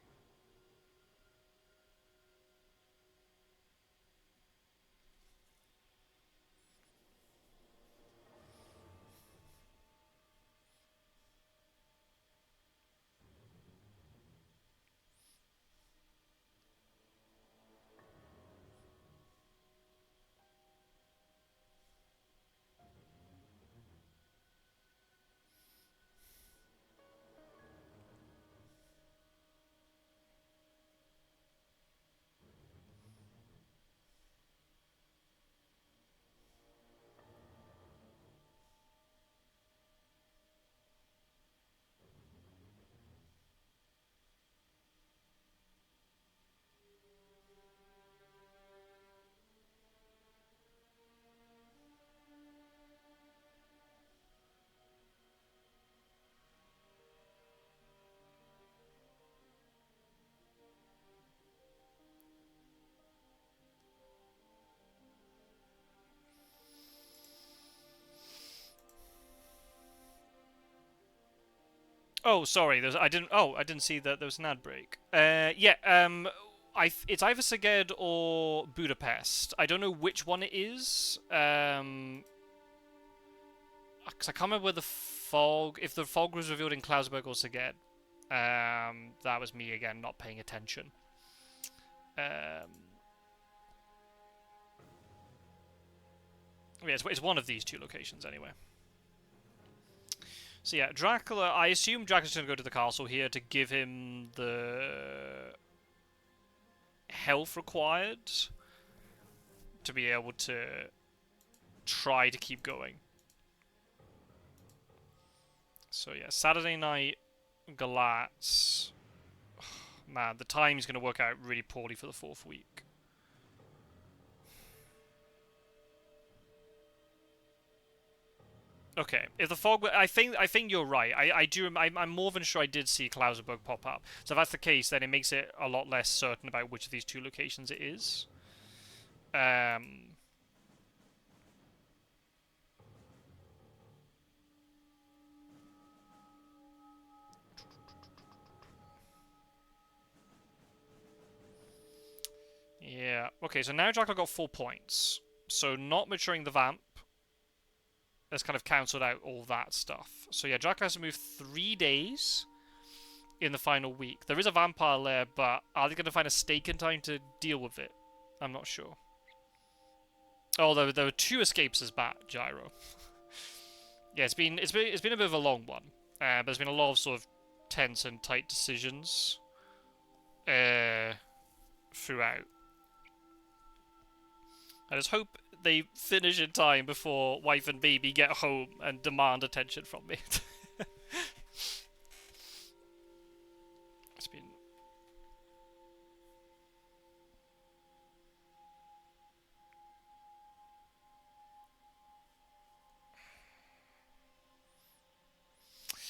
Oh, sorry. I didn't see that there was an ad break. Yeah. It's either Szeged or Budapest. I don't know which one it is. Because I can't remember where the fog. If the fog was revealed in Klausberg or Szeged. That was me again, not paying attention. Yeah, it's one of these two locations anyway. So yeah, Dracula, I assume Dracula's going to go to the castle here to give him the health required to be able to try to keep going. So yeah, Saturday night, Galatz. Man, the time's going to work out really poorly for the 4th week. Okay, if the fog, I think you're right. I'm more than sure I did see Klausenberg pop up. So if that's the case, then it makes it a lot less certain about which of these two locations it is. Yeah. Okay, so now Dracula got 4 points. So not maturing the vamp has kind of cancelled out all that stuff. So yeah, Dracula has to move 3 days in the final week. There is a vampire lair, but are they going to find a stake in time to deal with it? I'm not sure. Oh, there were 2 escapes as bat gyro. Yeah, it's been a bit of a long one, but there's been a lot of sort of tense and tight decisions throughout. I just hope they finish in time before wife and baby get home and demand attention from me. It's been...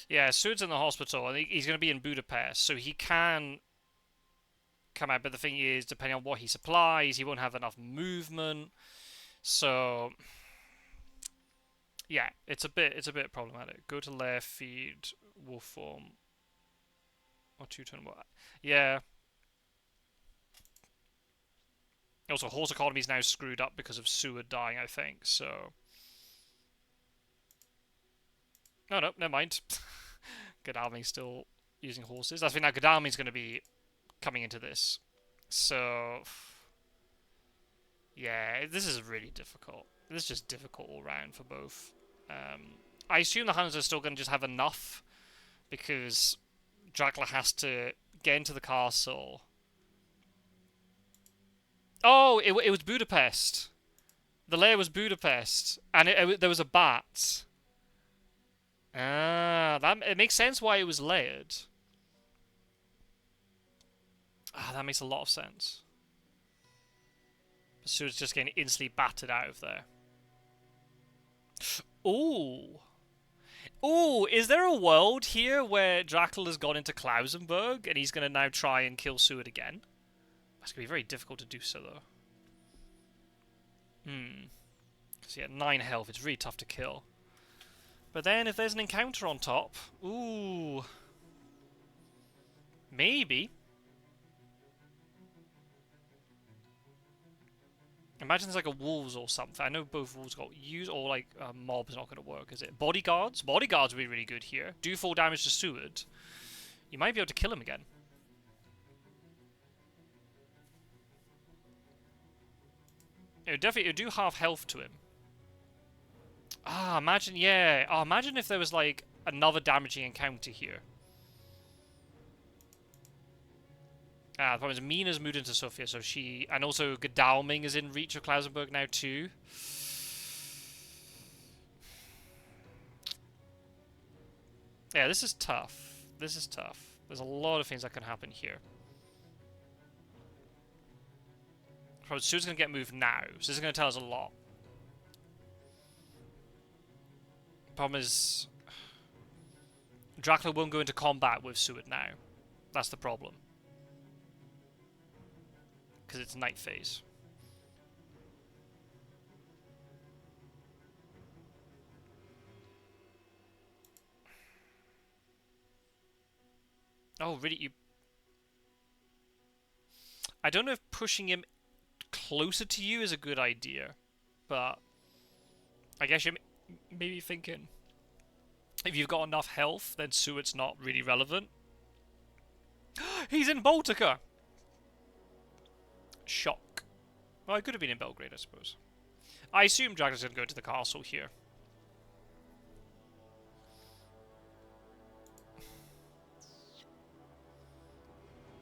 Yeah, Sud's in the hospital, and he's going to be in Budapest, so he can come out, but the thing is, depending on what he supplies, he won't have enough movement, so... Yeah, it's a bit problematic. Go to left, feed, wolf form. Or 2-turn what? Yeah. Also, horse economy is now screwed up because of Seward dying, I think, so... No, never mind. Godalming's still using horses. I think now Godalming's going to be coming into this. So... Yeah, this is really difficult. This is just difficult all round for both. I assume the Hunters are still going to just have enough, because Dracula has to get into the castle. Oh, it was Budapest. The lair was Budapest, and there was a bat. Ah, it makes sense why it was layered. Ah, that makes a lot of sense. So it's just getting instantly battered out of there. Ooh. Ooh, is there a world here where Dracula's gone into Klausenberg and he's going to now try and kill Seward again? That's going to be very difficult to do so, though. Because he had 9 health, it's really tough to kill. But then if there's an encounter on top... Ooh. Maybe. Imagine there's like a wolves or something. I know both wolves got used, or like mob's not going to work, is it? Bodyguards? Bodyguards would be really good here. Do 4 damage to Seward. You might be able to kill him again. It would do half health to him. Ah, imagine, yeah. Oh, imagine if there was like another damaging encounter here. Ah, the problem is Mina's moved into Sofia, so she... And also Godalming is in reach of Klausenberg now too. Yeah, this is tough. This is tough. There's a lot of things that can happen here. Probably Sue's going to get moved now, so this is going to tell us a lot. Problem is... Dracula won't go into combat with Seward now. That's the problem. Because it's night phase. Oh, really? You... I don't know if pushing him closer to you is a good idea, but I guess you're maybe thinking if you've got enough health, then Seward's not really relevant. He's in Baltica! Shock. Well, I could have been in Belgrade, I suppose. I assume Dracula's going to go to the castle here.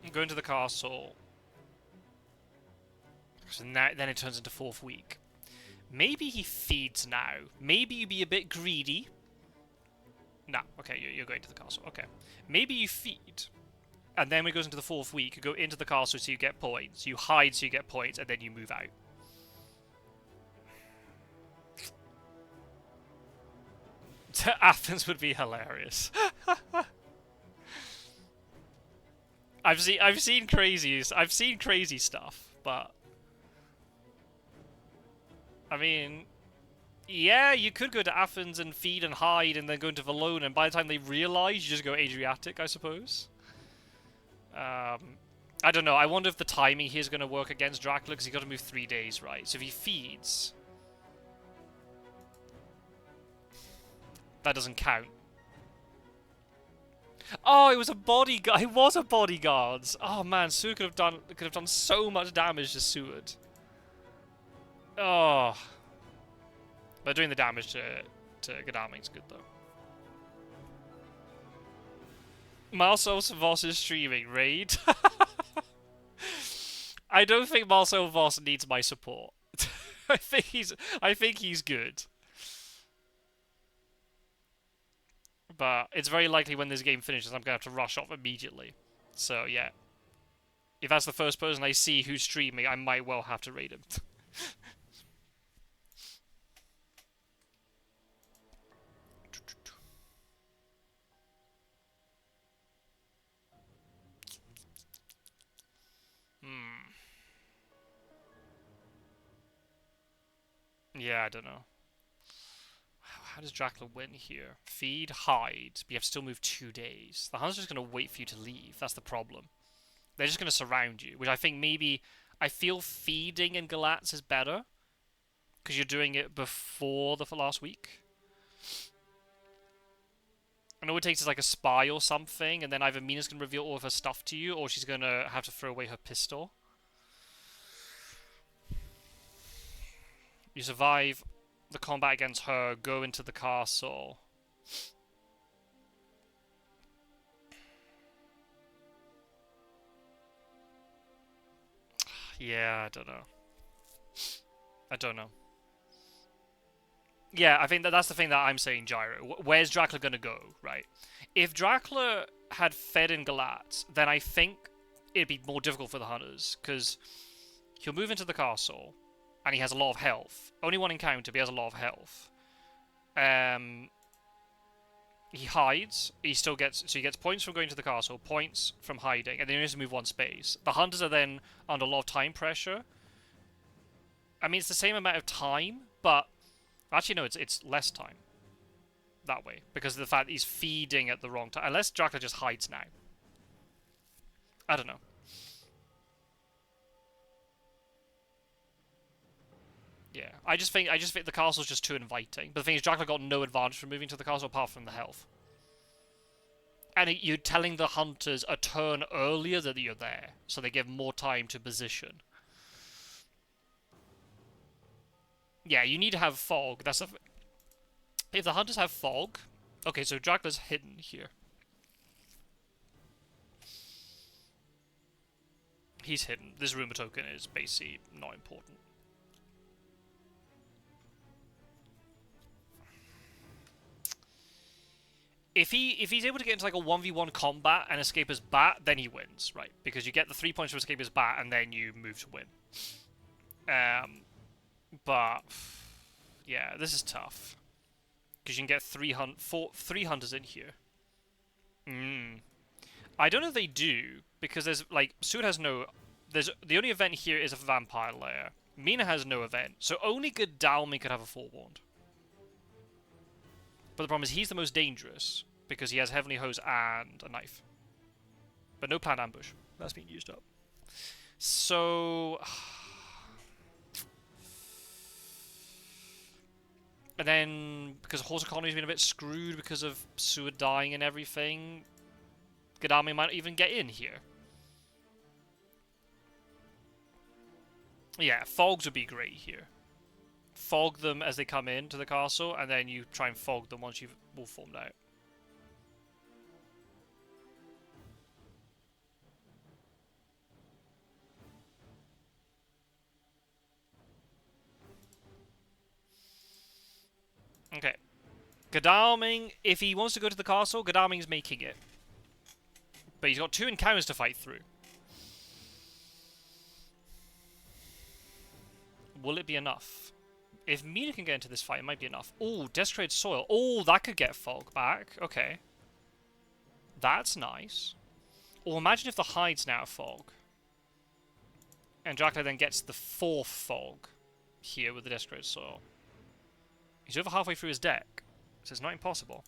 I'm going to the castle. So now, then it turns into 4th week. Maybe he feeds now. Maybe you be a bit greedy. No, okay, you're going to the castle. Okay. Maybe you feed. And then when it goes into the 4th week, you go into the castle so you get points. You hide so you get points, and then you move out. Athens would be hilarious. I've seen crazy stuff, but I mean, yeah, you could go to Athens and feed and hide, and then go into Valona, and by the time they realise, you just go Adriatic, I suppose. I don't know. I wonder if the timing here is going to work against Dracula, because he's got to move 3 days, right? So if he feeds, that doesn't count. Oh, it was a bodyguard. It was a bodyguard. Oh man, Seward could have done so much damage to Seward. Oh, But doing the damage to Godalming's good, though. Marcel Voss is streaming. Raid? I don't think Marcel Voss needs my support. I think he's good. But it's very likely when this game finishes, I'm going to have to rush off immediately. So, yeah. If that's the first person I see who's streaming, I might well have to raid him. Yeah, I don't know. How does Dracula win here? Feed, hide, but you have to still move 2 days. The Hunt's just going to wait for you to leave. That's the problem. They're just going to surround you, which I think maybe... I feel feeding in Galatz is better, because you're doing it before the last week. And all it takes is like a spy or something, and then either Mina's going to reveal all of her stuff to you, or she's going to have to throw away her pistol. You survive the combat against her, go into the castle. Yeah, I don't know. I don't know. Yeah, I think that's the thing that I'm saying, Gyro. Where's Dracula gonna go, right? If Dracula had fed in Galatz, then I think it'd be more difficult for the Hunters, because he'll move into the castle, and he has a lot of health. Only one encounter, but he has a lot of health. He hides. He still gets... So he gets points from going to the castle, points from hiding, and then he has to move 1 space. The Hunters are then under a lot of time pressure. I mean, it's the same amount of time, but... Actually, no, it's less time. That way. Because of the fact that he's feeding at the wrong time. Unless Dracula just hides now. I don't know. Yeah, I just think the castle's just too inviting. But the thing is, Dracula got no advantage from moving to the castle apart from the health. And you're telling the Hunters a turn earlier that you're there, so they give more time to position. Yeah, you need to have fog. That's the... If the Hunters have fog... Okay, so Dracula's hidden here. He's hidden. This rumor token is basically not important. If he's able to get into like a 1v1 combat and escape as Bat, then he wins, right? Because you get the 3 points to escape as Bat, and then you move to win. But yeah, this is tough because you can get 3 Hunters in here. I don't know if they do, because there's like Suit has no. There's the only event here is a vampire lair. Mina has no event, so only Godalming could have a forewarned. But the problem is he's the most dangerous, because he has Heavenly Hose and a knife. But no planned ambush. That's been used up. So... And then, because Horse Economy's been a bit screwed because of Seward dying and everything, Godalming might even get in here. Yeah, fogs would be great here. Fog them as they come into the castle, and then you try and fog them once you've all formed out. Okay. Godalming, if he wants to go to the castle, Godalming's making it. But he's got 2 encounters to fight through. Will it be enough? If Mina can get into this fight, it might be enough. Oh, Desecrated Soil. Oh, that could get fog back. Okay. That's nice. Or imagine if the hide's now fog. And Dracula then gets the 4th fog here with the Desecrated Soil. He's over halfway through his deck, so it's not impossible.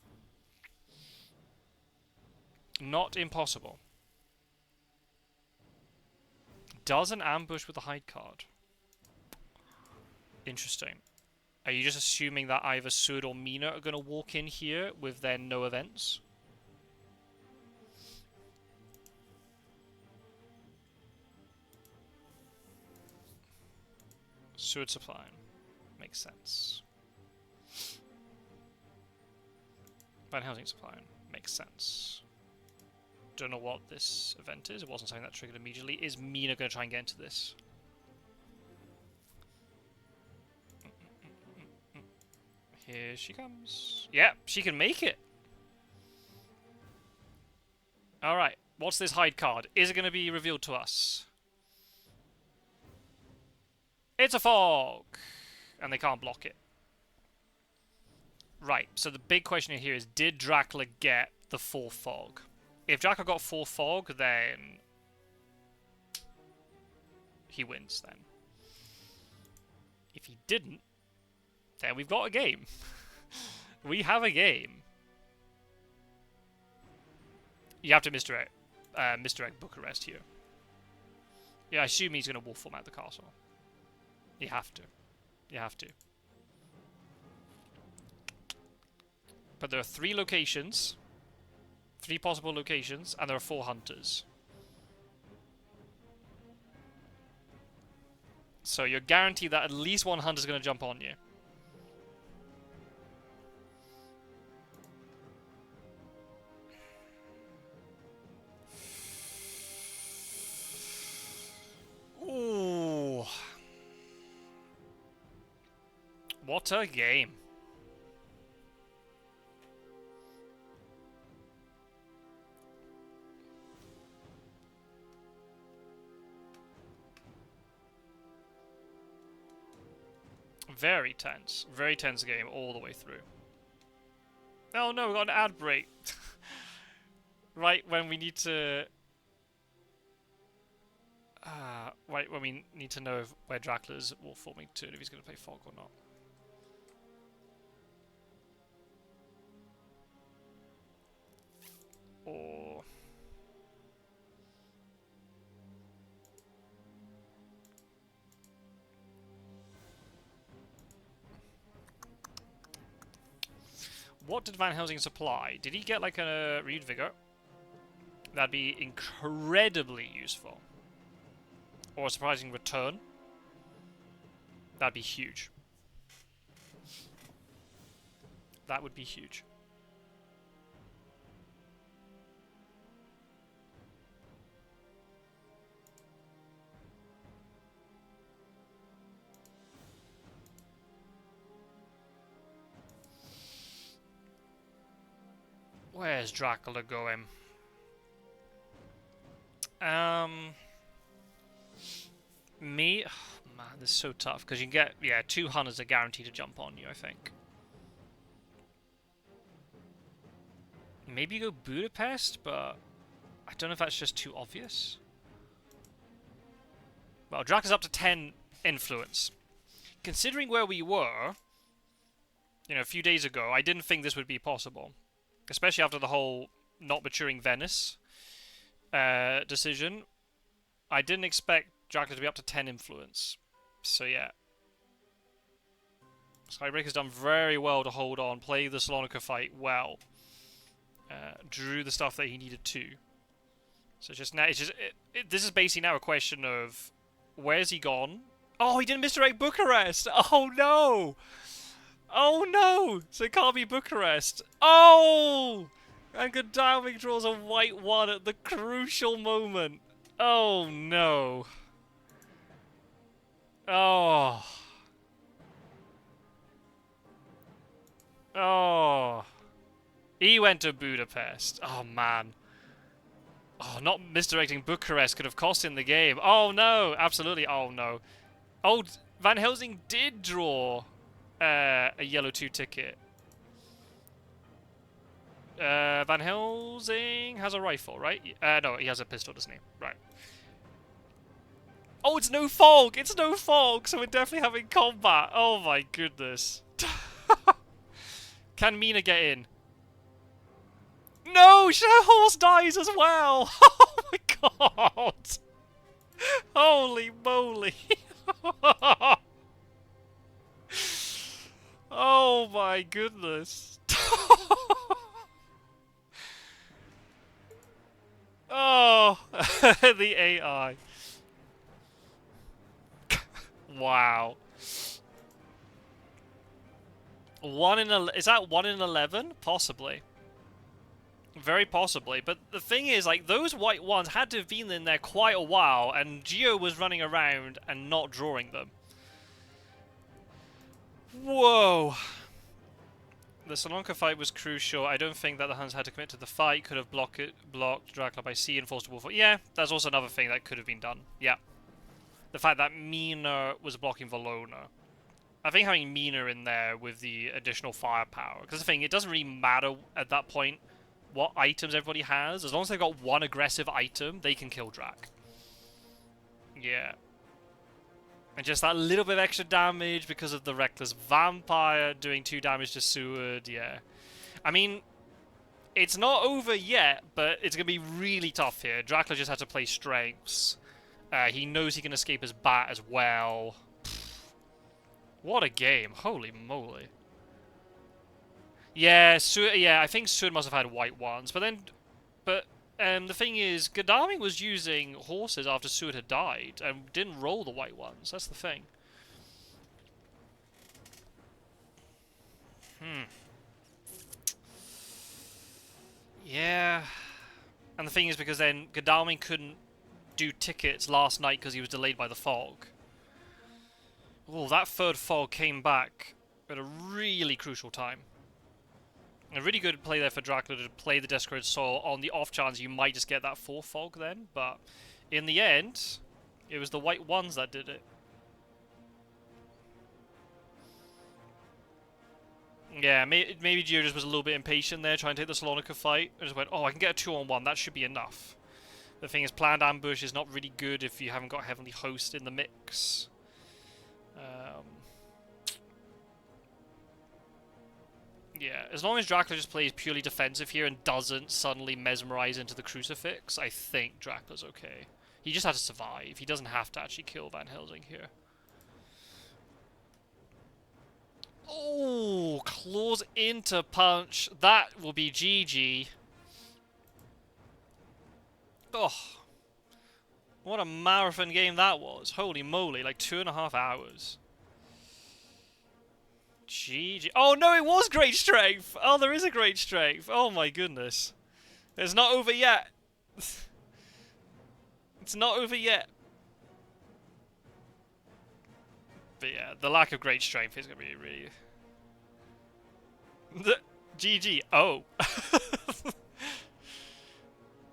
Not impossible. Does an ambush with the hide card? Interesting. Are you just assuming that either Sud or Mina are going to walk in here with their no events? Sud supply. Makes sense. Van Helsing supply makes sense. Don't know what this event is. It wasn't something that triggered immediately. Is Mina going to try and get into this? Here she comes. Yeah, she can make it. Alright, what's this hide card? Is it going to be revealed to us? It's a fog! And they can't block it. Right, so the big question here is, did Dracula get the full fog? If Dracula got full fog, then he wins then. If he didn't, then we've got a game. We have a game. You have to misdirect Bucharest here. Yeah, I assume he's going to wolf format the castle. You have to. You have to. But there are 3 locations. 3 possible locations, and there are 4 hunters. So you're guaranteed that at least one hunter's going to jump on you. Ooh. What a game. Very tense game all the way through. Oh no, we got an ad break. Right when we need to... right when we need to know where Dracula's wolf forming to, if he's going to play Fog or not. Or... what did Van Helsing supply? Did he get like a renewed vigor? That'd be incredibly useful. Or a surprising return. That'd be huge. That would be huge. Where's Dracula going? Me? Oh, man, this is so tough. Because you can get, yeah, 2 hunters are guaranteed to jump on you, I think. Maybe you go Budapest, but I don't know if that's just too obvious. Well, Dracula's up to 10 influence. Considering where we were, you know, a few days ago, I didn't think this would be possible. Especially after the whole not maturing Venice decision. I didn't expect Dracula to be up to 10 influence. So yeah. Skybreaker's done very well to hold on, play the Salonika fight well. Drew the stuff that he needed to. So it's just now, this is basically now a question of, where's he gone? Oh, he didn't misdirect Bucharest! Oh no! Oh no! So it can't be Bucharest. Oh! And Godalming draws a white 1 at the crucial moment. Oh no. Oh. Oh. He went to Budapest. Oh man. Oh, not misdirecting Bucharest could have cost him the game. Oh no! Absolutely. Oh no. Oh, Van Helsing did draw a yellow 2 ticket. Van Helsing has a rifle, right? No, he has a pistol, doesn't he? Right. Oh, it's no fog! It's no fog! So we're definitely having combat. Oh my goodness. Can Mina get in? No! Horse dies as well! Oh my god! Holy moly! Oh my goodness. Oh, the AI. Wow. Is that 1 in 11? Possibly. Very possibly. But the thing is, like, those white ones had to have been in there quite a while, and Geo was running around and not drawing them. Whoa. The Salonka fight was crucial. I don't think that the Huns had to commit to the fight. Could have blocked Dracula by sea and forced a wolf. Yeah, that's also another thing that could have been done. Yeah. The fact that Mina was blocking Valona. I think having Mina in there with the additional firepower. Because the thing, it doesn't really matter at that point what items everybody has. As long as they've got one aggressive item, they can kill Drac. Yeah. And just that little bit of extra damage because of the Reckless Vampire doing 2 damage to Seward, yeah. I mean, it's not over yet, but it's going to be really tough here. Dracula just has to play strengths. He knows he can escape his bat as well. What a game. Holy moly. Yeah, I think Seward must have had white ones. But the thing is, Godalming was using horses after Seward had died and didn't roll the white ones. That's the thing. Yeah. And the thing is, because then Godalming couldn't do tickets last night because he was delayed by the fog. Oh, that third fog came back at a really crucial time. A really good play there for Dracula to play the Desecrated Soul on the off chance you might just get that 4th fog then, but in the end, it was the white ones that did it. Yeah, maybe Gio just was a little bit impatient there, trying to take the Salonika fight. I just went, oh, I can get a 2-on-1, that should be enough. The thing is, planned ambush is not really good if you haven't got Heavenly Host in the mix. Yeah, as long as Dracula just plays purely defensive here and doesn't suddenly mesmerize into the Crucifix, I think Dracula's okay. He just has to survive. He doesn't have to actually kill Van Helsing here. Oh, claws into punch. That will be GG. Oh, what a marathon game that was. Holy moly, like 2.5 hours. GG. Oh no, it was great strength! Oh, there is a great strength. Oh my goodness. It's not over yet. It's not over yet. But yeah, the lack of great strength is going to be really... GG. Oh.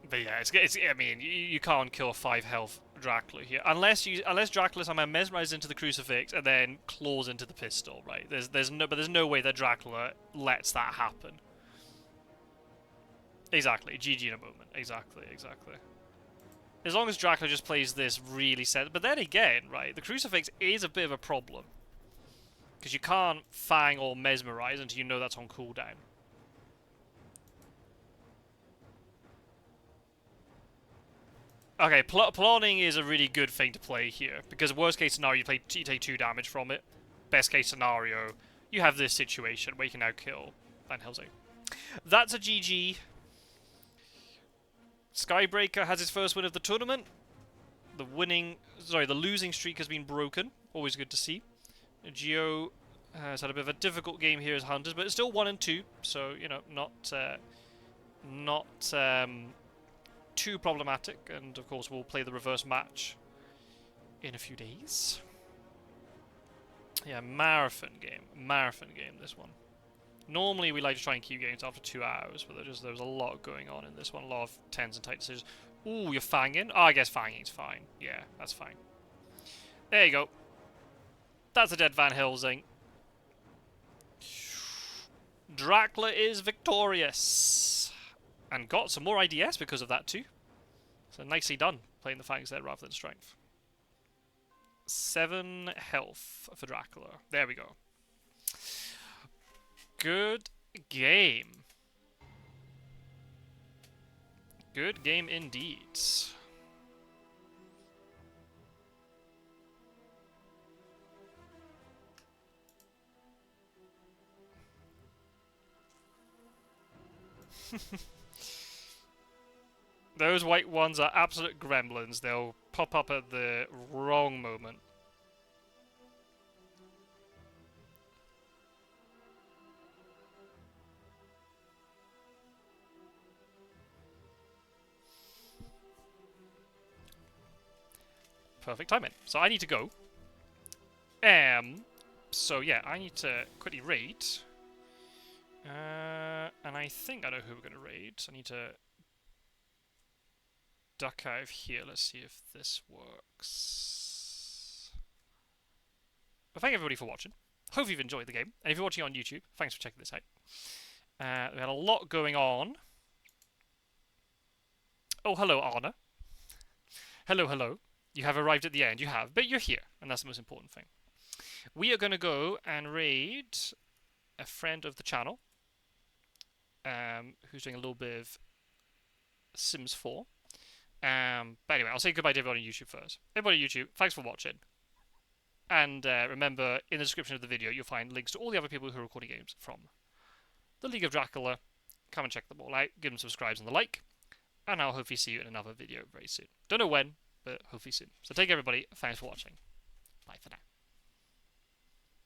But yeah, I mean, you can't kill a 5 health Dracula here unless Dracula somehow mesmerizes into the Crucifix and then claws into the pistol, right? There's no way that Dracula lets that happen. Exactly, GG in a moment. Exactly. As long as Dracula just plays this really set, but then again, right, the Crucifix is a bit of a problem because you can't fang or mesmerize until you know that's on cooldown. Okay, planning is a really good thing to play here, because worst case scenario, you take 2 damage from it. Best case scenario, you have this situation where you can now kill Van Helsing. That's a GG. Skybreaker has his first win of the tournament. The losing streak has been broken. Always good to see. Geo has had a bit of a difficult game here as Hunters, but it's still 1 and 2, so, you know, not too problematic, and of course we'll play the reverse match in a few days. Yeah, marathon game this one. Normally we like to try and keep games after 2 hours, but there was a lot going on in this one, a lot of tense and tight decisions. Ooh, you're fanging? Oh, I guess fanging's fine. Yeah, that's fine. There you go. That's a dead Van Helsing. Dracula is victorious. And got some more IDS because of that too. So nicely done, playing the fangs there rather than strength. 7 health for Dracula. There we go. Good game. Good game indeed. Those white ones are absolute gremlins. They'll pop up at the wrong moment. perfect timing. So I need to go. So yeah, I need to quickly raid. And I think I know who we're going to raid. So I need to duck out of here. Let's see if this works. Well, thank everybody for watching. Hope you've enjoyed the game. And if you're watching on YouTube, thanks for checking this out. We had a lot going on. Oh, hello, Anna. Hello, hello. You have arrived at the end. You have, but you're here, and that's the most important thing. We are going to go and raid a friend of the channel, who's doing a little bit of Sims 4. But anyway, I'll say goodbye to everyone on YouTube first. Everybody on YouTube, thanks for watching. And remember, in the description of the video, you'll find links to all the other people who are recording games from the League of Dracula. Come and check them all out. Give them subscribes and the like. And I'll hopefully see you in another video very soon. Don't know when, but hopefully soon. So take care, everybody. Thanks for watching. Bye for now.